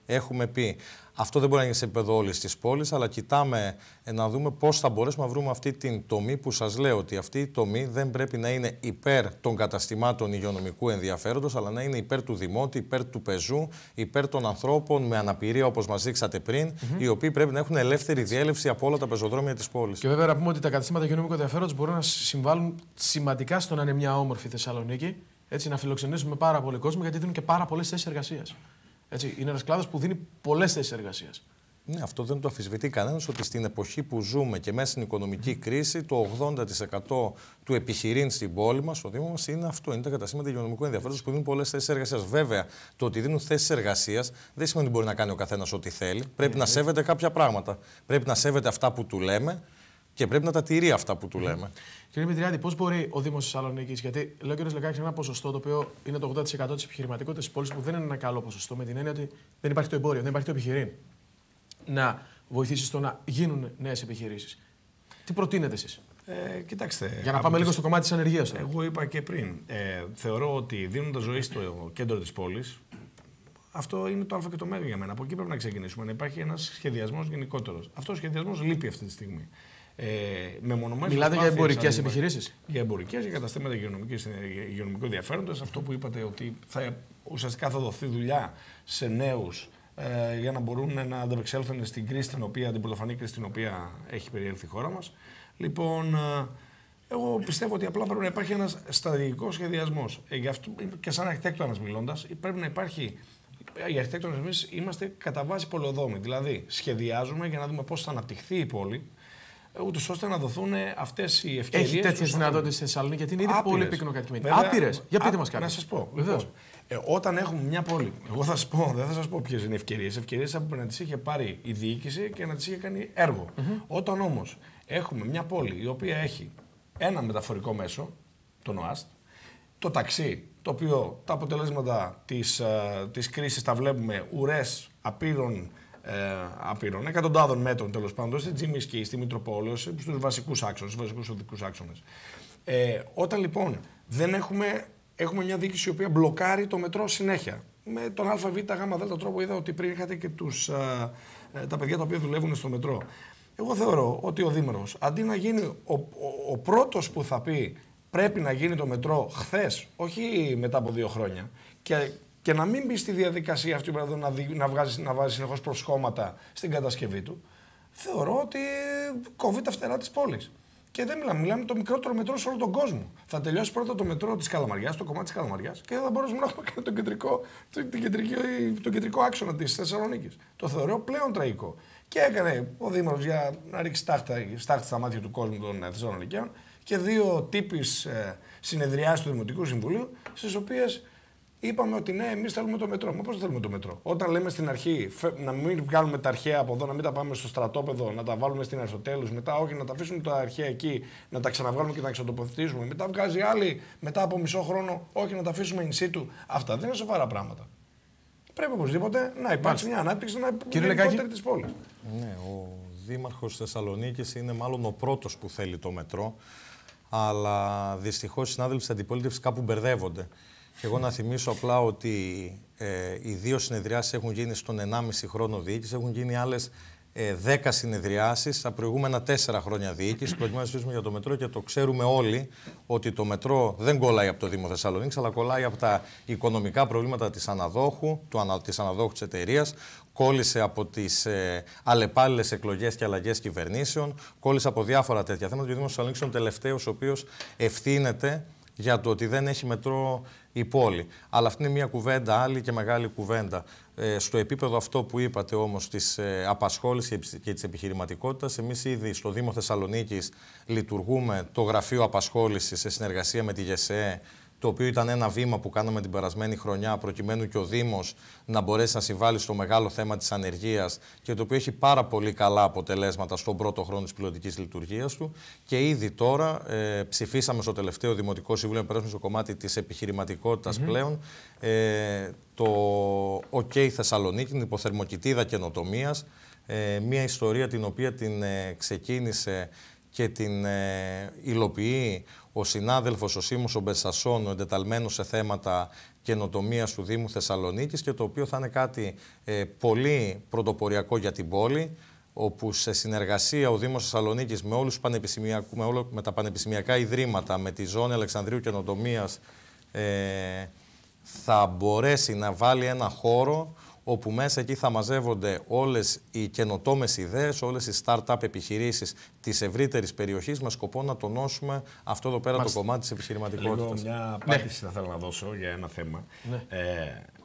έχουμε πει. Αυτό δεν μπορεί να γίνει σε επίπεδο όλης της πόλης, αλλά κοιτάμε να δούμε πώς θα μπορέσουμε να βρούμε αυτή την τομή που σας λέω ότι αυτή η τομή δεν πρέπει να είναι υπέρ των καταστημάτων υγειονομικού ενδιαφέροντος, αλλά να είναι υπέρ του δημότη, υπέρ του πεζού, υπέρ των ανθρώπων με αναπηρία όπως μας δείξατε πριν, οι οποίοι πρέπει να έχουν ελεύθερη διέλευση από όλα τα πεζοδρόμια της πόλης. Και βέβαια να πούμε ότι τα καταστήματα υγειονομικού ενδιαφέροντος μπορούν να συμβάλλουν σημαντικά στο να είναι μια όμορφη Θεσσαλονίκη, έτσι, να φιλοξενήσουμε πάρα πολύ κόσμο, γιατί δίνουν και πάρα πολλές θέσεις εργασίας. Έτσι, είναι ένας κλάδος που δίνει πολλές θέσεις εργασίας. Ναι, αυτό δεν το αμφισβητεί κανένας, ότι στην εποχή που ζούμε και μέσα στην οικονομική κρίση, το 80% του επιχειρήν στην πόλη μας, ο Δήμος μας, είναι αυτό. Είναι τα καταστήματα υγειονομικού ενδιαφέροντος που δίνουν πολλές θέσεις εργασίας. Βέβαια, το ότι δίνουν θέσεις εργασίας δεν σημαίνει ότι μπορεί να κάνει ο καθένας ό,τι θέλει. Πρέπει να σέβεται κάποια πράγματα. Πρέπει να σέβεται αυτά που του λέμε και πρέπει να τα τηρεί αυτά που του λέμε. Κύριε Μητριάδη, πώς μπορεί ο Δήμος Θεσσαλονίκης, γιατί λέει ο κ. Λεκάκης ένα ποσοστό το οποίο είναι το 80% της επιχειρηματικότητας της πόλης, που δεν είναι ένα καλό ποσοστό, με την έννοια ότι δεν υπάρχει το εμπόριο, δεν υπάρχει το επιχειρήν, να βοηθήσει στο να γίνουν νέες επιχειρήσεις. Τι προτείνετε εσείς? Κοιτάξτε. Για να πάμε λίγο στο κομμάτι της ανεργίας τώρα. Εγώ είπα και πριν. Θεωρώ ότι δίνοντας ζωή στο κέντρο της πόλης, αυτό είναι το Α και το Μέγα για μένα. Από εκεί πρέπει να ξεκινήσουμε. Να υπάρχει ένας σχεδιασμός γενικότερος. Αυτός ο σχεδιασμός λείπει αυτή τη στιγμή. Μιλάτε για εμπορικές επιχειρήσεις? Για εμπορικές, για καταστήματα υγειονομικού ενδιαφέροντος. Αυτό που είπατε, ότι ουσιαστικά θα δοθεί δουλειά σε νέους για να μπορούν να ανταπεξέλθουν στην κρίση, την πρωτοφανή κρίση στην οποία έχει περιέλθει η χώρα μας. Λοιπόν, εγώ πιστεύω ότι απλά πρέπει να υπάρχει ένας στρατηγικός σχεδιασμός. Γι' αυτό και σαν αρχιτέκτονας μιλώντας, πρέπει να υπάρχει. Οι αρχιτέκτονες εμείς είμαστε κατά βάση πολεοδόμοι. Δηλαδή, σχεδιάζουμε για να δούμε πώς θα αναπτυχθεί η πόλη, ούτως ώστε να δοθούν αυτές οι ευκαιρίες. Έχει τέτοιες δυνατότητες στη Θεσσαλονίκη, γιατί είναι ήδη πολύ πυκνοκατοικημένη. Άπειρες. Για πείτε μας κάτι. Να σας πω. Βεβαίως. Όταν έχουμε μια πόλη, εγώ θα σας πω, δεν θα σας πω ποιες είναι οι ευκαιρίες. Ευκαιρίες που να τις είχε πάρει η διοίκηση και να τις είχε κάνει έργο. Όταν όμως έχουμε μια πόλη η οποία έχει ένα μεταφορικό μέσο, τον ΟΑΣΤ, το ταξί, το οποίο τα αποτελέσματα της κρίσης τα βλέπουμε ουρές απείρων, εκατοντάδων μέτρων τέλος πάντων, στη Τζιμισκή, στη Μητροπόλεω, στους βασικούς άξονες, στους βασικούς οδικούς άξονες. Όταν λοιπόν δεν έχουμε μια διοίκηση η οποία μπλοκάρει το μετρό συνέχεια. Με τον ΑΒ, Γ, τρόπο είδα ότι πριν είχατε και τα παιδιά τα οποία δουλεύουν στο μετρό. Εγώ θεωρώ ότι ο Δήμαρχος, αντί να γίνει ο πρώτος που θα πει πρέπει να γίνει το μετρό χθες, όχι μετά από 2 χρόνια, και να μην μπει στη διαδικασία αυτή να βάζει συνεχώς προσχώματα στην κατασκευή του, θεωρώ ότι κόβει τα φτερά της πόλης. Και δεν μιλάμε το μικρότερο μετρό σε όλο τον κόσμο. Θα τελειώσει πρώτα το μετρό της Καλαμαριάς, το κομμάτι της Καλαμαριάς, και δεν θα μπορέσουμε να έχουμε τον κεντρικό άξονα της Θεσσαλονίκης. Το θεωρώ πλέον τραγικό. Και έκανε ο Δήμαρχος για να ρίξει στάχτη στα μάτια του κόσμου των Θεσσαλονικαίων και 2 τύπης συνεδριάσεις του Δημοτικού Συμβουλίου, στις οποίες είπαμε ότι ναι, εμείς θέλουμε το μετρό. Μα πώς θέλουμε το μετρό? Όταν λέμε στην αρχή να μην βγάλουμε τα αρχαία από εδώ, να μην τα πάμε στο στρατόπεδο, να τα βάλουμε στην Αριστοτέλους, μετά όχι, να τα αφήσουμε τα αρχαία εκεί, να τα ξαναβγάλουμε και να ξατοποθετήσουμε. Μετά βγάζει άλλη, μετά από μισό χρόνο, όχι, να τα αφήσουμε in situ. Αυτά δεν είναι σοβαρά πράγματα. Πρέπει οπωσδήποτε να υπάρξει μια ανάπτυξη γενικότερη της πόλης. Ναι, ο Δήμαρχος Θεσσαλονίκης είναι μάλλον ο πρώτος που θέλει το μετρό, αλλά δυστυχώς οι συνάδελφοι της αντιπολίτευσης κάπου μπερδεύονται. Και εγώ να θυμίσω απλά ότι οι 2 συνεδριάσεις έχουν γίνει στον 1,5 χρόνο διοίκηση, έχουν γίνει άλλες 10 συνεδριάσεις στα προηγούμενα 4 χρόνια διοίκηση. Προκειμένου να συζητήσουμε για το μετρό, και το ξέρουμε όλοι ότι το μετρό δεν κολλάει από το Δήμο Θεσσαλονίκης, αλλά κολλάει από τα οικονομικά προβλήματα της αναδόχου της εταιρείας. Κόλλησε από τις αλλεπάλληλες εκλογές και αλλαγές κυβερνήσεων, κόλλησε από διάφορα τέτοια θέματα. Και ο Δήμος Θεσσαλονίκης είναι ο τελευταίος ο οποίος ευθύνεται για το ότι δεν έχει μετρό η πόλη. Αλλά αυτή είναι μια κουβέντα, άλλη και μεγάλη κουβέντα. Στο επίπεδο αυτό που είπατε όμως της απασχόλησης και της επιχειρηματικότητας, εμείς ήδη στο Δήμο Θεσσαλονίκης λειτουργούμε το Γραφείο Απασχόλησης σε συνεργασία με τη ΓΕΣΕ, το οποίο ήταν ένα βήμα που κάναμε την περασμένη χρονιά προκειμένου και ο Δήμος να μπορέσει να συμβάλλει στο μεγάλο θέμα της ανεργίας, και το οποίο έχει πάρα πολύ καλά αποτελέσματα στον πρώτο χρόνο της πιλωτικής λειτουργίας του. Και ήδη τώρα ψηφίσαμε στο τελευταίο Δημοτικό Συμβούλιο, να περάσουμε στο κομμάτι της επιχειρηματικότητας πλέον, το OK Θεσσαλονίκη, την υποθερμοκοιτίδα καινοτομίας, μια ιστορία την οποία την ξεκίνησε και την υλοποιεί ο συνάδελφος ο Σίμος ο Μπεσσασόν, ο εντεταλμένος σε θέματα καινοτομίας του Δήμου Θεσσαλονίκης, και το οποίο θα είναι κάτι πολύ πρωτοποριακό για την πόλη, όπου σε συνεργασία ο Δήμος Θεσσαλονίκης με τα πανεπιστημιακά ιδρύματα, με τη Ζώνη Αλεξανδρίου Καινοτομίας, θα μπορέσει να βάλει ένα χώρο όπου μέσα εκεί θα μαζεύονται όλες οι καινοτόμες ιδέες, όλες οι start-up επιχειρήσεις της ευρύτερης περιοχής, με σκοπό να τονώσουμε αυτό εδώ πέρα το κομμάτι της επιχειρηματικότητας. Μια απάντηση θα θέλω να δώσω για ένα θέμα.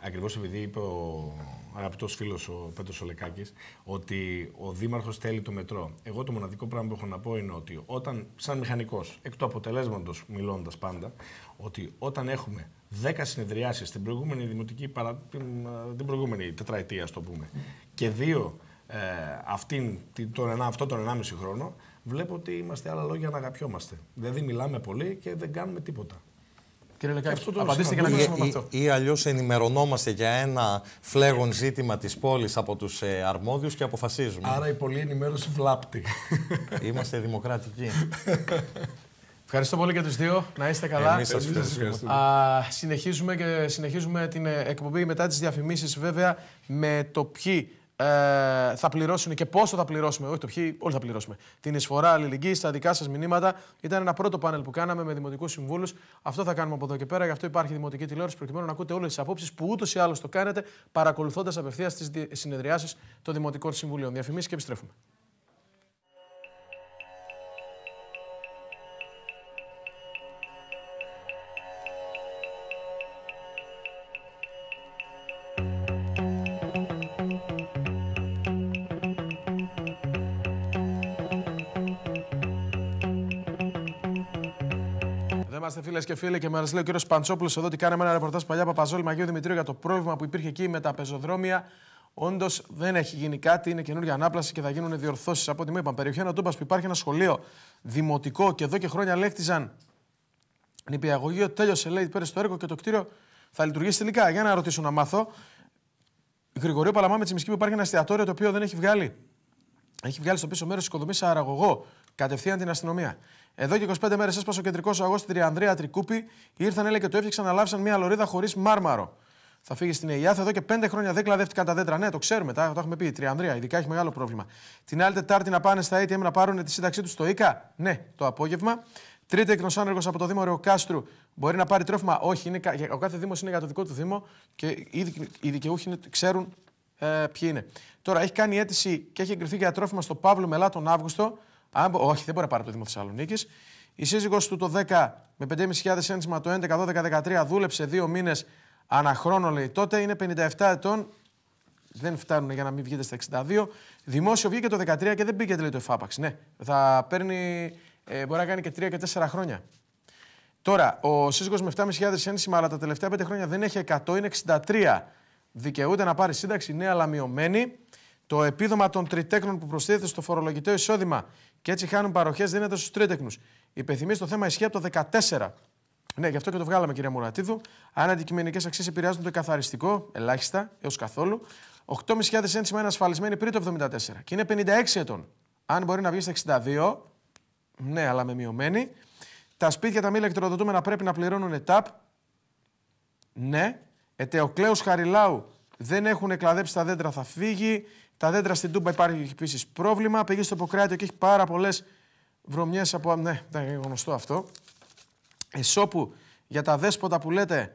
ακριβώς επειδή είπε ο αγαπητός φίλος ο Πέτρος Ολεκάκης ότι ο Δήμαρχος θέλει το μετρό. Εγώ το μοναδικό πράγμα που έχω να πω είναι ότι όταν, σαν μηχανικός, εκ του αποτελέσματος μιλώντας πάντα, ότι όταν έχουμε 10 συνεδριάσεις την προηγούμενη δημοτική, την προηγούμενη τετραετία, ας το πούμε, και 2 αυτό τον 1,5 χρόνο, βλέπω ότι είμαστε άλλα λόγια να αγαπιόμαστε. Δηλαδή μιλάμε πολύ και δεν κάνουμε τίποτα. Κύριε Λεκάκη, απαντήστε και να κλείσουμε με αυτό. Ή αλλιώς ενημερωνόμαστε για ένα φλέγον ζήτημα της πόλης από τους αρμόδιους και αποφασίζουμε. Άρα η πολλή ενημέρωση βλάπτει. Είμαστε δημοκρατικοί. Ευχαριστώ πολύ και τους δύο. Να είστε καλά. Εμείς σας ευχαριστούμε. Συνεχίζουμε την εκπομπή μετά τις διαφημίσεις, βέβαια, με το ποιοι θα πληρώσουν και πόσο θα πληρώσουμε. Όχι το ποιοι, όλοι θα πληρώσουμε. Την εισφορά αλληλεγγύης στα δικά σας μηνύματα. Ήταν ένα πρώτο πάνελ που κάναμε με δημοτικούς συμβούλους. Αυτό θα κάνουμε από εδώ και πέρα. Γι' αυτό υπάρχει δημοτική τηλεόραση, προκειμένου να ακούτε όλες τις απόψεις που ούτως ή άλλως το κάνετε, παρακολουθώντας απευθείας τις συνεδριάσεις των δημοτικών συμβουλίων. Διαφημίσεις και επιστρέφουμε. Είμαστε φίλες και φίλοι και μας λέει ο κύριος Παντσόπουλος εδώ ότι κάναμε ένα ρεπορτάζ παλιά Παπαζόλη Μαγίου Δημητρίου για το πρόβλημα που υπήρχε εκεί με τα πεζοδρόμια. Όντως δεν έχει γίνει κάτι, είναι καινούργια ανάπλαση και θα γίνουν διορθώσεις. Από ό,τι μου είπαν, περιοχή Ανατούμπας που υπάρχει ένα σχολείο δημοτικό και εδώ και χρόνια λέχτιζαν νηπιαγωγείο, τέλειωσε λέει πέρυσι το έργο και το κτίριο θα λειτουργήσει τελικά. Για να ρωτήσω να μάθω. Γρηγορείο Παλαμά με Τσιμισκή που υπάρχει ένα εστιατόριο το οποίο δεν έχει βγάλει. Έχει βγάλει στο πίσω μέρος της οικοδομής Αραγωγό κατευθείαν την αστυνομία. Εδώ και 25 μέρες έσπασε ο κεντρικός αγωγός στην Τριανδρία Τρικούπη. Ήρθαν λέει και το έφτιαξαν, αναλάβησαν μια λωρίδα χωρίς μάρμαρο. Θα φύγει στην ΕΙΑΘ. Εδώ και 5 χρόνια δεν κλαδεύτηκαν τα δέντρα. Ναι, το ξέρουμε, το έχουμε πει. Η Τριανδρία ειδικά έχει μεγάλο πρόβλημα. Την άλλη Τετάρτη να πάνε στα ATM να πάρουν τη σύνταξή του στο ΙΚΑ. Ναι, το απόγευμα. Τρίτη έκνος άνεργος από το Δήμο Ρεοκάστρου μπορεί να πάρει τρόφιμα. Όχι, ο κάθε Δήμος είναι για το δικό του Δήμο και οι δικαιούχοι ξέρουν ποιοι είναι. Τώρα έχει κάνει αίτηση και έχει εγκριθεί για τρόφιμα στο Παύλο Μελά τον Αύγουστο. Όχι, δεν μπορεί να πάρει από το Δήμο Θεσσαλονίκης. Η σύζυγος του το 10 με 5.500 ένσημα το 11, 12, 13 δούλεψε 2 μήνες αναχρόνο λέει τότε. Είναι 57 ετών. Δεν φτάνουν για να μην βγείτε στα 62. Δημόσιο βγήκε το 13 και δεν πήγε λέει το εφάπαξ. Ναι, θα παίρνει, μπορεί να κάνει και 3 και 4 χρόνια. Τώρα, ο σύζυγος με 7.500 ένσημα αλλά τα τελευταία 5 χρόνια δεν έχει 100, είναι 63. Δικαιούται να πάρει σύνταξη, ναι, αλλά μειωμένη. Το επίδομα των τριτέκνων που προσθέτεται στο φορολογητέο εισόδημα και έτσι χάνουν παροχές δίνεται στους τρίτεκνους. Υπενθυμίζω το θέμα ισχύει από το 2014. Ναι, γι' αυτό και το βγάλαμε, κυρία Μουρατίδου. Αν αντικειμενικές αξίες επηρεάζουν το καθαριστικό, ελάχιστα έως καθόλου. 8.500 ένσημα είναι ασφαλισμένοι πριν το 1974 και είναι 56 ετών. Αν μπορεί να βγει στα 62, ναι, αλλά με μειωμένη. Τα σπίτια τα μη ηλεκτροδοτούμενα πρέπει να πληρώνουν ΕΤΑΠ. Ναι. Ετεοκλέους Χαριλάου δεν έχουν εκλαδέψει τα δέντρα, θα φύγει. Τα δέντρα στην Τούμπα υπάρχει επίσης πρόβλημα. Πήγε στο Ποκράτιο και έχει πάρα πολλές βρωμιές από. Ναι, είναι γνωστό αυτό. Εσώπου για τα δέσποτα που λέτε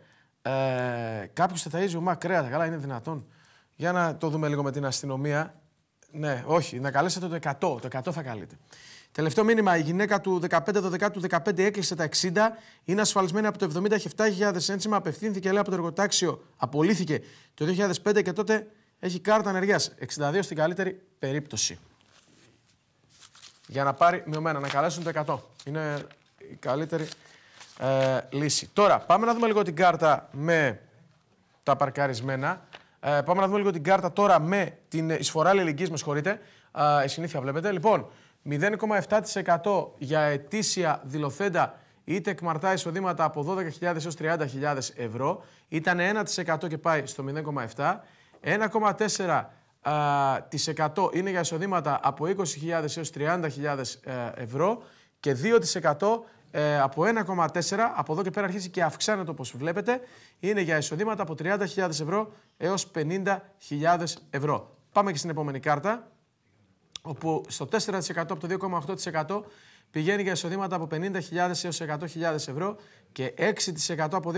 κάποιος ταΐζει ομά κρέατα. Καλά, είναι δυνατόν. Για να το δούμε λίγο με την αστυνομία. Ναι, όχι, να καλέσετε το 100. Το 100 θα καλείτε. Τελευταίο μήνυμα. Η γυναίκα του 15-12-15 έκλεισε τα 60. Είναι ασφαλισμένη από το 70, έχει 7.000 ένσημα. Απευθύνθηκε λέει από το εργοτάξιο. Απολύθηκε το 2005 και τότε έχει κάρτα ανεργίας. 62 στην καλύτερη περίπτωση. Για να πάρει μειωμένα, να καλέσουν το 100. Είναι η καλύτερη λύση. Τώρα, πάμε να δούμε λίγο την κάρτα με τα παρκαρισμένα. Πάμε να δούμε λίγο την κάρτα τώρα με την εισφορά αλληλεγγύης, με συγχωρείτε. Η συνήθεια βλέπετε. Λοιπόν, 0,7% για ετήσια δηλωθέντα είτε εκμαρτά εισοδήματα από 12.000 έως 30.000 ευρώ. Ήταν 1% και πάει στο 0,7%. 1,4% είναι για εισοδήματα από 20.000 έως 30.000 ευρώ και 2% από 1,4% από εδώ και πέρα αρχίζει και αυξάνεται όπως βλέπετε. Είναι για εισοδήματα από 30.000 ευρώ έως 50.000 ευρώ. Πάμε και στην επόμενη κάρτα, όπου στο 4% από το 2,8% πηγαίνει για εισοδήματα από 50.000 έως 100.000 ευρώ και 6% από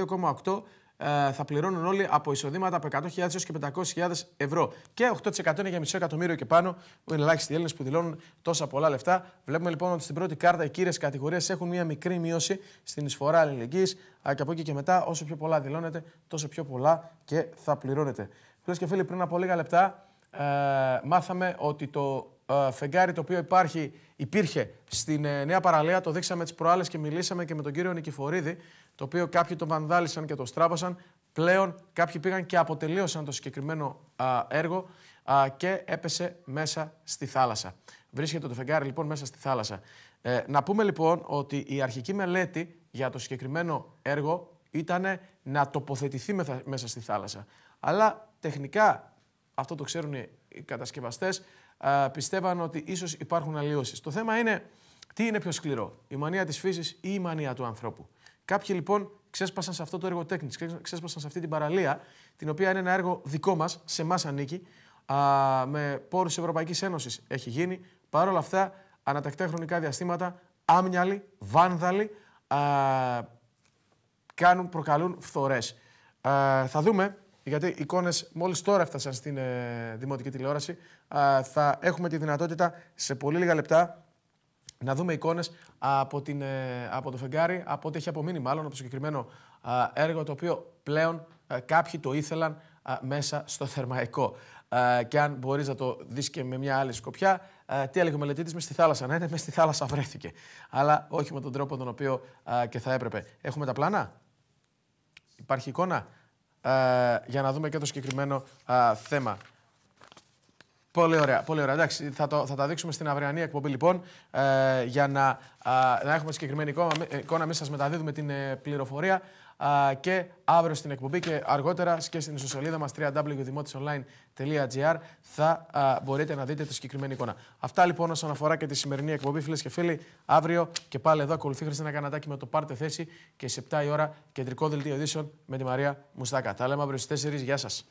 2,8% θα πληρώνουν όλοι από εισοδήματα από 100.000 έως και 500.000 ευρώ. Και 8% είναι για μισό εκατομμύριο και πάνω, που είναι ελάχιστοι Έλληνες που δηλώνουν τόσα πολλά λεφτά. Βλέπουμε λοιπόν ότι στην πρώτη κάρτα οι κύριες κατηγορίες έχουν μια μικρή μείωση στην εισφορά αλληλεγγύης. Και από εκεί και μετά, όσο πιο πολλά δηλώνετε, τόσο πιο πολλά και θα πληρώνετε. Φίλες και φίλοι, πριν από λίγα λεπτά μάθαμε ότι το φεγγάρι το οποίο υπήρχε στην Νέα Παραλία, το δείξαμε τις προάλλες και μιλήσαμε και με τον κύριο Νικηφορίδη, το οποίο κάποιοι το βανδάλισαν και το στράβωσαν. Πλέον κάποιοι πήγαν και αποτελείωσαν το συγκεκριμένο έργο και έπεσε μέσα στη θάλασσα. Βρίσκεται το φεγγάρι λοιπόν μέσα στη θάλασσα. Να πούμε λοιπόν ότι η αρχική μελέτη για το συγκεκριμένο έργο ήταν να τοποθετηθεί μέσα στη θάλασσα. Αλλά τεχνικά, αυτό το ξέρουν οι κατασκευαστές, πιστεύαν ότι ίσως υπάρχουν αλλοιώσεις. Το θέμα είναι τι είναι πιο σκληρό, η μανία της φύσης ή η μανία του ανθρώπου. Κάποιοι λοιπόν ξέσπασαν σε αυτό το έργο τέχνης, ξέσπασαν σε αυτή την παραλία, την οποία είναι ένα έργο δικό μας, σε εμάς ανήκει, με πόρους της Ευρωπαϊκής Ένωσης έχει γίνει. Παρ' όλα αυτά, ανατακτά χρονικά διαστήματα, άμυαλοι, βάνδαλοι, προκαλούν φθορές. Θα δούμε, γιατί οι εικόνες μόλις τώρα έφτασαν στην δημοτική τηλεόραση, θα έχουμε τη δυνατότητα σε πολύ λίγα λεπτά να δούμε εικόνες από το φεγγάρι, από ό,τι έχει απομείνει μάλλον από το συγκεκριμένο έργο, το οποίο πλέον κάποιοι το ήθελαν μέσα στο Θερμαϊκό. Και αν μπορείς να το δεις και με μια άλλη σκοπιά, τι έλεγε ο μελετήτης, μες στη θάλασσα. Ναι, μες στη θάλασσα βρέθηκε. Αλλά όχι με τον τρόπο τον οποίο και θα έπρεπε. Έχουμε τα πλάνα. Υπάρχει εικόνα για να δούμε και το συγκεκριμένο θέμα. Πολύ ωραία, πολύ ωραία. Εντάξει, θα τα δείξουμε στην αυριανή εκπομπή λοιπόν, για να έχουμε συγκεκριμένη εικόνα. Εμείς σας μεταδίδουμε την πληροφορία και αύριο στην εκπομπή και αργότερα και στην ιστοσελίδα μας www.dimotisonline.gr θα μπορείτε να δείτε τη συγκεκριμένη εικόνα. Αυτά λοιπόν όσον αφορά και τη σημερινή εκπομπή, φίλες και φίλοι. Αύριο και πάλι εδώ ακολουθεί Χριστίνα Κανατάκη με το Πάρτε Θέση και σε 7 η ώρα κεντρικό δελτίο ειδήσεων με τη Μαρία Μουστάκα. Τα λέμε αύριο στις 4. Γεια σας.